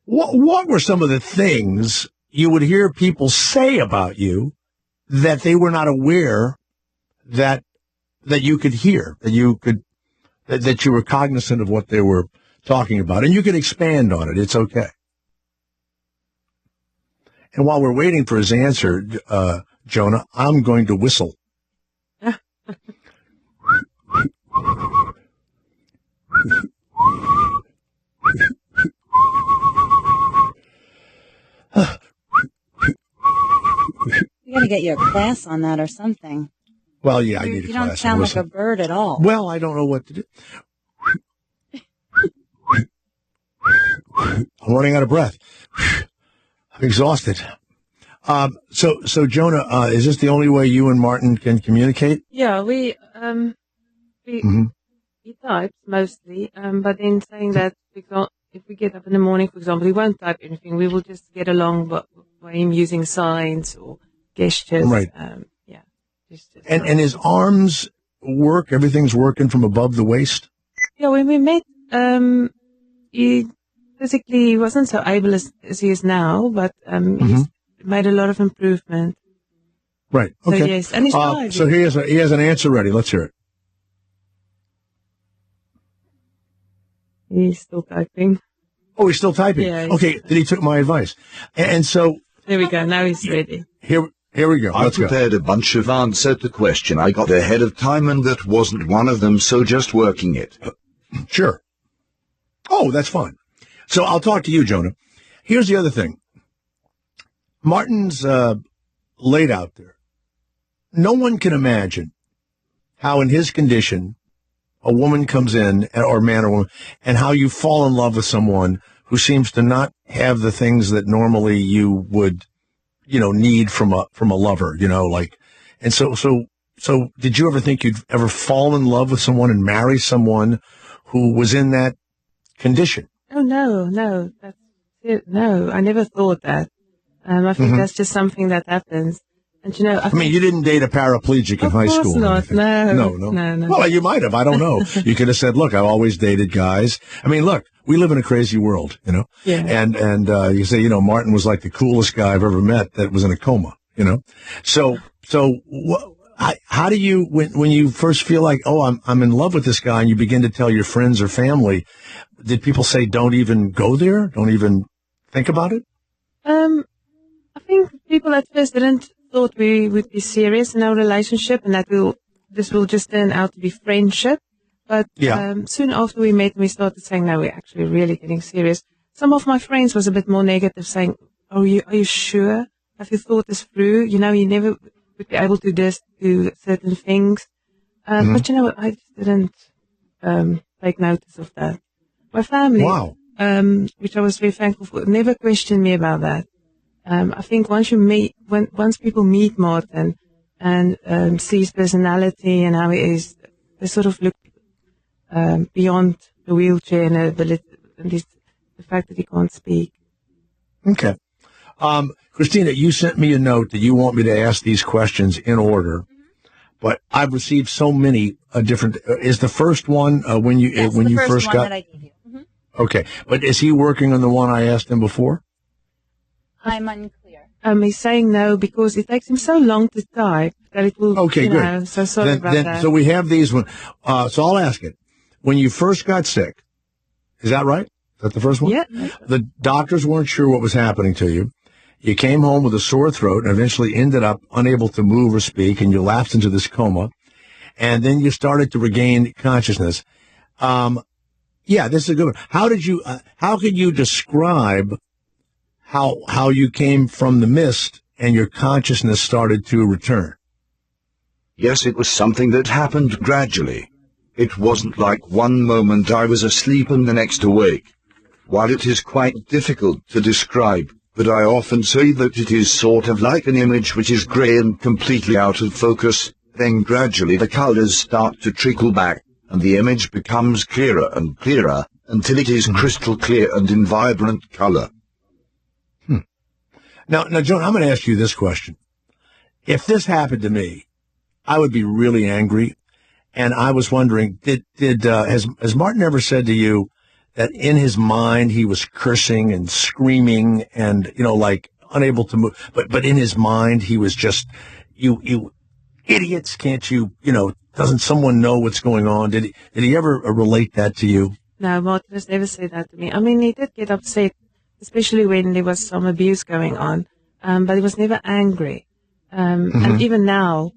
What were some of the things you would hear people say about you that they were not aware that you could hear, that you were cognizant of what they were talking about? And you can expand on it. It's okay. And while we're waiting for his answer, Jonah, I'm going to whistle. You got to get you a class on that or something. Well, yeah, I need a class. You don't sound like a bird at all. Well, I don't know what to do. I'm running out of breath. I'm exhausted. So Jonah, is this the only way you and Martin can communicate? Yeah, we he types mostly, but then saying that if we get up in the morning, for example, he won't type anything. We will just get along by him using signs or gestures. Right. And his arms work? Everything's working from above the waist? Yeah, when we met, he physically wasn't so able as he is now, but he's made a lot of improvement. Right. Okay. So, yes. And he's driving. So he has an answer ready. Let's hear it. He's still typing. Oh, he's still typing? Yeah. Okay, then he took my advice. And so... There we go. Now he's ready. Here we go. I prepared a bunch of answers to the question. I got ahead of time, and that wasn't one of them, so just working it. Sure. Oh, that's fine. So I'll talk to you, Jonah. Here's the other thing. Martin's laid out there. No one can imagine how in his condition a woman comes in, or man or woman, and how you fall in love with someone who seems to not have the things that normally you would, need from a lover, and so did you ever think you'd ever fall in love with someone and marry someone who was in that condition? Oh, no, that's it. No, I never thought that. I think that's just something that happens. And I mean, you didn't date a paraplegic in high school. Of course not. No. Well, you might have. I don't know. You could have said, look, I've always dated guys. I mean, look, we live in a crazy world, Yeah. And you say, Martin was like the coolest guy I've ever met that was in a coma, So how do you, when you first feel like, oh, I'm in love with this guy, and you begin to tell your friends or family, did people say, don't even go there? Don't even think about it? I think people at first didn't thought we would be serious in our relationship, and that this will just turn out to be friendship. But soon after we met, we started saying, no, we're actually really getting serious. Some of my friends was a bit more negative, saying, are you sure? Have you thought this through? You never would be able to just do certain things. But I just didn't take notice of that. My family, which I was very thankful for, never questioned me about that. I think once people meet Martin and see his personality and how he is, they sort of look beyond the wheelchair and the fact that he can't speak. Okay. Christina, you sent me a note that you want me to ask these questions in order, but I've received so many different. Is the first one when you first got? That I gave you. Mm-hmm. Okay, but is he working on the one I asked him before? I'm unclear. He's saying no because it takes him so long to type that it will. Okay, good. So sorry about that. So we have these one. So I'll ask it. When you first got sick, is that right? Is that the first one? Yeah. The doctors weren't sure what was happening to you, You came home with a sore throat and eventually ended up unable to move or speak, and you lapsed into this coma. And then you started to regain consciousness. Yeah, this is a good one. How could you describe how you came from the mist and your consciousness started to return? Yes, it was something that happened gradually. It wasn't like one moment I was asleep and the next awake. While it is quite difficult to describe, but I often say that it is sort of like an image which is grey and completely out of focus, then gradually the colors start to trickle back, and the image becomes clearer and clearer, until it is crystal clear and in vibrant color. Now, Joan, I'm going to ask you this question. If this happened to me, I would be really angry. And I was wondering, has Martin ever said to you that in his mind he was cursing and screaming and, like unable to move, but in his mind he was just, you idiots, can't you, doesn't someone know what's going on? Did he ever relate that to you? No, Martin has never said that to me. I mean, he did get upset, especially when there was some abuse going on, but he was never angry. And even now,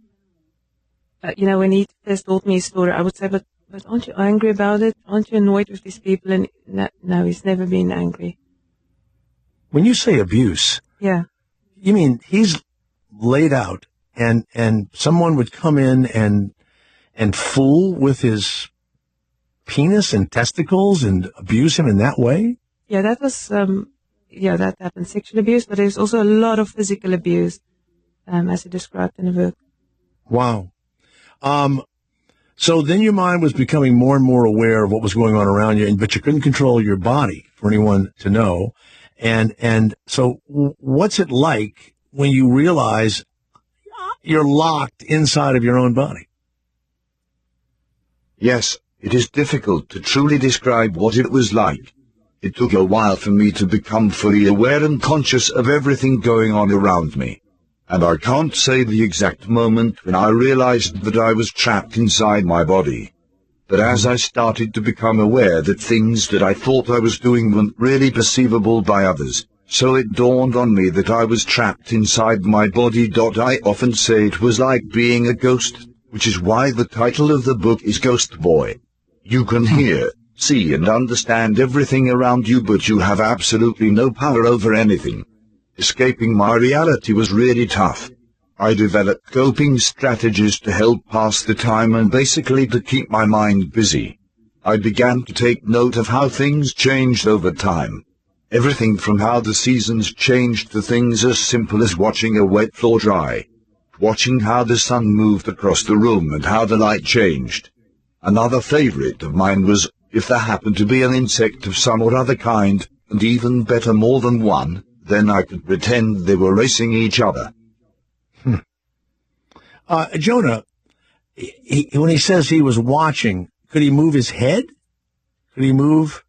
when he first told me his story, I would say, but aren't you angry about it? Aren't you annoyed with these people? And no, he's never been angry. When you say abuse, yeah, you mean he's laid out and someone would come in and fool with his penis and testicles and abuse him in that way? Yeah, that was, that happened, sexual abuse, but there's also a lot of physical abuse, as he described in the book. Wow. So then your mind was becoming more and more aware of what was going on around you, but you couldn't control your body for anyone to know. And so what's it like when you realize you're locked inside of your own body? Yes, it is difficult to truly describe what it was like. It took a while for me to become fully aware and conscious of everything going on around me. And I can't say the exact moment when I realized that I was trapped inside my body. But as I started to become aware that things that I thought I was doing weren't really perceivable by others, so it dawned on me that I was trapped inside my body. I often say it was like being a ghost, which is why the title of the book is Ghost Boy. You can hear, see and understand everything around you, but you have absolutely no power over anything. Escaping my reality was really tough. I developed coping strategies to help pass the time and basically to keep my mind busy. I began to take note of how things changed over time. Everything from how the seasons changed to things as simple as watching a wet floor dry. Watching how the sun moved across the room and how the light changed. Another favorite of mine was if there happened to be an insect of some or other kind, and even better more than one, then I could pretend they were racing each other. Jonah, when he says he was watching, could he move his head? Could he move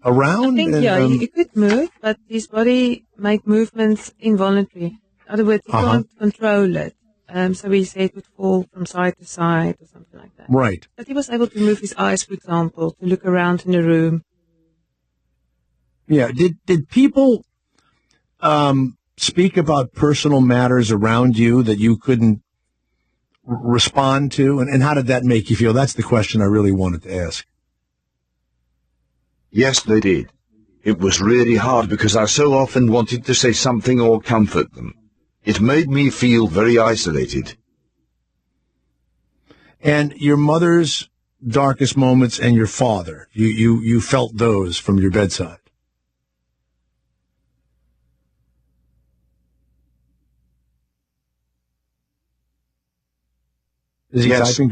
around? I think, he could move, but his body made movements involuntary. In other words, he can't control it. So his head would fall from side to side or something like that. Right. But he was able to move his eyes, for example, to look around in the room. Yeah. Did people speak about personal matters around you that you couldn't respond to? And how did that make you feel? That's the question I really wanted to ask. Yes, they did. It was really hard because I so often wanted to say something or comfort them. It made me feel very isolated. And your mother's darkest moments and your father, you felt those from your bedside? Is he typing?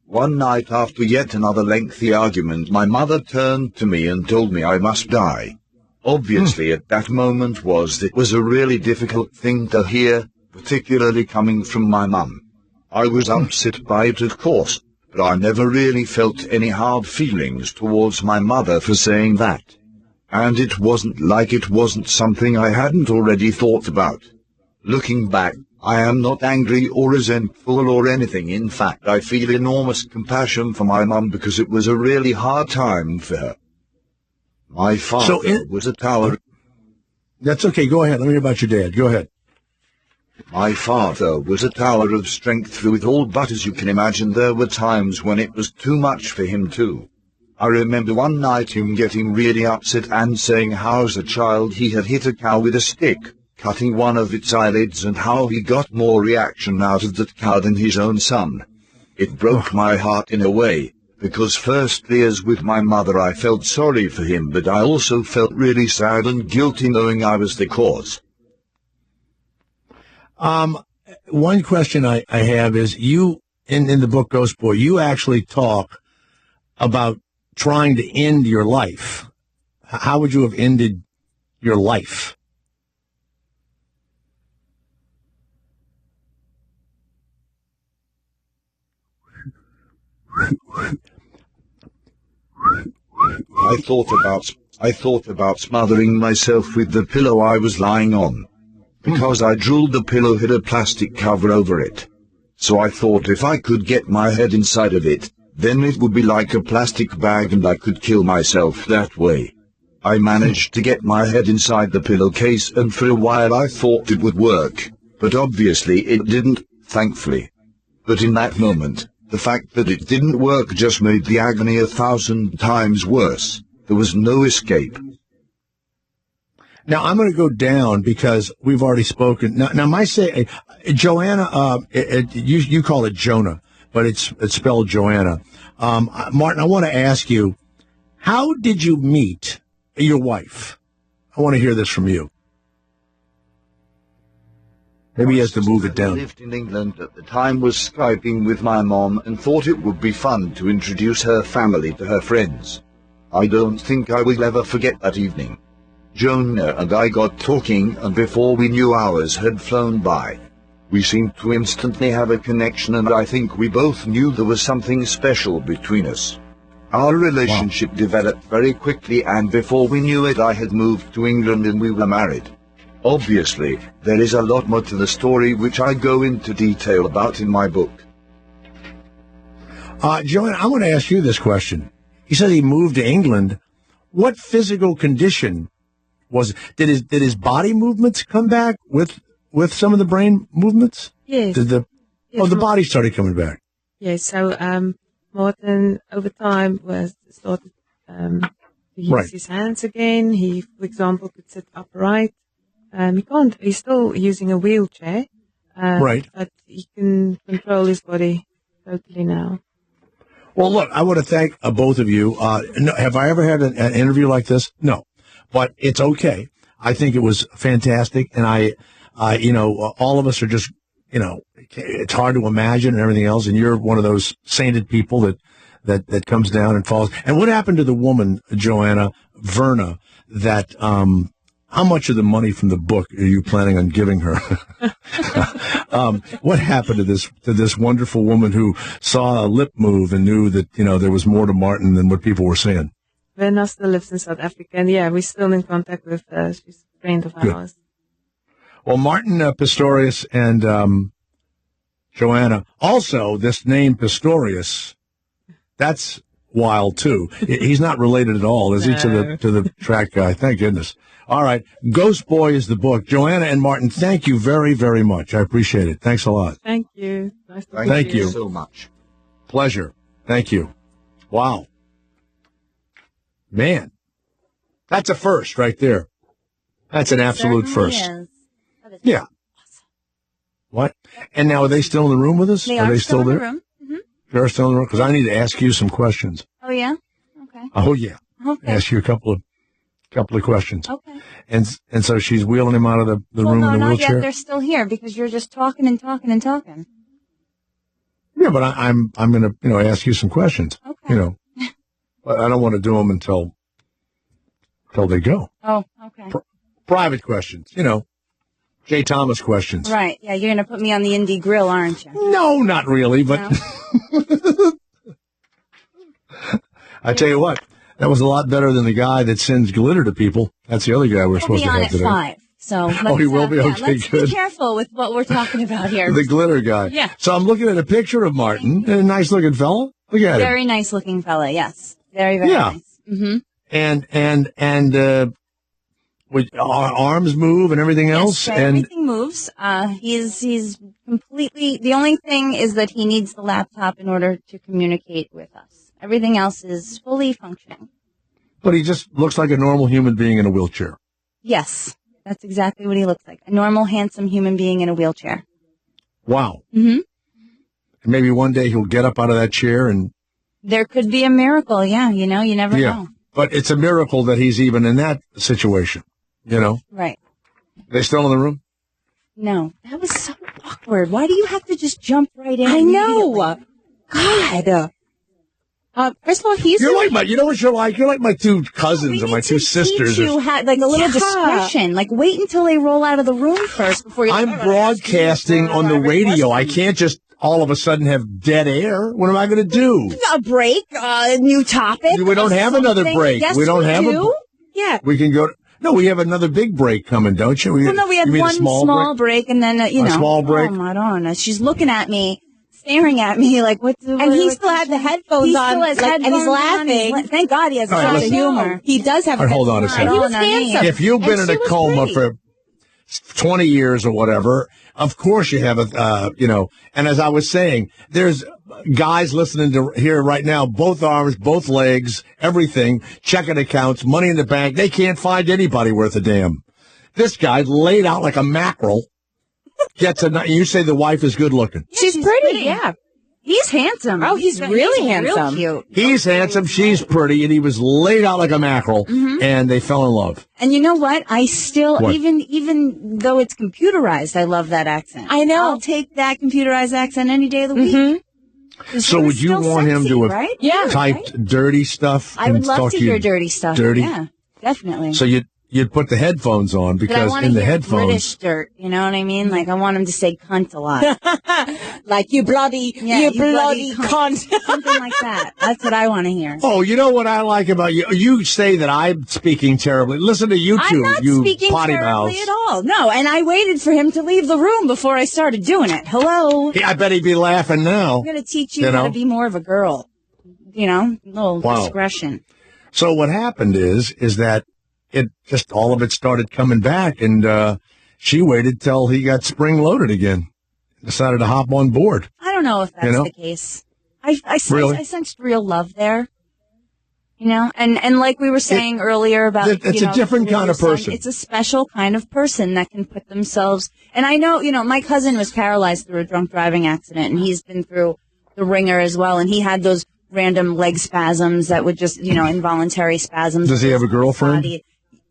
One night after yet another lengthy argument, my mother turned to me and told me I must die. Obviously, at that moment it was a really difficult thing to hear, particularly coming from my mum. I was upset by it, of course, but I never really felt any hard feelings towards my mother for saying that. And it wasn't like it wasn't something I hadn't already thought about. Looking back, I am not angry or resentful or anything. In fact, I feel enormous compassion for my mum because it was a really hard time for her. My father was a tower. That's okay. Go ahead. Let me hear about your dad. Go ahead. My father was a tower of strength through it all, but as you can imagine, there were times when it was too much for him too. I remember one night him getting really upset and saying how as a child he had hit a cow with a stick, cutting one of its eyelids, and how he got more reaction out of that cow than his own son. It broke my heart in a way, because firstly, as with my mother, I felt sorry for him, but I also felt really sad and guilty knowing I was the cause. One question I have is, you, in the book Ghost Boy, you actually talk about trying to end your life. How would you have ended your life? I thought about smothering myself with the pillow I was lying on. Because I drooled, the pillow had a plastic cover over it. So I thought if I could get my head inside of it, then it would be like a plastic bag and I could kill myself that way. I managed to get my head inside the pillowcase, and for a while I thought it would work, but obviously it didn't, thankfully. But in that moment, the fact that it didn't work just made the agony 1,000 times worse. There was no escape. Now, I'm going to go down because we've already spoken. Now my say, Joanna, you call it Jonah, but it's spelled Joanna. Martin, I want to ask you, how did you meet your wife? I want to hear this from you. Maybe he has to move it down. I lived in England at the time, was Skyping with my mom, and thought it would be fun to introduce her family to her friends. I don't think I will ever forget that evening. Jonah and I got talking, and before we knew, hours had flown by. We seemed to instantly have a connection, and I think we both knew there was something special between us. Our relationship developed very quickly, and before we knew it, I had moved to England and we were married. Obviously, there is a lot more to the story, which I go into detail about in my book. Joanna, I want to ask you this question. He said he moved to England. What physical condition was it? Did his body movements come back with some of the brain movements? Yes. The body started coming back. Yes. So Martin over time started to use his hands again. He, for example, could sit upright. He can't. He's still using a wheelchair. But he can control his body totally now. Well, look, I want to thank both of you. Have I ever had an interview like this? No, but it's okay. I think it was fantastic, and all of us are just, it's hard to imagine and everything else, and you're one of those sainted people that comes down and falls. And what happened to the woman, Joanna, Verna, that, how much of the money from the book are you planning on giving her? What happened to this wonderful woman who saw a lip move and knew that, there was more to Martin than what people were saying? Verna still lives in South Africa, and we're still in contact with her. She's a friend of ours. Well, Martin Pistorius and Joanna. Also, this name Pistorius, that's wild too. He's not related at all, is he, to the track guy? Thank goodness. All right, Ghost Boy is the book. Joanna and Martin, thank you very, very much. I appreciate it. Thanks a lot. Thank you. Nice to Thank you so much. Pleasure. Thank you. Wow. Man, that's a first right there. That's an absolute first. Yeah. Awesome. What? And now, are they still in the room with us? They are still there? in the room. Mm-hmm. They're still in the room? Because I need to ask you some questions. Oh, yeah? Okay. Oh, yeah. Okay. Ask you a couple of questions. Okay. And so she's wheeling him out of the room in the not wheelchair? yet. They're still here because you're just talking and talking and talking. Yeah, but I'm going to, ask you some questions. Okay. But I don't want to do them until they go. Oh, okay. Private questions, Jay Thomas questions. Right. Yeah, you're going to put me on the indie grill, aren't you? No, not really, but No? I tell you what, that was a lot better than the guy that sends glitter to people. That's the other guy we're supposed to have today. He'll be on at 5. So he will be? Okay, let's good. be careful with what we're talking about here. The glitter guy. Yeah. So I'm looking at a picture of Martin, a nice looking fella. Look at him. Very nice looking fella, yes. Very, very nice. Mm-hmm. And arms move and everything else? Yes, And everything moves. He's completely, the only thing is that he needs the laptop in order to communicate with us. Everything else is fully functioning. But he just looks like a normal human being in a wheelchair. Yes, that's exactly what he looks like. A normal, handsome human being in a wheelchair. Wow. Mm-hmm. And maybe one day he'll get up out of that chair and... There could be a miracle, yeah, you never know. But it's a miracle that he's even in that situation, Right. They still in the room? No, that was so awkward. Why do you have to just jump right in? I know. God. First of all, You're like my, you know what you're like? You're like my two cousins or my two sisters. You had like a little discretion. Like wait until they roll out of the room first before you. I'm broadcasting on the radio. I can't just all of a sudden have dead air. What am I going to do? A break, a new topic. We don't have another break. Yes, we don't have do. Yeah. We can go. No, we have another big break coming, don't you? We had one small break and then a small break. Oh my God! She's looking at me, staring at me like what? And he still had the headphones on, and he's laughing. Thank God he has a sense of humor. He does have. Hold on a second. He was handsome. If you've been in a coma for 20 years or whatever, of course you have and as I was saying, there's guys listening to here right now, both arms, both legs, everything, checking accounts, money in the bank. They can't find anybody worth a damn. This guy laid out like a mackerel. You say the wife is good looking. Yeah, she's pretty. Yeah. He's handsome. Oh, he's really handsome. Real cute. He's handsome. She's pretty. And he was laid out like a mackerel. Mm-hmm. And they fell in love. And you know what? I still, even though it's computerized, I love that accent. I know. I'll take that computerized accent any day of the week. Mm-hmm. So would you want him to have typed dirty stuff? I would love to hear dirty stuff. Dirty? Yeah, definitely. So you'd put the headphones on because in the headphones, British dirt. You know what I mean? Like I want him to say cunt a lot. Like you bloody cunt. Something like that. That's what I want to hear. Oh, you know what I like about you? You say that I'm speaking terribly. Listen to you two, I'm not you speaking potty terribly mouths. at all. No, and I waited for him to leave the room before I started doing it. Hello. I bet he'd be laughing now. I'm going to teach you how to be more of a girl. A little discretion. So what happened is that all of it started coming back, and she waited till he got spring loaded again. Decided to hop on board. I don't know if that's the case. I sensed real love there. And like we were saying earlier about it's a different kind of person. It's a special kind of person that can put themselves. And I know, my cousin was paralyzed through a drunk driving accident, and he's been through the ringer as well, and he had those random leg spasms that would just, involuntary spasms. Does he have a girlfriend?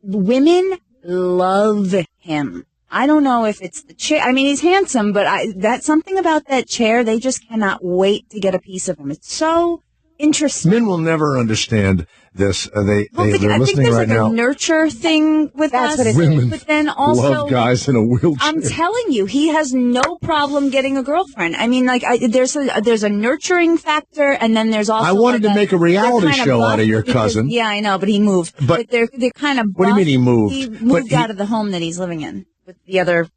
Women love him. I don't know if it's the chair. I mean, he's handsome, but that's something about that chair. They just cannot wait to get a piece of him. It's so interesting. Men will never understand this. They're listening I think there's right like now. A nurture thing with That's us. what it is. Women but then also love guys in a wheelchair. I'm telling you, he has no problem getting a girlfriend. I mean, there's a nurturing factor, and then there's also. I wanted to make a reality show out of your cousin. Yeah, I know, but he moved. But they're kind of. What do you mean he moved? He moved out of the home that he's living in with the other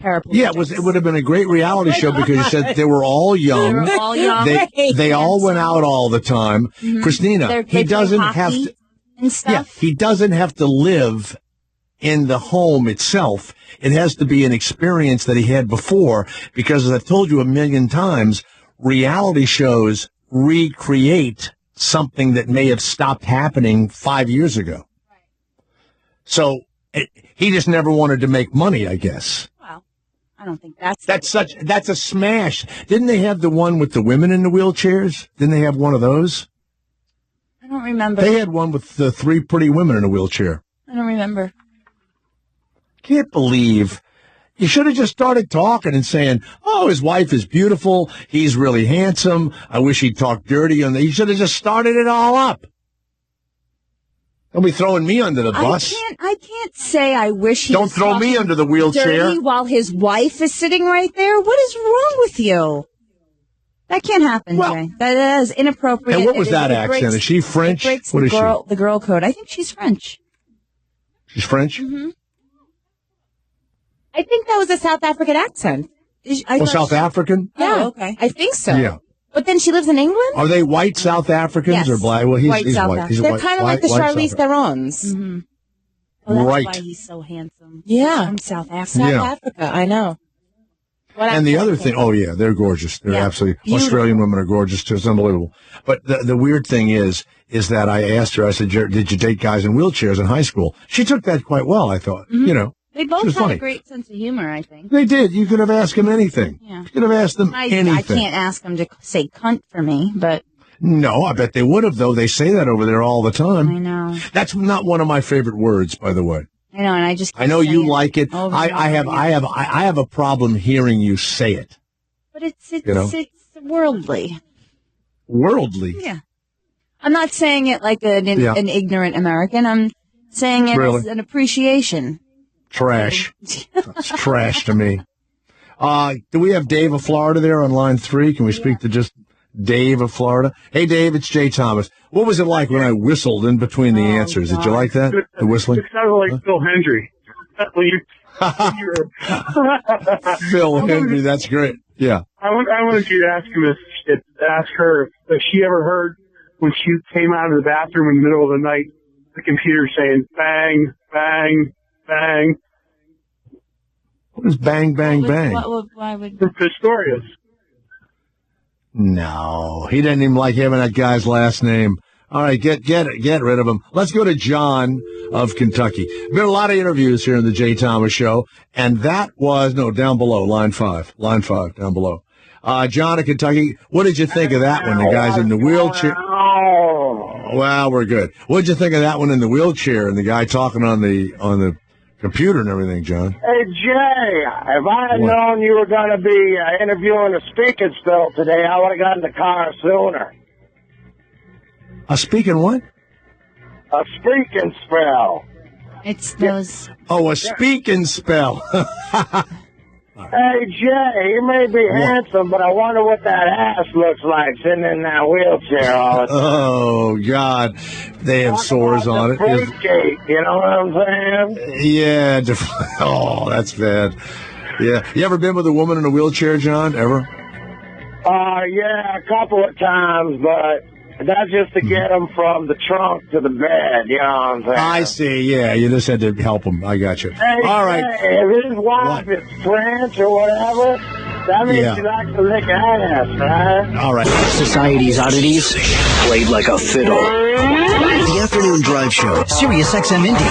paraplegics. Yeah, it would have been a great reality show because you said they were all young. They were all young. They all went out all the time. Mm-hmm. Christina, he doesn't have to. And stuff. Yeah, he doesn't have to live in the home itself. It has to be an experience that he had before because, as I've told you a million times, reality shows recreate something that may have stopped happening 5 years ago. Right. So he just never wanted to make money, I guess. Well, I don't think that's a smash. Didn't they have the one with the women in the wheelchairs? Didn't they have one of those? I don't remember. They had one with the 3 pretty women in a wheelchair. I don't remember. Can't believe. You should have just started talking and saying, oh, his wife is beautiful. He's really handsome. I wish he'd talk dirty. You should have just started it all up. Don't be throwing me under the bus. I can't say I wish he Don't throw me under the wheelchair. Dirty while his wife is sitting right there. What is wrong with you? That can't happen, Jay. That is inappropriate. And what was that accent? Is she French? What is she? The girl code. I think she's French. She's French? Mm-hmm. I think that was a South African accent. South African? Yeah. Oh, okay. I think so. Yeah. But then she lives in England? Are they white South Africans or black? Well, he's white. They're kind of like the Charlize Therons. Mm-hmm. Oh, that's right. why he's so handsome. Yeah. From South Africa. South Africa, I know. And the other thing, oh yeah, they're gorgeous. They're absolutely, beautiful. Australian women are gorgeous too. It's unbelievable. But the weird thing is that I asked her, I said, did you date guys in wheelchairs in high school? She took that quite well, I thought. Mm-hmm. You know. They both had funny. a great sense of humor, I think. They did. You could have asked them anything. Yeah. You could have asked them anything. I can't ask them to say cunt for me, but. No, I bet they would have, though. They say that over there all the time. I know. That's not one of my favorite words, by the way. I know, and I just. I know you like it. I have a problem hearing you say it. But it's worldly. Worldly? Yeah. I'm not saying it like an ignorant American. I'm saying it as an appreciation. Trash. It's trash to me. Do we have Dave of Florida there on line 3? Can we speak to just Dave of Florida? Hey, Dave, it's Jay Thomas. What was it like when I whistled in between the answers? Did you like that? The whistling? It sounded like Phil Hendry. Phil Hendry, that's great. Yeah. I wanted you to ask her if she ever heard when she came out of the bathroom in the middle of the night, the computer saying bang, bang, bang. What is bang, bang, bang? Why would from Pistorius? No, he didn't even like having that guy's last name. All right, get rid of him. Let's go to John of Kentucky. Been a lot of interviews here in the Jay Thomas Show, and that was down below, line 5, down below. John of Kentucky, what did you think of that one? The guy's in the wheelchair. Well, we're good. What did you think of that one in the wheelchair and the guy talking on the computer and everything, John? Hey, Jay, if I had known you were going to be interviewing a speaking spell today, I would have gotten the car sooner. A speaking what? A speaking spell. It's those. Oh, a speaking spell. Hey, Jay, you may be handsome, but I wonder what that ass looks like sitting in that wheelchair all the time. Oh, God. They have sores on it. Fruitcake, you know what I'm saying? Yeah. Oh, that's bad. Yeah. You ever been with a woman in a wheelchair, John? Ever? Yeah, a couple of times, but that's just to get them from the trunk to the bed, you know what I'm saying? I see, yeah. You just had to help them. I got you. Hey, all right. Hey, if his wife is French or whatever, that means she likes to lick ass, right? All right. Society's oddities played like a fiddle. The Afternoon Drive Show, Sirius XM Indy.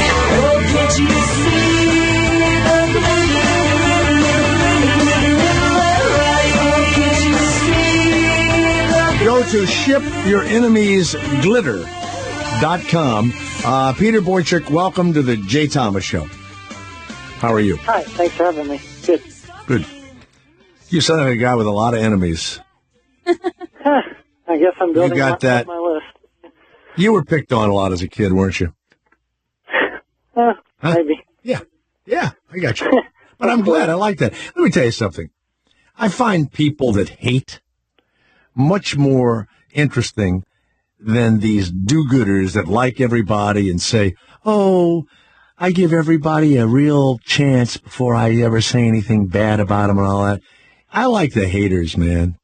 Go to shipyourenemiesglitter.com. Peter Boychuk, welcome to the Jay Thomas Show. How are you? Hi, thanks for having me. Good. Good. You sound like a guy with a lot of enemies. I guess I'm building got that. my list. You were picked on a lot as a kid, weren't you? Maybe. Yeah, I got you. But I'm glad. I like that. Let me tell you something. I find people that hate much more interesting than these do-gooders that like everybody and say, oh, I give everybody a real chance before I ever say anything bad about them and all that. I like the haters, man.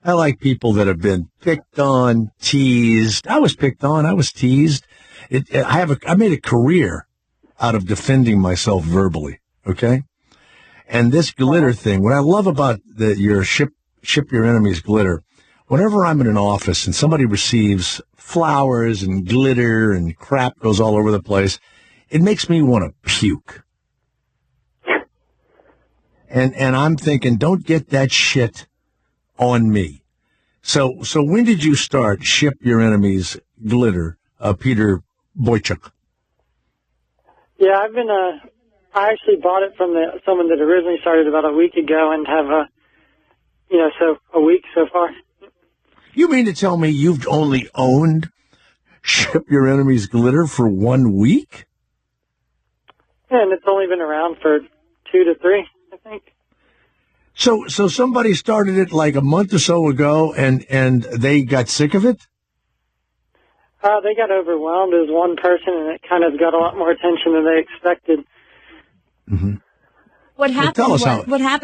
I like people that have been picked on, teased. I was picked on. I was teased. I made a career out of defending myself verbally, okay? And this glitter thing, what I love about your ship your enemies glitter, whenever I'm in an office and somebody receives flowers and glitter and crap goes all over the place, it makes me want to puke. And I'm thinking, don't get that shit on me. So when did you start Ship Your Enemies Glitter, Peter Boychuk? Yeah, I actually bought it from someone that originally started about a week ago and have a week so far. You mean to tell me you've only owned Ship Your Enemies Glitter for 1 week? Yeah, and it's only been around for 2 to 3, I think. So somebody started it like a month or so ago, and they got sick of it? They got overwhelmed as one person, and it kind of got a lot more attention than they expected. Mm-hmm. What happened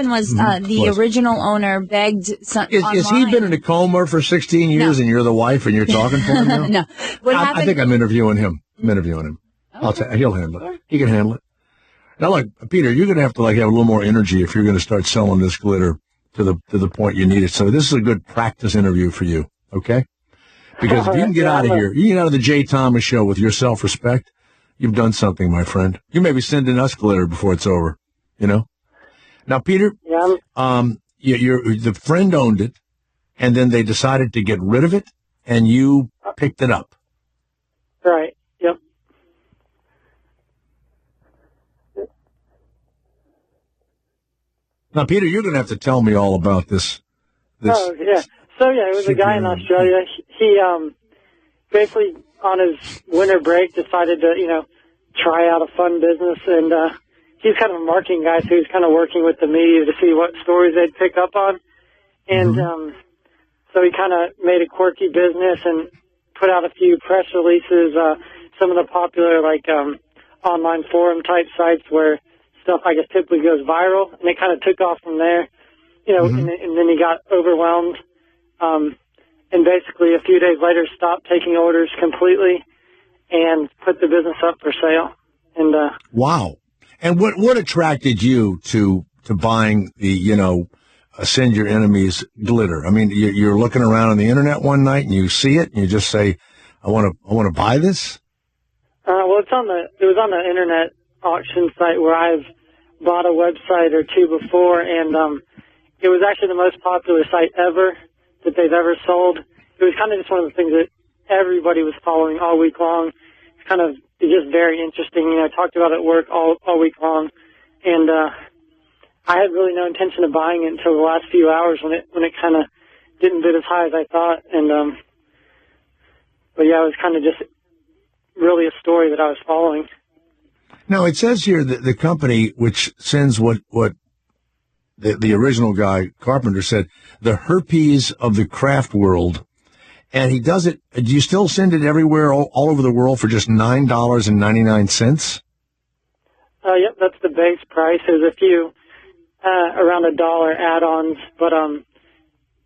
was the original owner begged. Has he been in a coma for 16 years and you're the wife and you're talking for him now? No. I think I'm interviewing him. He'll handle it. He can handle it. Now, look, Peter, you're going to have to have a little more energy if you're going to start selling this glitter to the point you need it. So this is a good practice interview for you, okay? Because if you can get out of here, you can get out of the Jay Thomas Show with your self-respect, you've done something, my friend. You may be sending us glitter before it's over, Now, Peter, the friend owned it, and then they decided to get rid of it, and you picked it up. Right. Yep. Now, Peter, you're going to have to tell me all about this. Oh, yeah. So, it was a guy in Australia. He basically, on his winter break, decided to, try out a fun business. And he's kind of a marketing guy, so he's kind of working with the media to see what stories they'd pick up on. And so he kind of made a quirky business and put out a few press releases, some of the popular, online forum-type sites where stuff, I guess, typically goes viral. And it kind of took off from there, and then he got overwhelmed. And basically a few days later stopped taking orders completely and put the business up for sale. And wow. And what attracted you to buying the, send your enemies glitter? I mean, you're looking around on the internet one night and you see it and you just say, I want to buy this? Well, it was on the internet auction site where I've bought a website or two before, and it was actually the most popular site ever that they've ever sold. It was kind of just one of the things that everybody was following all week long. It's just very interesting. I talked about it at work all week long, and I had really no intention of buying it until the last few hours when it kind of didn't bid as high as I thought. And but yeah, it was kind of just really a story that I was following. Now it says here that the company which sends what the original guy, Carpenter, said, the herpes of the craft world. And he does it, do you still send it everywhere, all over the world, for just $9.99? Yep, that's the base price. There's a few around $1 add-ons, but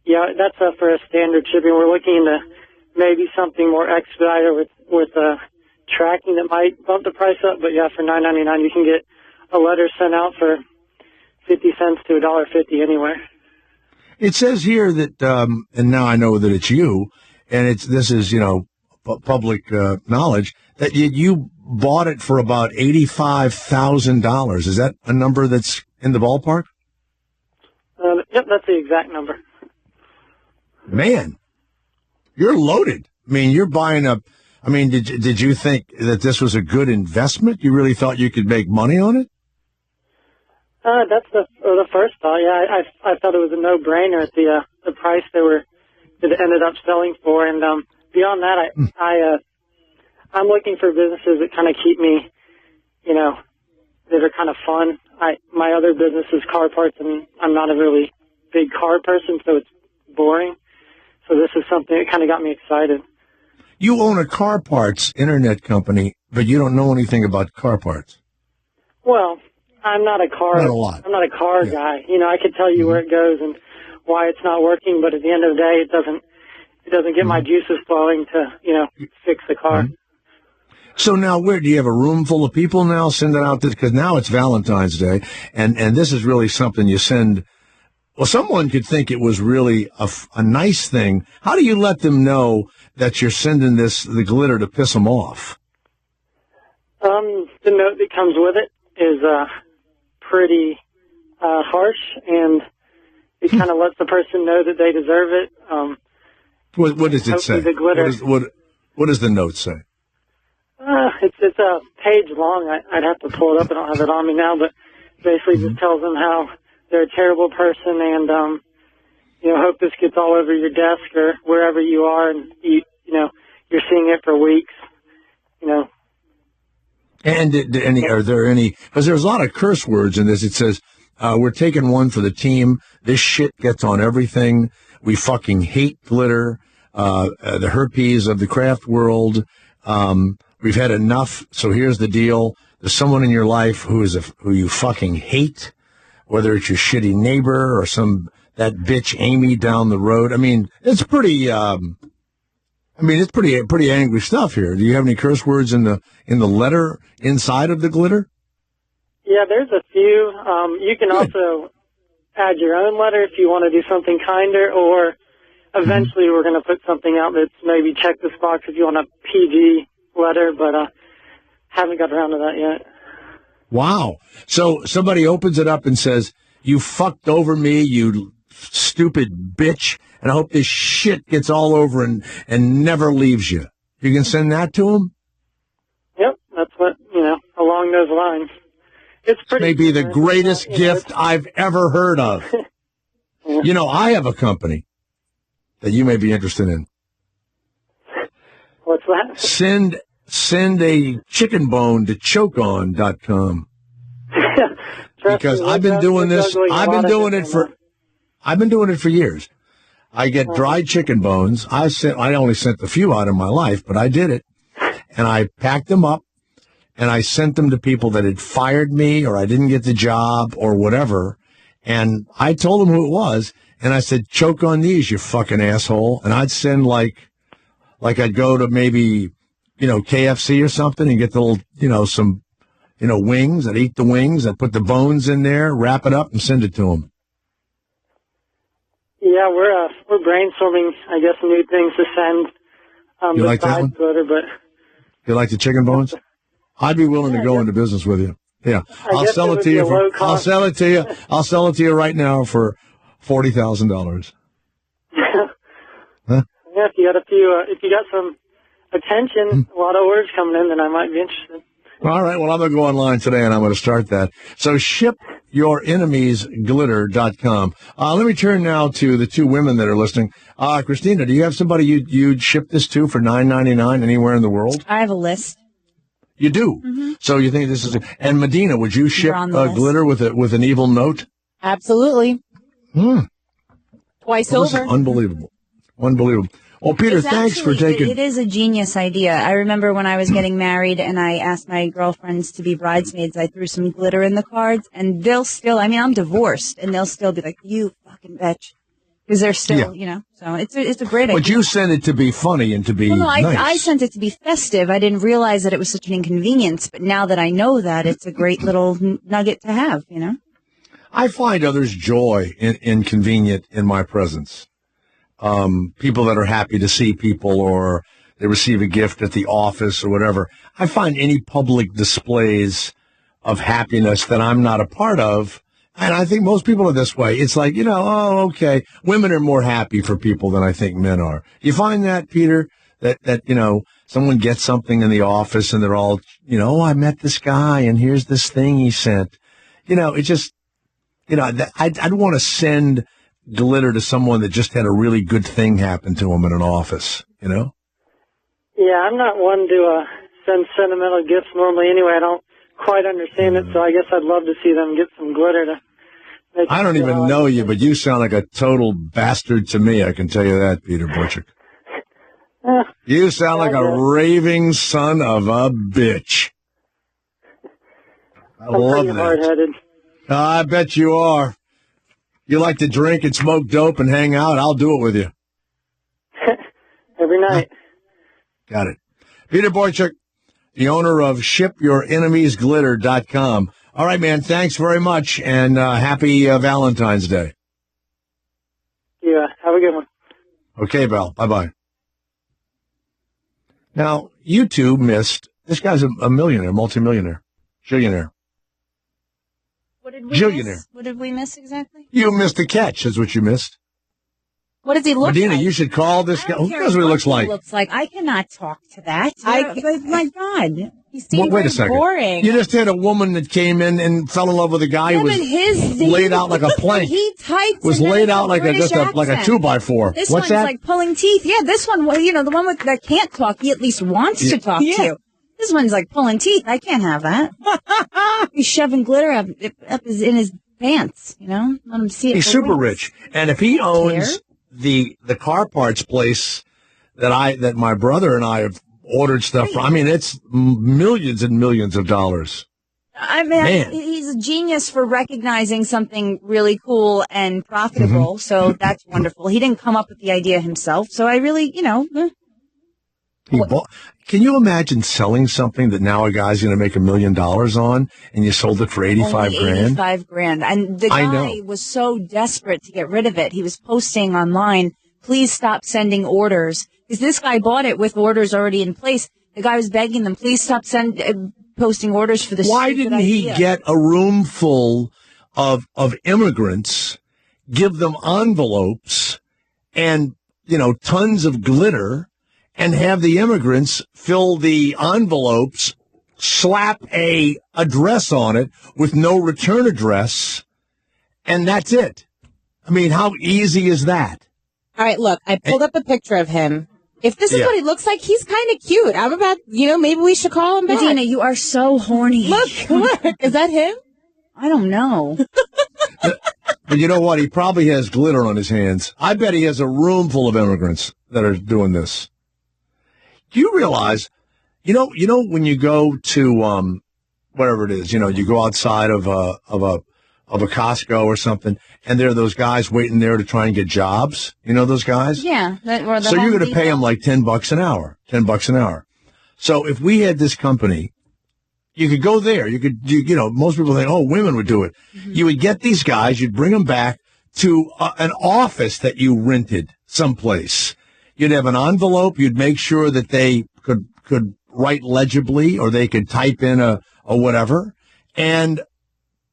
that's for a standard shipping. We're looking into maybe something more expedited with tracking that might bump the price up. But yeah, for $9.99, you can get a letter sent out for 50 cents to $1.50 anywhere. It says here that, and now I know that it's you, and this is public knowledge, that you bought it for about $85,000. Is that a number that's in the ballpark? Yep, that's the exact number. Man, you're loaded. I mean, you're buying did you think that this was a good investment? You really thought you could make money on it? That's the first thought. Yeah, I thought it was a no-brainer at the price it ended up selling for. And beyond that, I'm looking for businesses that kind of keep me, that are kind of fun. My other business is car parts, and I'm not a really big car person, so it's boring. So this is something that kind of got me excited. You own a car parts internet company, but you don't know anything about car parts. Well, I'm not a car. Not a lot. I'm not a car guy. I could tell you where it goes and why it's not working, but at the end of the day, it doesn't get my juices flowing to fix the car. So now, where do you have a room full of people now sending out this? Because now it's Valentine's Day, and this is really something you send. Well, someone could think it was really a nice thing. How do you let them know that you're sending the glitter to piss them off? The note that comes with it is pretty harsh, and it kind of lets the person know that they deserve it. What does it say? The glitter. What does the note say? It's a page long. I'd have to pull it up. I don't have it on me now, but basically just tells them how they're a terrible person, and hope this gets all over your desk or wherever you are, and you're seeing it for weeks. And are there any? Because there's a lot of curse words in this. It says, "We're taking one for the team. This shit gets on everything. We fucking hate glitter. The herpes of the craft world. We've had enough. So here's the deal: there's someone in your life who you fucking hate, whether it's your shitty neighbor or that bitch Amy down the road. I mean, it's pretty. I mean, it's pretty angry stuff here. Do you have any curse words in the letter inside of the glitter? Yeah, there's a few. You can also add your own letter if you want to do something kinder, or eventually we're going to put something out that's maybe check this box if you want a PG letter, but haven't got around to that yet. Wow. So somebody opens it up and says, "You fucked over me, you stupid bitch, and I hope this shit gets all over and never leaves you." You can send that to them? Yep, that's what, along those lines. It's pretty. Maybe the greatest gift I've ever heard of. I have a company that you may be interested in. What's that? Send a chicken bone to chokeon.com. Because I've been doing this. I've been doing it for years. I get dried chicken bones. I only sent a few out in my life, but I did it. And I packed them up and I sent them to people that had fired me or I didn't get the job or whatever. And I told them who it was. And I said, choke on these, you fucking asshole. And I'd send like I'd go to maybe, KFC or something and get the little, some, wings. I'd eat the wings. I'd put the bones in there, wrap it up and send it to them. Yeah, we're brainstorming, I guess, new things to send. You like that one? Glitter, but you like the chicken bones? I'd be willing to go into business with you. Yeah, I'll sell it to you. I'll sell it to you. I'll sell it to you right now for $40,000. Huh? Yeah, if you got some attention, a lot of orders coming in, then I might be interested. All right, well, I'm going to go online today, and I'm going to start that. So shipyourенemiesglitter.com. Let me turn now to the two women that are listening. Christina, do you have somebody you'd ship this to for $9.99 anywhere in the world? I have a list. You do? Mm-hmm. So you think this is... And Medina, would you ship glitter with an evil note? Absolutely. Twice over. Unbelievable. Well, Peter, thanks for taking... It is a genius idea. I remember when I was getting married and I asked my girlfriends to be bridesmaids, I threw some glitter in the cards, and they'll still... I mean, I'm divorced, and they'll still be like, you fucking bitch. Because they're still, so it's a great idea. But you sent it to be funny and to be nice. I sent it to be festive. I didn't realize that it was such an inconvenience, but now that I know that, it's a great little nugget to have, I find others joy in inconvenient in my presence. People that are happy to see people or they receive a gift at the office or whatever. I find any public displays of happiness that I'm not a part of, and I think most people are this way. It's like, okay, women are more happy for people than I think men are. You find that, Peter, that someone gets something in the office and they're all, I met this guy and here's this thing he sent. It just, I'd want to send glitter to someone that just had a really good thing happen to them in an office, Yeah, I'm not one to send sentimental gifts normally anyway. I don't quite understand it, so I guess I'd love to see them get some glitter to make I don't even know you, but you sound like a total bastard to me, I can tell you that, Peter Borchik. You sound like a raving son of a bitch. I love that. Hard-headed. I bet you are. You like to drink and smoke dope and hang out? I'll do it with you. Every night. Got it. Peter Borchik, the owner of shipyourенemiesglitter.com. All right, man, thanks very much, and happy Valentine's Day. Yeah, have a good one. Okay, Val. Bye-bye. Now, you two missed, this guy's a millionaire, multimillionaire, billionaire. What did we miss? What did we miss exactly? You missed the catch, is what you missed. What does he look Medina, like? you should call this guy. Who knows what he looks like? I cannot talk to that. My God. He seems wait a second. boring. You just had a woman that came in and fell in love with a guy who was laid out like a plank. He typed. Was laid out like a 2x4. This What's one's that? like pulling teeth. Yeah, this one, the one that can't talk, he at least wants to talk to. This one's like pulling teeth. I can't have that. He's shoving glitter up in his pants, Let him see it. He's super rich. And if he owns the car parts place that my brother and I have ordered stuff from, I mean, it's millions and millions of dollars. I mean, he's a genius for recognizing something really cool and profitable, so that's wonderful. He didn't come up with the idea himself, so I really, Can you imagine selling something that now a guy's going to make $1 million on, and you sold it for $85,000? $85,000. And the guy was so desperate to get rid of it. He was posting online, please stop sending orders. Because this guy bought it with orders already in place. The guy was begging them, please stop posting orders for this. Why didn't he get a room full of immigrants, give them envelopes and, tons of glitter, and have the immigrants fill the envelopes, slap a address on it with no return address, and that's it? I mean, how easy is that? All right, look, I pulled up a picture of him. If this is what he looks like, he's kind of cute. I'm about, maybe we should call him back. Medina, you are so horny. Look, is that him? I don't know. But you know what? He probably has glitter on his hands. I bet he has a room full of immigrants that are doing this. Do you realize, when you go to, whatever it is, you go outside of a Costco or something, and there are those guys waiting there to try and get jobs. You know those guys? Yeah. So you're going to pay them like $10 an hour. $10 an hour. So if we had this company, you could go there. Most people think, women would do it. Mm-hmm. You would get these guys, you'd bring them back to an office that you rented someplace. You'd have an envelope. You'd make sure that they could write legibly, or they could type in a whatever. And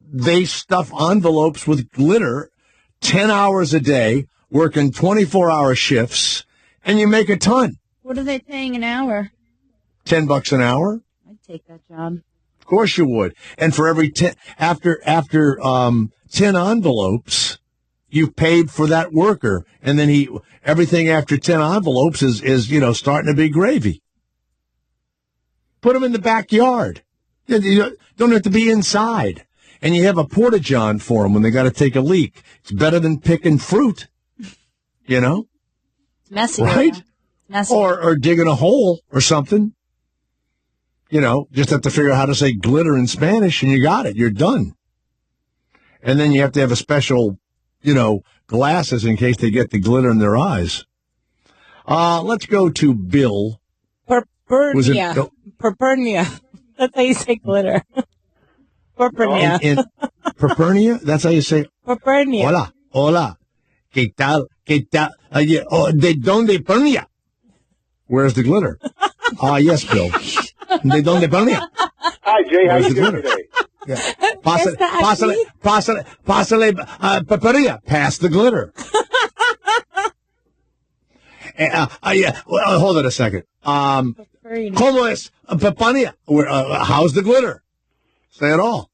they stuff envelopes with glitter 10 hours a day, working 24-hour shifts, and you make a ton. What are they paying an hour? $10 an hour. I'd take that job. Of course you would. And for every 10, after 10 envelopes, you've paid for that worker. And then everything after 10 envelopes is starting to be gravy. Put them in the backyard. You don't have to be inside. And you have a porta-john for them when they got to take a leak. It's better than picking fruit, It's messy. Right? Messy. Or digging a hole or something. Just have to figure out how to say glitter in Spanish, and you got it. You're done. And then you have to have a special, glasses in case they get the glitter in their eyes. Let's go to Bill. Purpurnia. Purpurnia. That's how you say glitter. Purpurnia. Purpurnia? That's how you say Purpurnia. Hola. ¿Qué tal? ¿De dónde Purnia? Where's the glitter? Yes, Bill. ¿De dónde Purnia? Hi, Jay. How you doing today? Yeah. Pásale, Purpurnia. Pass the glitter. Hold on a second. ¿Cómo es Purpurnia? How's the glitter? Say it all.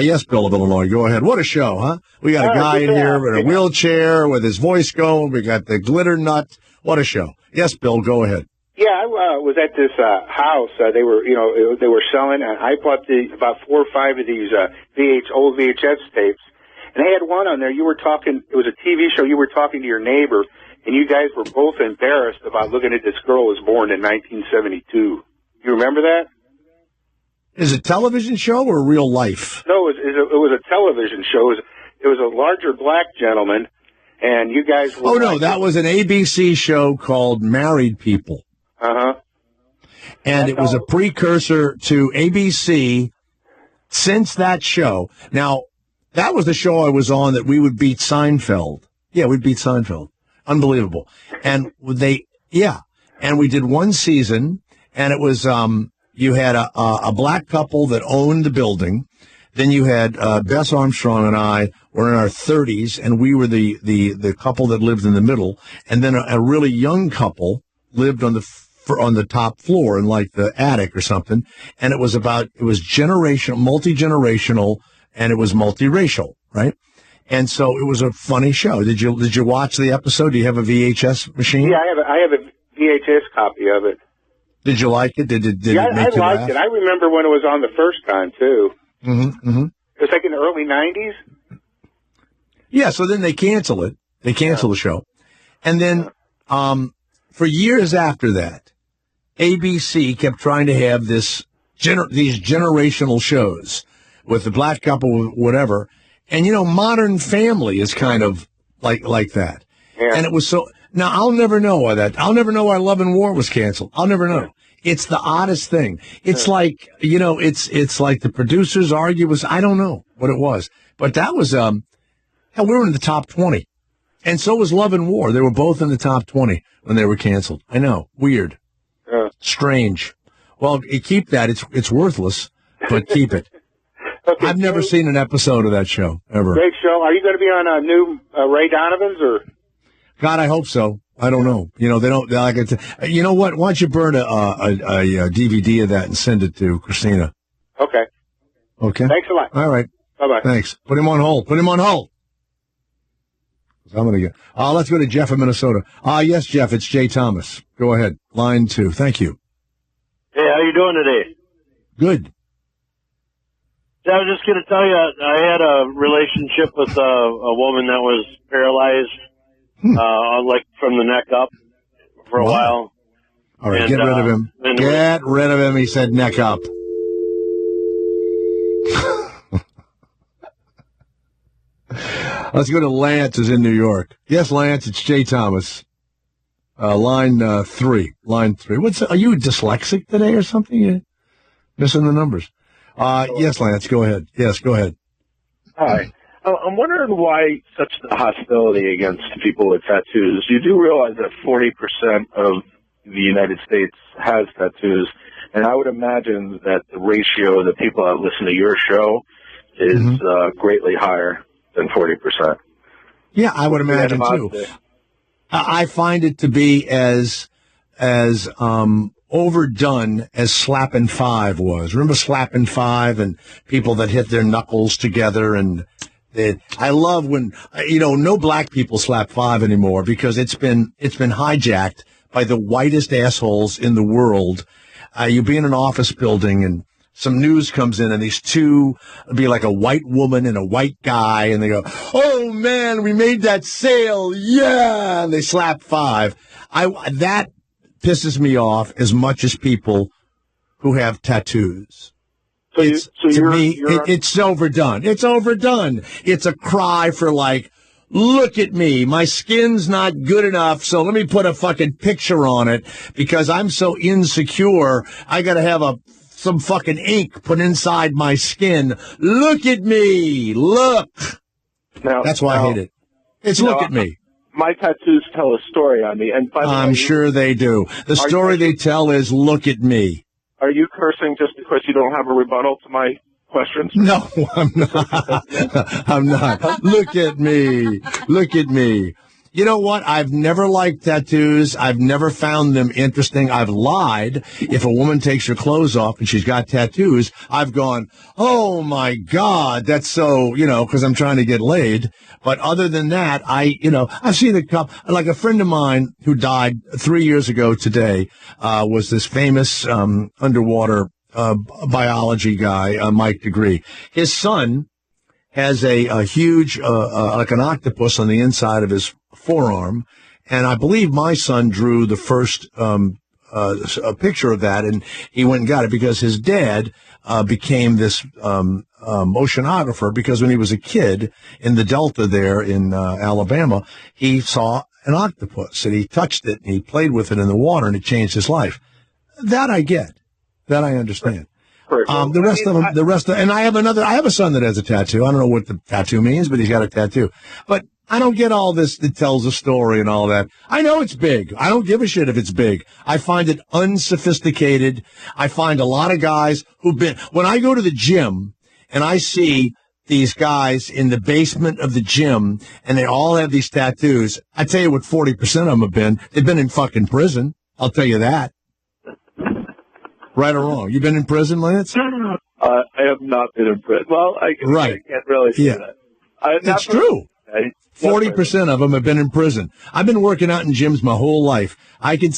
Yes, Bill of Illinois. Go ahead. What a show, huh? We got a guy in here in a wheelchair with his voice going. We got the glitter nut. What a show. Yes, Bill, go ahead. Yeah, I was at this house. They were selling, and I bought about 4 or 5 of these old VHS tapes, and they had one on there. You were talking. It was a TV show. You were talking to your neighbor, and you guys were both embarrassed about looking at this girl who was born in 1972. You remember that? Is it a television show or real life? No, it was a television show. It was a larger black gentleman, and you guys were... Oh, no, that was an ABC show called Married People. Uh-huh. And it was a precursor to ABC since that show. Now, that was the show I was on that we would beat Seinfeld. Yeah, we'd beat Seinfeld. Unbelievable. And we did one season, and it was... you had a black couple that owned the building. Then you had Bess Armstrong and I were in our 30s, and we were the couple that lived in the middle. And then a really young couple lived on the top floor in like the attic or something. And it was generational, multi-generational, and it was multiracial, right? And so it was a funny show. Did you watch the episode? Do you have a VHS machine? Yeah, I have a VHS copy of it. Did you like it? Did it make you laugh? I liked it. I remember when it was on the first time, too. Mm-hmm, mm-hmm. It was like in the early 90s? Yeah, so then they cancel it. They cancel the show. And then for years after that, ABC kept trying to have these generational shows with the black couple, whatever. And, Modern Family is kind of like that. Yeah. And it was so... Now, I'll never know why that. I'll never know why Love and War was canceled. I'll never know. It's the oddest thing. It's like, it's like the producers argue was, I don't know what it was. But that was, hell, we were in the top 20. And so was Love and War. They were both in the top 20 when they were canceled. I know. Weird. Strange. Well, keep that. It's worthless, but keep it. Okay, I've never seen an episode of that show, ever. Great show. Are you going to be on a new Ray Donovan's, or? God, I hope so. I don't know. They don't like it. You know what? Why don't you burn a DVD of that and send it to Christina? Okay. Okay. Thanks a lot. All right. Bye-bye. Thanks. Put him on hold. I'm going to get. Let's go to Jeff in Minnesota. Yes, Jeff. It's Jay Thomas. Go ahead. Line 2. Thank you. Hey, how you doing today? Good. I was just going to tell you, I had a relationship with a woman that was paralyzed, like from the neck up for a while. All right, get rid of him. Get rid of him. He said neck up. Let's go to Lance, who's in New York. Yes, Lance, it's Jay Thomas. Line 3. Line 3. Are you dyslexic today or something? You're missing the numbers. Yes, Lance, go ahead. Yes, go ahead. Hi. I'm wondering why such hostility against people with tattoos. You do realize that 40% of the United States has tattoos, and I would imagine that the ratio of the people that listen to your show is greatly higher than 40%. Yeah, I would imagine too. I find it to be as overdone as Slappin' 5 was. Remember Slappin' 5 and people that hit their knuckles together? And I love when, no black people slap 5 anymore because it's been hijacked by the whitest assholes in the world. You be in an office building and some news comes in and these two be like a white woman and a white guy and they go, oh man, we made that sale. Yeah. And they slap 5. That pisses me off as much as people who have tattoos. It's overdone. It's overdone. It's a cry for like, look at me. My skin's not good enough, so let me put a fucking picture on it because I'm so insecure. I got to have some fucking ink put inside my skin. Look at me. Look. That's why I hate it. It's look at me. My tattoos tell a story on me, and I'm sure they do. The story they tell is, look at me. Are you cursing just because you don't have a rebuttal to my questions? No, I'm not. I'm not. Look at me. Look at me. You know what? I've never liked tattoos. I've never found them interesting. I've lied. If a woman takes her clothes off and she's got tattoos, I've gone, oh my God, that's so, because I'm trying to get laid. But other than that, I've seen a couple, like a friend of mine who died 3 years ago today, was this famous, underwater, biology guy, Mike Degree. His son has a huge, like an octopus on the inside of his forearm, and I believe my son drew the first a picture of that, and he went and got it because his dad became this oceanographer because when he was a kid in the Delta there in Alabama, he saw an octopus and he touched it and he played with it in the water and it changed his life. That I get. That I understand. The rest of and I have a son that has a tattoo. I don't know what the tattoo means, but he's got a tattoo. But I don't get all this that tells a story and all that. I know it's big. I don't give a shit if it's big. I find it unsophisticated. I find a lot of guys when I go to the gym and I see these guys in the basement of the gym and they all have these tattoos, I tell you what 40% of them have been. They've been in fucking prison. I'll tell you that. Right or wrong? You been in prison, Lance? I have not been in prison. Well, I can't really say that. It's true. 40% of them have been in prison. I've been working out in gyms my whole life. I can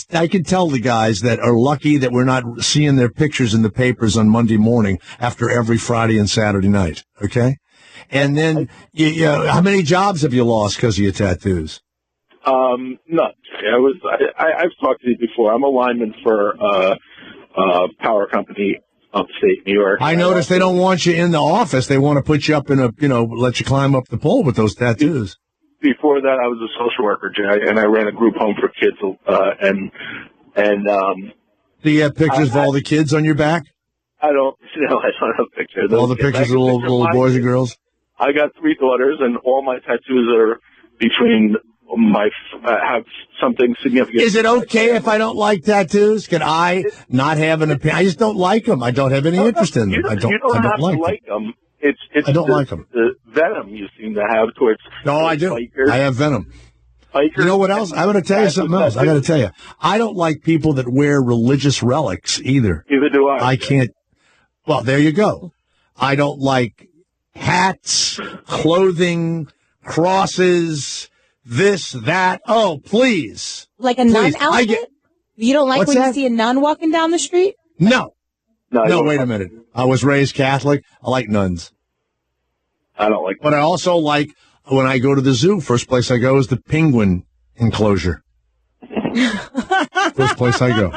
tell the guys that are lucky that we're not seeing their pictures in the papers on Monday morning after every Friday and Saturday night. Okay? And then, how many jobs have you lost because of your tattoos? None. I've talked to you before. I'm a lineman for a power company upstate New York. I noticed they don't want you in the office. They want to put you up in let you climb up the pole with those tattoos. before that, I was a social worker, Jay, and I ran a group home for kids. Do you have pictures of all the kids on your back? I don't have pictures. All the pictures of little boys and girls? I got 3 daughters, and all my tattoos are between have something significant. Is it okay if I don't like tattoos? Can I not have an opinion? I just don't like them. I don't have any interest in them. I don't like them. I don't like them. The venom you seem to have towards. No, I do. Bikers. I have venom. Bikers. You know what else? I'm going to tell you something else. I got to tell you. I don't like people that wear religious relics either. Neither do I. I can't. Well, there you go. I don't like hats, clothing, crosses, this, that. Oh, please. Like a nun outfit? You don't like when you see a nun walking down the street? No. No, wait a minute. I was raised Catholic. I like nuns. I don't like. But I also like when I go to the zoo. First place I go is the penguin enclosure. First place I go.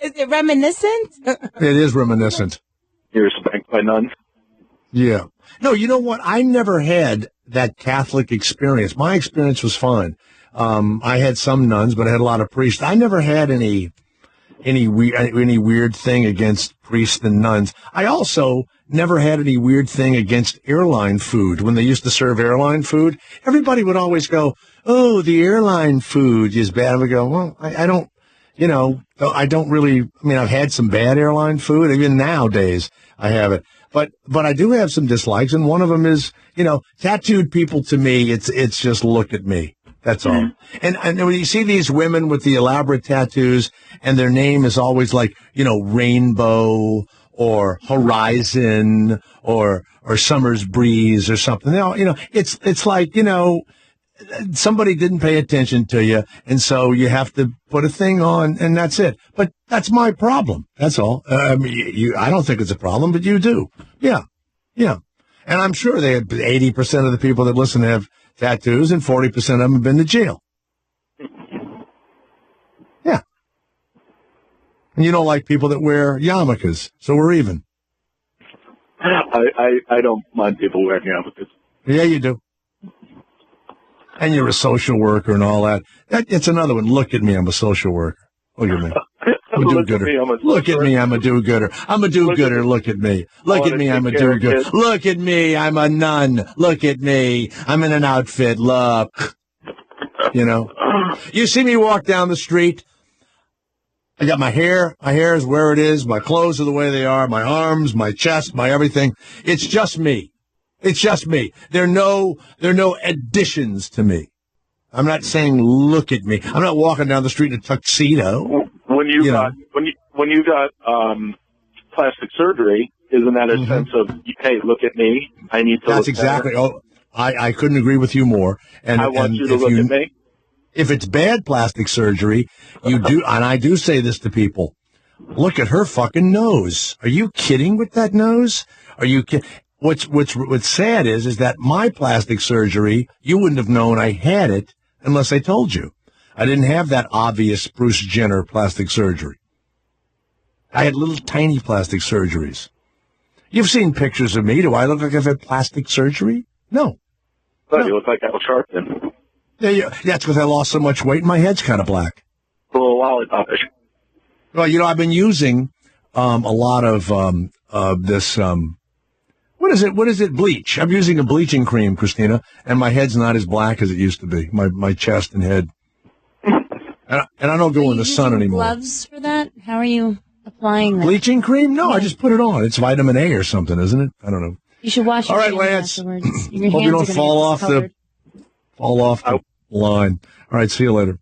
Is it reminiscent? It is reminiscent. You're spanked by nuns? Yeah. No, you know what? I never had that Catholic experience. My experience was fine. I had some nuns, but I had a lot of priests. I never had any weird thing against priests and nuns. I also never had any weird thing against airline food. When they used to serve airline food, everybody would always go, "Oh, the airline food is bad." I would go, "Well, I don't, I don't really, I mean, I've had some bad airline food. Even nowadays, I have it. But I do have some dislikes, and one of them is, tattooed people to me, it's just look at me. That's all. Mm-hmm. And when you see these women with the elaborate tattoos and their name is always like, Rainbow or Horizon or Summer's Breeze or something, it's like, somebody didn't pay attention to you. And so you have to put a thing on and that's it. But that's my problem. That's all. I don't think it's a problem, but you do. Yeah. Yeah. And I'm sure 80% of the people that listen have tattoos, and 40% of them have been to jail. Yeah. And you don't like people that wear yarmulkes, so we're even. I don't mind people wearing yarmulkes. Yeah, you do. And you're a social worker and all that. It's another one. Look at me, I'm a social worker. Look at me. I'm a do-gooder. Look at me, I'm a do-gooder. I'm a do-gooder. Look at me. Look at me, I'm a do-gooder. Look at me, I'm a nun. Look at me. I'm in an outfit. Look. You see me walk down the street. I got my hair. My hair is where it is. My clothes are the way they are. My arms, my chest, my everything. It's just me. It's just me. There are no additions to me. I'm not saying look at me. I'm not walking down the street in a tuxedo. When you got plastic surgery, isn't that a sense of, hey, look at me? I need to. That's exactly. Better. Oh, I couldn't agree with you more. And I want you to look at me. If it's bad plastic surgery, you do, and I do say this to people. Look at her fucking nose. Are you kidding with that nose? Are you kidding? What's sad is that my plastic surgery, you wouldn't have known I had it unless I told you. I didn't have that obvious Bruce Jenner plastic surgery. I had little tiny plastic surgeries. You've seen pictures of me. Do I look like I've had plastic surgery? No. No. You look like Al Sharpton. Yeah, that's because I lost so much weight and my head's kind of black. A little lollipopish. Well, I've been using a lot of this. What is it? Bleach. I'm using a bleaching cream, Christina, and my head's not as black as it used to be. My chest and head. And I don't go in the sun anymore. Gloves for that? How are you applying that? Bleaching cream? No, I just put it on. It's vitamin A or something, isn't it? I don't know. You should wash your hands Lance. afterwards. Your Hope hands you don't are fall off the line. All right, see you later.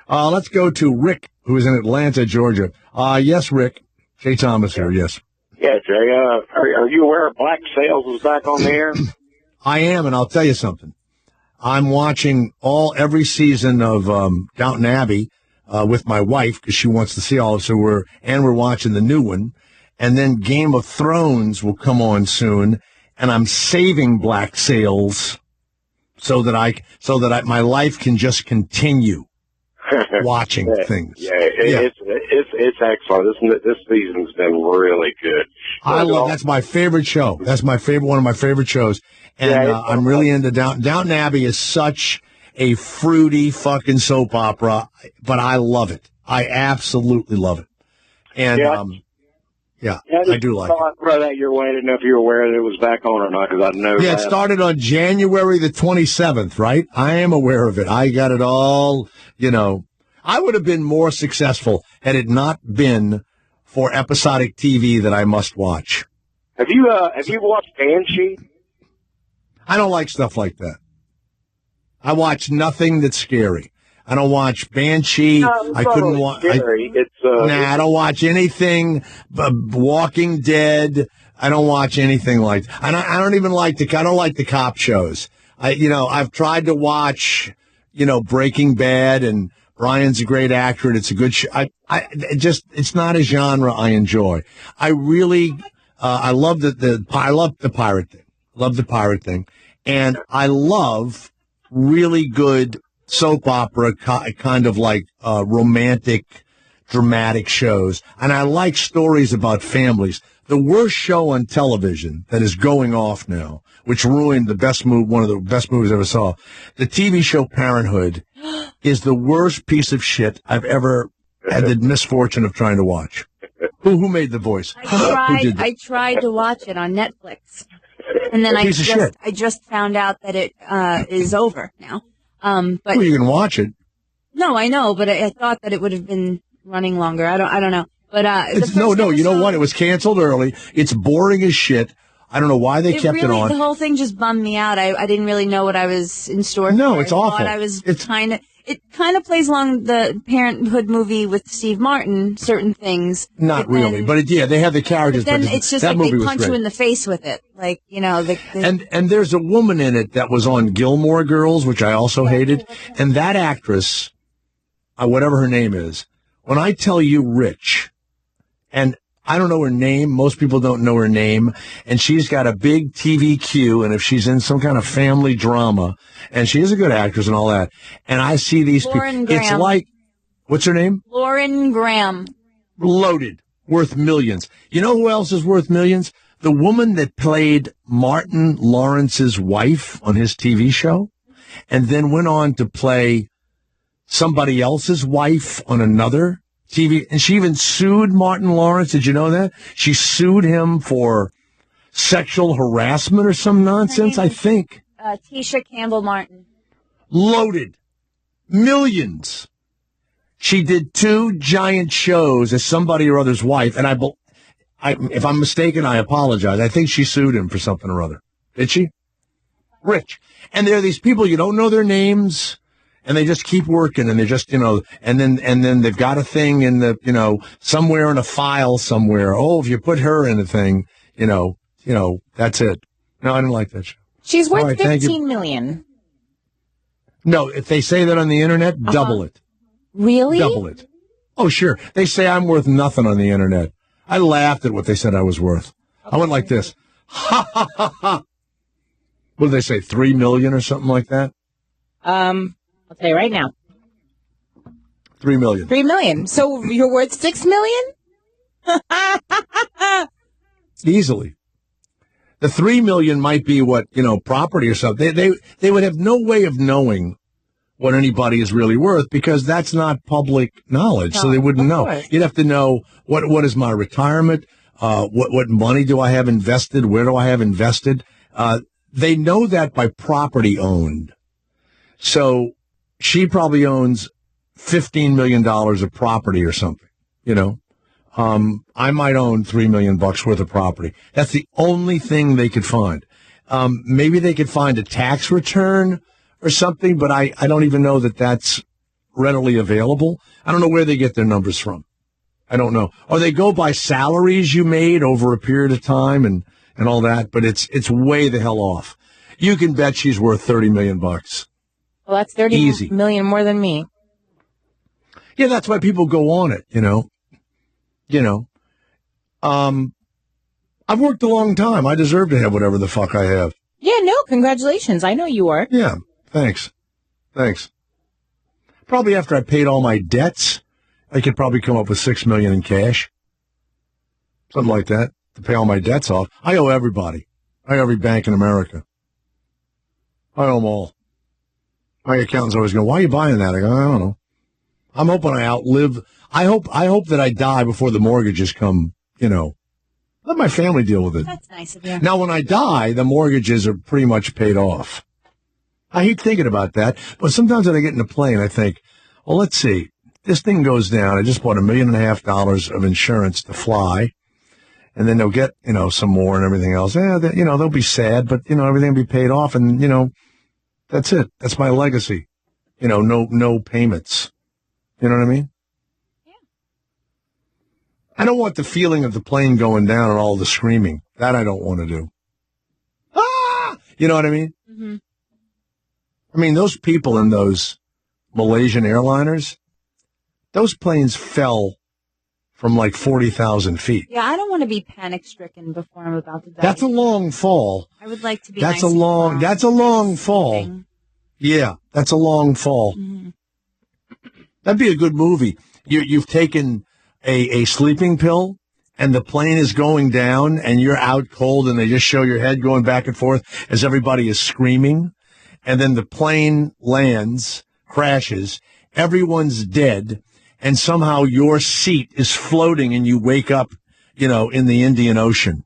Let's go to Rick, who is in Atlanta, Georgia. Yes, Rick. Jay Thomas here, yes. Yeah, Jay, are you aware Black Sails is back on the air? I am, and I'll tell you something. I'm watching every season of Downton Abbey with my wife because she wants to see all of it. So we're watching the new one, and then Game of Thrones will come on soon, and I'm saving Black Sails so that my life can just continue watching things. It's excellent. This season's been really good. That's my favorite show. That's one of my favorite shows. And I'm really into Downton Abbey is such a fruity fucking soap opera, but I love it. I absolutely love it. And, I do like it. I'll throw that your way. I didn't know if you were aware that it was back on or not, because I know. Yeah, it started on January the 27th, right? I am aware of it. I got it all, I would have been more successful had it not been for episodic TV that I must watch. Have you watched Banshee? I don't like stuff like that. I watch nothing that's scary. I don't watch Banshee. I couldn't watch. I don't watch anything. Walking Dead. I don't watch anything like. I don't even like I don't like the cop shows. I've tried to watch, Breaking Bad, and Brian's a great actor, and it's a good show. It's not a genre I enjoy. I really, I love I love the pirate thing. Love the pirate thing. And I love really good soap opera, kind of like romantic, dramatic shows. And I like stories about families. The worst show on television that is going off now, which ruined one of the best movies I ever saw, the TV show Parenthood, is the worst piece of shit I've ever had the misfortune of trying to watch. Who made the voice? I tried to watch it on Netflix. And then I just found out that it is over now. But you can watch it. No, I know, but I thought that it would have been running longer. I don't know. But no. You know what? It was canceled early. It's boring as shit. I don't know why they kept it on. The whole thing just bummed me out. I didn't really know what I was in store for. No, it's awful. It kind of plays along the Parenthood movie with Steve Martin, certain things. Not really, but they have the characters. But then it's just like they punch you in the face with it. Like, And there's a woman in it that was on Gilmore Girls, which I also hated. And that actress, whatever her name is, when I tell you Rich, and I don't know her name. Most people don't know her name. And she's got a big TV queue. And if she's in some kind of family drama, and she is a good actress and all that, and I see these people, it's like, what's her name? Lauren Graham. Loaded. Worth millions. You know who else is worth millions? The woman that played Martin Lawrence's wife on his TV show, and then went on to play somebody else's wife on another TV, and she even sued Martin Lawrence. Did you know that? She sued him for sexual harassment or some nonsense, I think. Tisha Campbell Martin. Loaded. Millions. She did 2 giant shows as somebody or other's wife, and if I'm mistaken, I apologize. I think she sued him for something or other. Did she? Rich. And there are these people, you don't know their names, and they just keep working, and they're just, and then they've got a thing in the, somewhere in a file somewhere. Oh, if you put her in a thing, that's it. No, I didn't like that show. She's worth $15 million. No, if they say that on the internet, double it. Really? Double it. Oh, sure. They say I'm worth nothing on the internet. I laughed at what they said I was worth. Okay. I went like this. Ha, ha, ha, ha. What did they say, 3 million or something like that? I'll tell you right now. 3 million. 3 million. So you're worth 6 million? Easily. The 3 million might be what, property or something. They would have no way of knowing what anybody is really worth because that's not public knowledge. No, so they wouldn't know. You'd have to know what is my retirement? What money do I have invested? Where do I have invested? They know that by property owned. So she probably owns $15 million of property or something, I might own $3 million worth of property. That's the only thing they could find. Maybe they could find a tax return or something, but I don't even know that that's readily available. I don't know where they get their numbers from. I don't know. Or they go by salaries you made over a period of time and all that, but it's way the hell off. You can bet she's worth $30 million. Well, that's 30 million more than me. Yeah, that's why people go on it, I've worked a long time. I deserve to have whatever the fuck I have. Yeah, no, congratulations. I know you are. Yeah, thanks. Probably after I paid all my debts, I could probably come up with $6 million in cash. Something like that, to pay all my debts off. I owe everybody. I owe every bank in America. I own them all. My accountant's always going, why are you buying that? I go, I don't know. I'm hoping I outlive. I hope that I die before the mortgages come, Let my family deal with it. That's nice of you. Now, when I die, the mortgages are pretty much paid off. I hate thinking about that, but sometimes when I get in a plane, I think, well, let's see. This thing goes down. I just bought $1.5 million of insurance to fly, and then they'll get, some more and everything else. They'll be sad, but, everything will be paid off, and, that's it. That's my legacy. No payments. You know what I mean? Yeah. I don't want the feeling of the plane going down and all the screaming. That I don't want to do. Ah! You know what I mean? Mm-hmm. I mean, those people in those Malaysian airliners, those planes fell from like 40,000 feet. Yeah, I don't want to be panic-stricken before I'm about to die. That's a long fall. I would like to be That's nice a long fall. Sleeping. Yeah, that's a long fall. Mm-hmm. That'd be a good movie. You've taken a sleeping pill, and the plane is going down, and you're out cold, and they just show your head going back and forth as everybody is screaming. And then the plane lands, crashes, everyone's dead, and somehow your seat is floating and you wake up, in the Indian Ocean.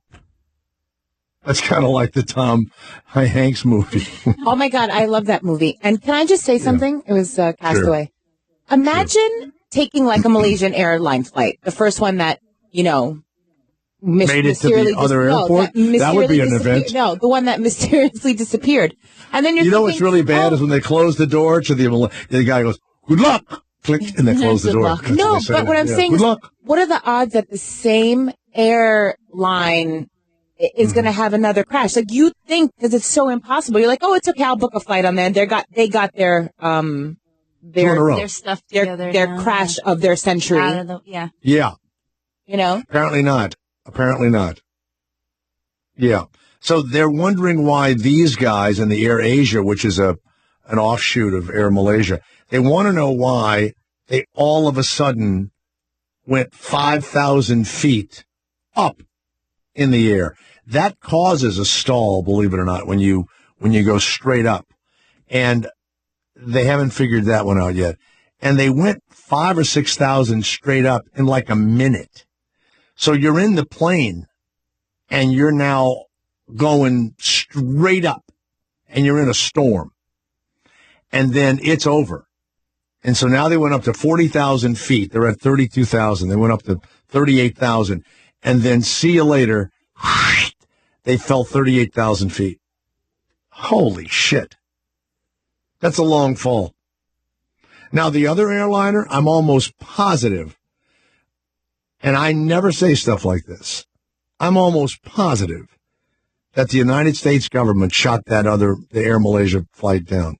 That's kind of like the Tom Hanks movie. Oh, my God. I love that movie. And can I just say something? Yeah. It was Castaway. Sure. Imagine taking like a Malaysian airline flight, the first one that, made it to the other airport? That would be an event. No, the one that mysteriously disappeared. And then you're what's really bad is when they close the door to the guy goes, good luck, click, and they close the door. No, but what I'm saying is, what are the odds that the same airline is going to have another crash? Like, you think, because it's so impossible, you're like, oh, it's okay, I'll book a flight on there. They got their stuff together, their crash of their century. Yeah. Apparently not. Yeah. So they're wondering why these guys in the Air Asia, which is an offshoot of Air Malaysia, they want to know why they all of a sudden went 5,000 feet up in the air. That causes a stall, believe it or not, when you go straight up. And they haven't figured that one out yet. And they went 5,000 or 6,000 straight up in like a minute. So you're in the plane, and you're now going straight up, and you're in a storm. And then it's over. And so now they went up to 40,000 feet. They're at 32,000. They went up to 38,000. And then see you later, they fell 38,000 feet. Holy shit. That's a long fall. Now, the other airliner, I'm almost positive, and I never say stuff like this, I'm almost positive that the United States government shot the Air Malaysia flight down.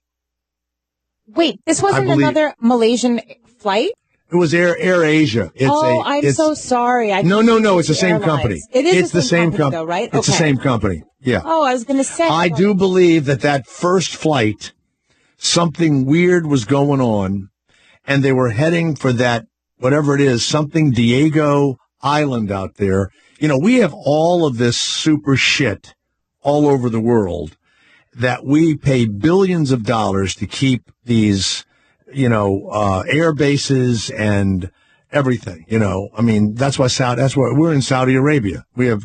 Wait, this wasn't another Malaysian flight? It was Air Asia. I'm so sorry. No, it's the same company. It's the same company, though, right? It's the same company, yeah. Oh, I was going to say. I do believe that first flight, something weird was going on, and they were heading for that, whatever it is, something Diego Island out there. We have all of this super shit all over the world that we pay billions of dollars to keep these, air bases and everything, I mean, that's why we're in Saudi Arabia. We have,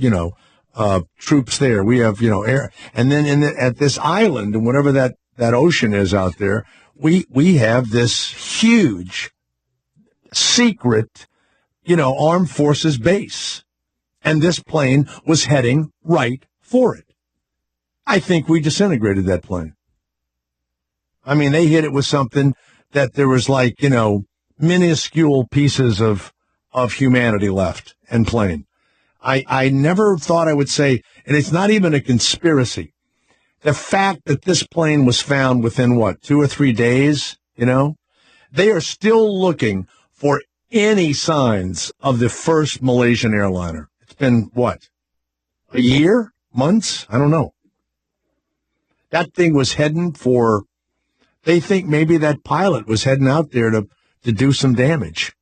troops there. We have, air. And then at this island and whatever that ocean is out there, we have this huge secret, armed forces base. And this plane was heading right for it. I think we disintegrated that plane. I mean, they hit it with something that there was like, minuscule pieces of humanity left and plane. I never thought I would say, and it's not even a conspiracy. The fact that this plane was found within 2 or 3 days, they are still looking for any signs of the first Malaysian airliner. It's been a year? Months? I don't know. That thing was heading for, they think maybe that pilot was heading out there to do some damage.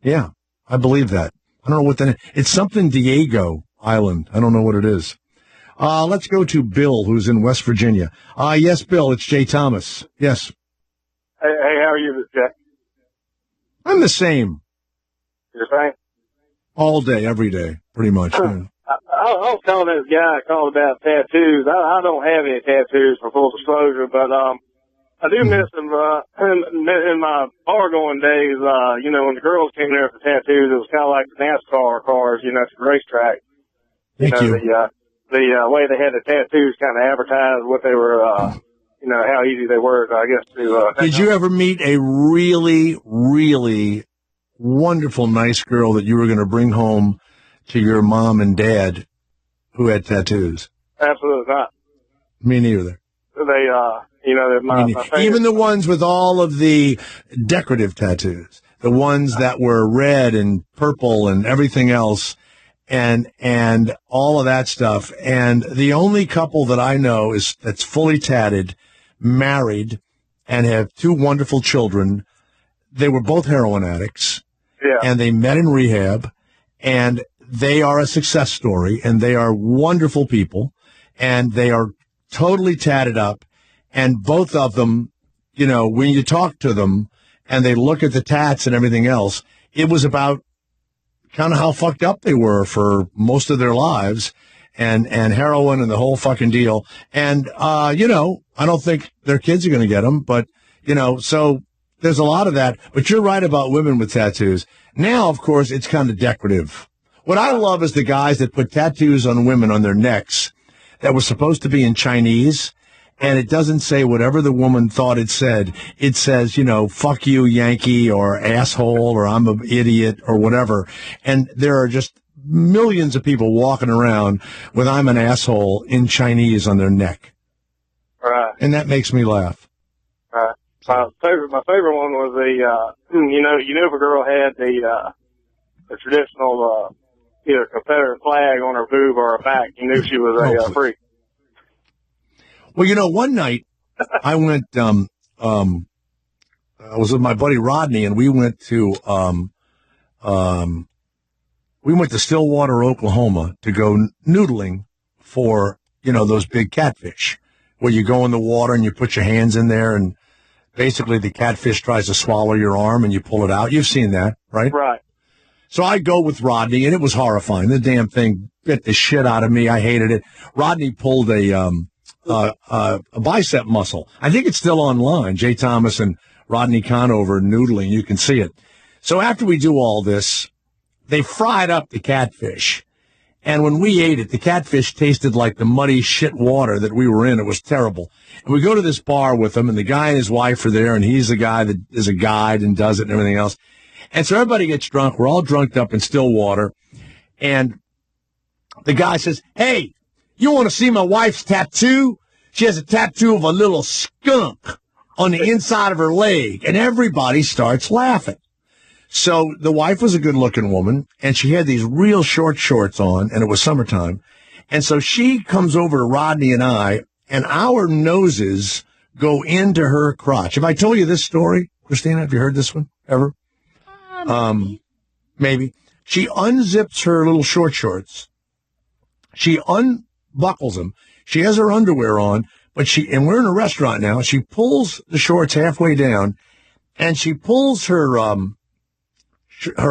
Yeah, I believe that. I don't know what it's something Diego Island. I don't know what it is. Let's go to Bill, who's in West Virginia. Yes, Bill, it's Jay Thomas. Yes. Hey, how are you, Jack? I'm the same. You're saying? All day, every day, pretty much. Yeah. I was telling this guy calling about tattoos. I don't have any tattoos, for full disclosure, but I do miss them in my bar going days. When the girls came there for tattoos, it was kind of like the NASCAR cars, at the racetrack. Thank you. The way they had the tattoos kind of advertised what they were, how easy they were, I guess, to... Did you ever meet a really, really wonderful, nice girl that you were going to bring home to your mom and dad who had tattoos? Absolutely not. Me neither. They, my even the ones with all of the decorative tattoos, the ones that were red and purple and everything else, and all of that stuff. And the only couple that I know that's fully tatted, married, and have 2 wonderful children. They were both heroin addicts, and they met in rehab, and they are a success story, and they are wonderful people, and they are totally tatted up. And both of them, when you talk to them and they look at the tats and everything else, it was about kind of how fucked up they were for most of their lives, and heroin and the whole fucking deal. And, I don't think their kids are going to get them, but, so there's a lot of that. But you're right about women with tattoos. Now, of course, it's kind of decorative. What I love is the guys that put tattoos on women on their necks that were supposed to be in Chinese, and it doesn't say whatever the woman thought it said. It says, fuck you, Yankee, or asshole, or I'm an idiot, or whatever. And there are just millions of people walking around with I'm an asshole in Chinese on their neck. Right. And that makes me laugh. Right. My favorite one was if a girl had the traditional either Confederate flag on her boob or her back, you knew she was a freak. Well, one night I went, I was with my buddy Rodney, and we went to Stillwater, Oklahoma to go noodling for, those big catfish where you go in the water and you put your hands in there and basically the catfish tries to swallow your arm and you pull it out. You've seen that, right? Right. So I go with Rodney, and it was horrifying. The damn thing bit the shit out of me. I hated it. Rodney pulled a bicep muscle. I think it's still online. Jay Thomas and Rodney Conover noodling. You can see it. So after we do all this, they fried up the catfish. And when we ate it, the catfish tasted like the muddy shit water that we were in. It was terrible. And we go to this bar with him, and the guy and his wife are there, and he's the guy that is a guide and does it and everything else. And so everybody gets drunk. We're all drunked up in Stillwater. And the guy says, hey, you want to see my wife's tattoo? She has a tattoo of a little skunk on the inside of her leg. And everybody starts laughing. So the wife was a good-looking woman, and she had these real short shorts on, and it was summertime. And so she comes over to Rodney and I, and our noses go into her crotch. Have I told you this story, Christina? Have you heard this one ever? Maybe. She unzips her little short shorts. She unbuckles them. She has her underwear on, and we're in a restaurant now. She pulls the shorts halfway down, and she pulls her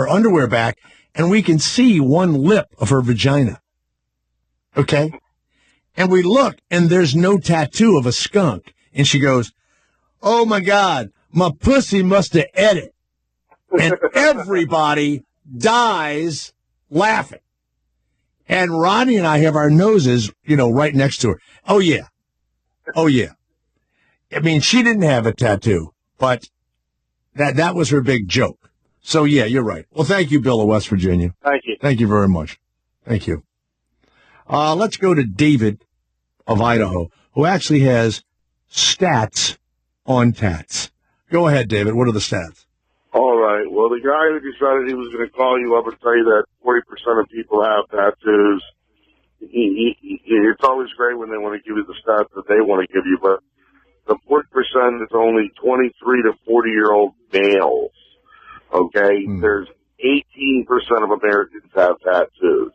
underwear back, and we can see one lip of her vagina. Okay? And we look, and there's no tattoo of a skunk. And she goes, oh, my God, my pussy must have ate it. And everybody dies laughing. And Ronnie and I have our noses, right next to her. Oh, yeah. Oh, yeah. I mean, she didn't have a tattoo, but that was her big joke. So, yeah, you're right. Well, thank you, Bill of West Virginia. Thank you. Thank you very much. Thank you. Let's go to David of Idaho, who actually has stats on tats. Go ahead, David. What are the stats? All right. Well, the guy that decided he was going to call you up and tell you that 40% of people have tattoos, it's always great when they want to give you the stats that they want to give you, but the 40% is only 23 to 40-year-old males. Okay? There's 18% of Americans have tattoos.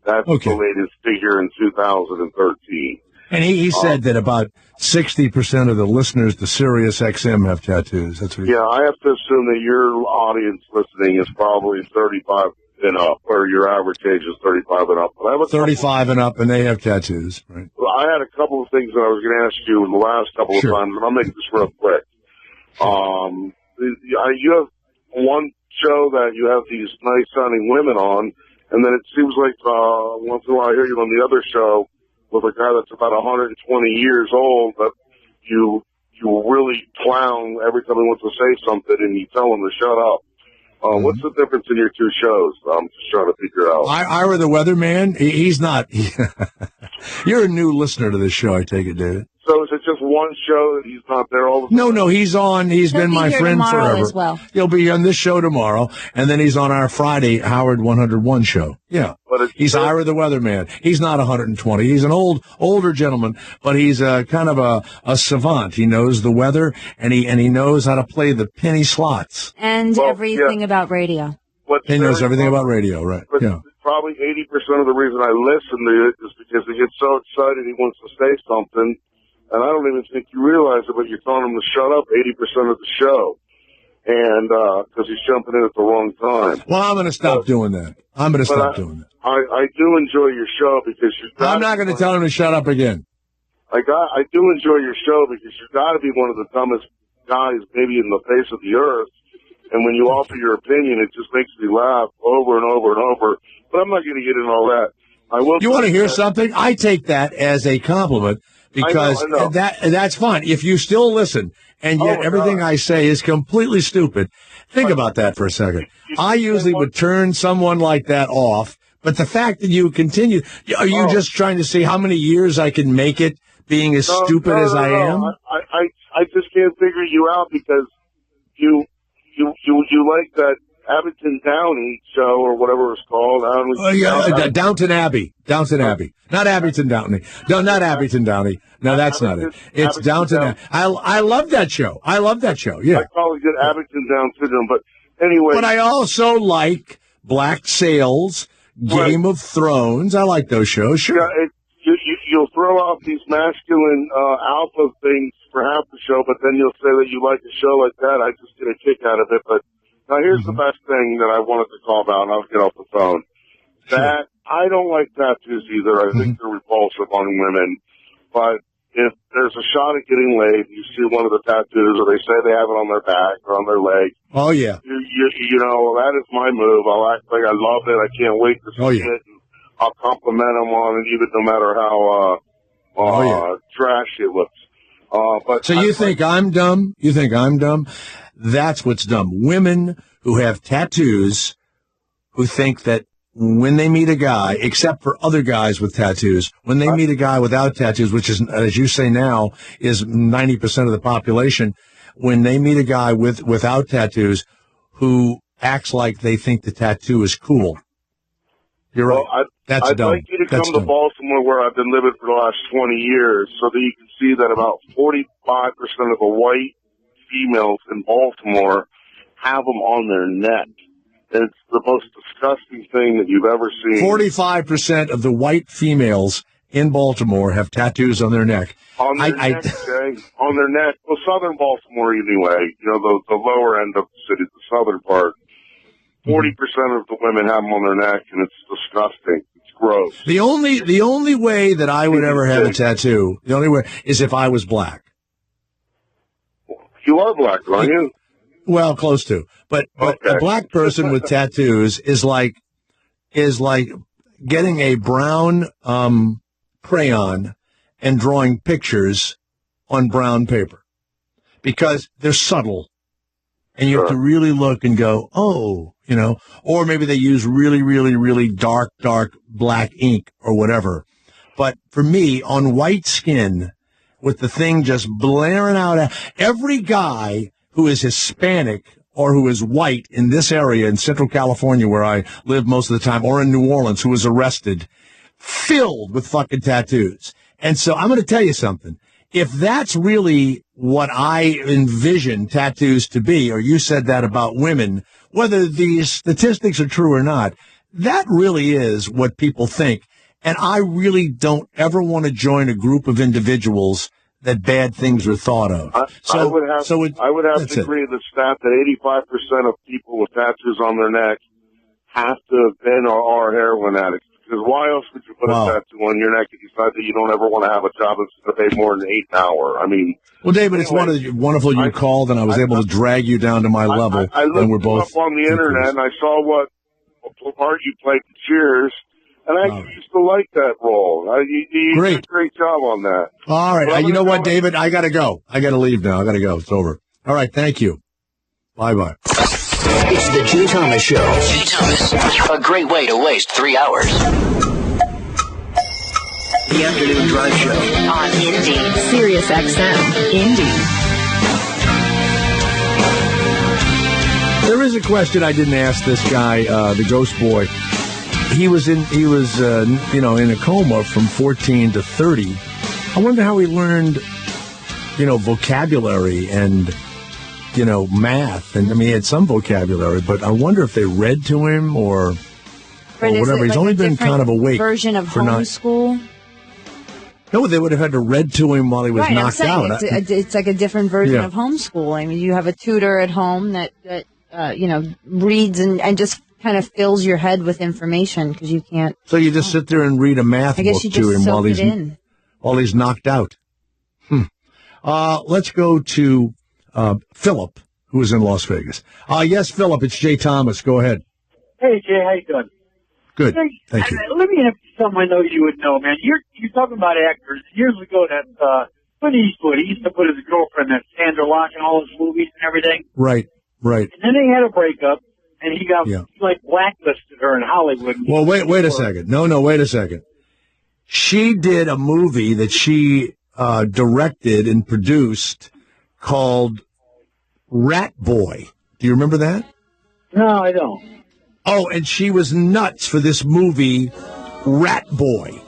That's the latest figure in 2013. And he said that about 60% of the listeners to Sirius XM have tattoos. That's what I have to assume that your audience listening is probably 35 and up, or your average age is 35 and up. But I have 35 and up, and they have tattoos. Right. Well, I had a couple of things that I was going to ask you the last couple of times, and I'll make this real quick. You have one show that you have these nice-sounding women on, and then it seems like once in a while I hear you on the other show with a guy that's about 120 years old, that you really clown every time he wants to say something, and you tell him to shut up. What's the difference in your two shows? I'm just trying to figure out. Ira the Weatherman, he's not. You're a new listener to this show, I take it, David. So is it just one show that he's not there all the time? No, he's on. He'll been my friend forever. As well. He'll be on this show tomorrow, and then he's on our Friday Howard 101 show. Yeah, he's Ira the Weatherman. He's not 120. He's an older gentleman, but he's kind of a savant. He knows the weather, and he knows how to play the penny slots and everything about radio. He knows everything about radio, right? But probably 80% of the reason I listen to it is because he gets so excited he wants to say something. And I don't even think you realize it, but you're telling him to shut up 80% of the show. And, cause he's jumping in at the wrong time. Well, I'm going to stop doing that. I'm going to stop doing that. I do enjoy your show because I'm not going to tell him to shut up again. I do enjoy your show because you've got to be one of the dumbest guys maybe in the face of the earth. And when you offer your opinion, it just makes me laugh over and over and over. But I'm not going to get into all that. You want to hear something? I take that as a compliment. Because I know. That's fine. If you still listen, and yet everything I say is completely stupid, think about that for a second. I usually would turn someone like that off, but the fact that you continue, are you just trying to see how many years I can make it being as stupid as I am? I just can't figure you out because you like that Abington Downey show or whatever it's called. Downton Abbey. Downton Abbey. Not Abington Downey. No, not Abington Downey. No, that's not it. It's Downton Abbey. I love that show. Yeah. I probably get Abington Down syndrome, but anyway. But I also like Black Sails, Game of Thrones. I like those shows. Sure. Yeah, you'll throw out these masculine alpha things for half the show, but then you'll say that you like a show like that. I just get a kick out of it, but now, here's the best thing that I wanted to call about, and I'll get off the phone. That I don't like tattoos either. I think they're repulsive on women. But if there's a shot at getting laid, you see one of the tattoos, or they say they have it on their back or on their leg. Oh, yeah. You know, that is my move. I'll act like I love it. I can't wait to see it. And I'll compliment them on it, even no matter how trash it looks. But so you think I'm dumb? You think I'm dumb? That's what's dumb. Women who have tattoos who think that when they meet a guy, except for other guys with tattoos, when they meet a guy without tattoos, which is, as you say now, is 90% of the population, when they meet a guy without tattoos who acts like they think the tattoo is cool. You're right. That's I'd dumb. like you to come to Baltimore, where I've been living for the last 20 years, so that you can see that about 45% of the white females in Baltimore have them on their neck. And it's the most disgusting thing that you've ever seen. 45% of the white females in Baltimore have tattoos on their neck. On their neck, Jay. On their neck. Well, southern Baltimore anyway. You know, the lower end of the city, the southern part. 40% of the women have them on their neck, and it's disgusting. It's gross. The only way that I would ever have a tattoo, the only way, is if I was black. You are black, aren't you? Well, close to. But a black person with tattoos is like getting a brown crayon and drawing pictures on brown paper, because they're subtle, and you have to really look and go, oh, you know, or maybe they use really, really, really dark black ink or whatever. But for me, on white skin, with the thing just blaring out, every guy who is Hispanic or who is white in this area in Central California, where I live most of the time, or in New Orleans, who was arrested, filled with fucking tattoos. And so I'm going to tell you something. If that's really what I envision tattoos to be, or you said that about women, whether these statistics are true or not, that really is what people think. And I really don't ever want to join a group of individuals that bad things are thought of. I would have to agree with the stat that 85% of people with tattoos on their neck have to have been or are heroin addicts. Because why else would you put a tattoo on your neck if you decide that you don't ever want to have a job that's going to pay more than $8 an hour? I mean, well, David, it's wonderful you called, and I was able to drag you down to my level. I looked and we're both up on the internet, and I saw what part you played in Cheers, and I used to like that role. You did a great job on that. All right, you know what, David? I got to go. I got to leave now. I got to go. It's over. All right, thank you. Bye-bye. It's the Jay Thomas Show. Jay Thomas. A great way to waste 3 hours. The Afternoon Drive Show. On Indy. Sirius XM. Indy. There is a question I didn't ask this guy, the Ghost Boy. He was in a coma from 14 to 30. I wonder how he learned, vocabulary and, math. And I mean, he had some vocabulary, but I wonder if they read to him or whatever. He's only been kind of awake. Version of homeschool? No, they would have had to read to him while he was knocked out. It's like a different version of homeschool. I mean, you have a tutor at home that reads and just kind of fills your head with information because you can't. So you just sit there and read a math book to him while he's knocked out. Let's go to Philip, who is in Las Vegas. Yes, Philip, it's Jay Thomas. Go ahead. Hey, Jay, how you doing? Good. Thank you. Let me ask you something I know you would know, man. You're talking about actors. Years ago, that Clint Eastwood, he used to put his girlfriend, that Sandra Lock, in all his movies and everything. Right. And then they had a breakup, and he got blacklisted her in Hollywood. Well, wait a second. No, wait a second. She did a movie that she directed and produced called Rat Boy. Do you remember that? No, I don't. Oh, and she was nuts for this movie, Rat Boy.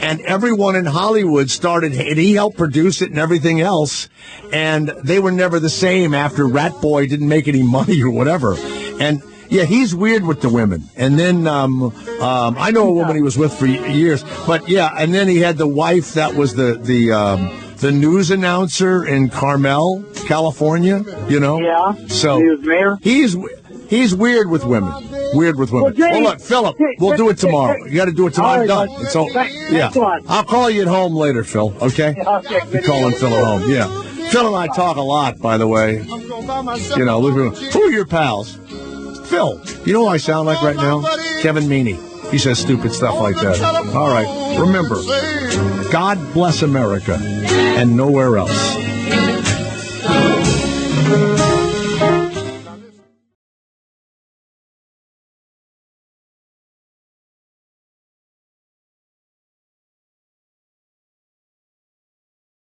And everyone in Hollywood started, and he helped produce it and everything else. And they were never the same after Rat Boy didn't make any money or whatever. And yeah, he's weird with the women. And then I know a woman he was with for years. But yeah, and then he had the wife that was the news announcer in Carmel, California. Yeah. So he was mayor. He's weird with women. Well, look, Philip, we'll do it tomorrow. You got to do it tomorrow. I'm done. I'll call you at home later, Phil. Okay? You're calling Phil at home. Yeah. Phil and I talk a lot, by the way. Who are your pals? Phil. You know who I sound like right now? Kevin Meaney. He says stupid stuff like that. All right. Remember, God bless America and nowhere else.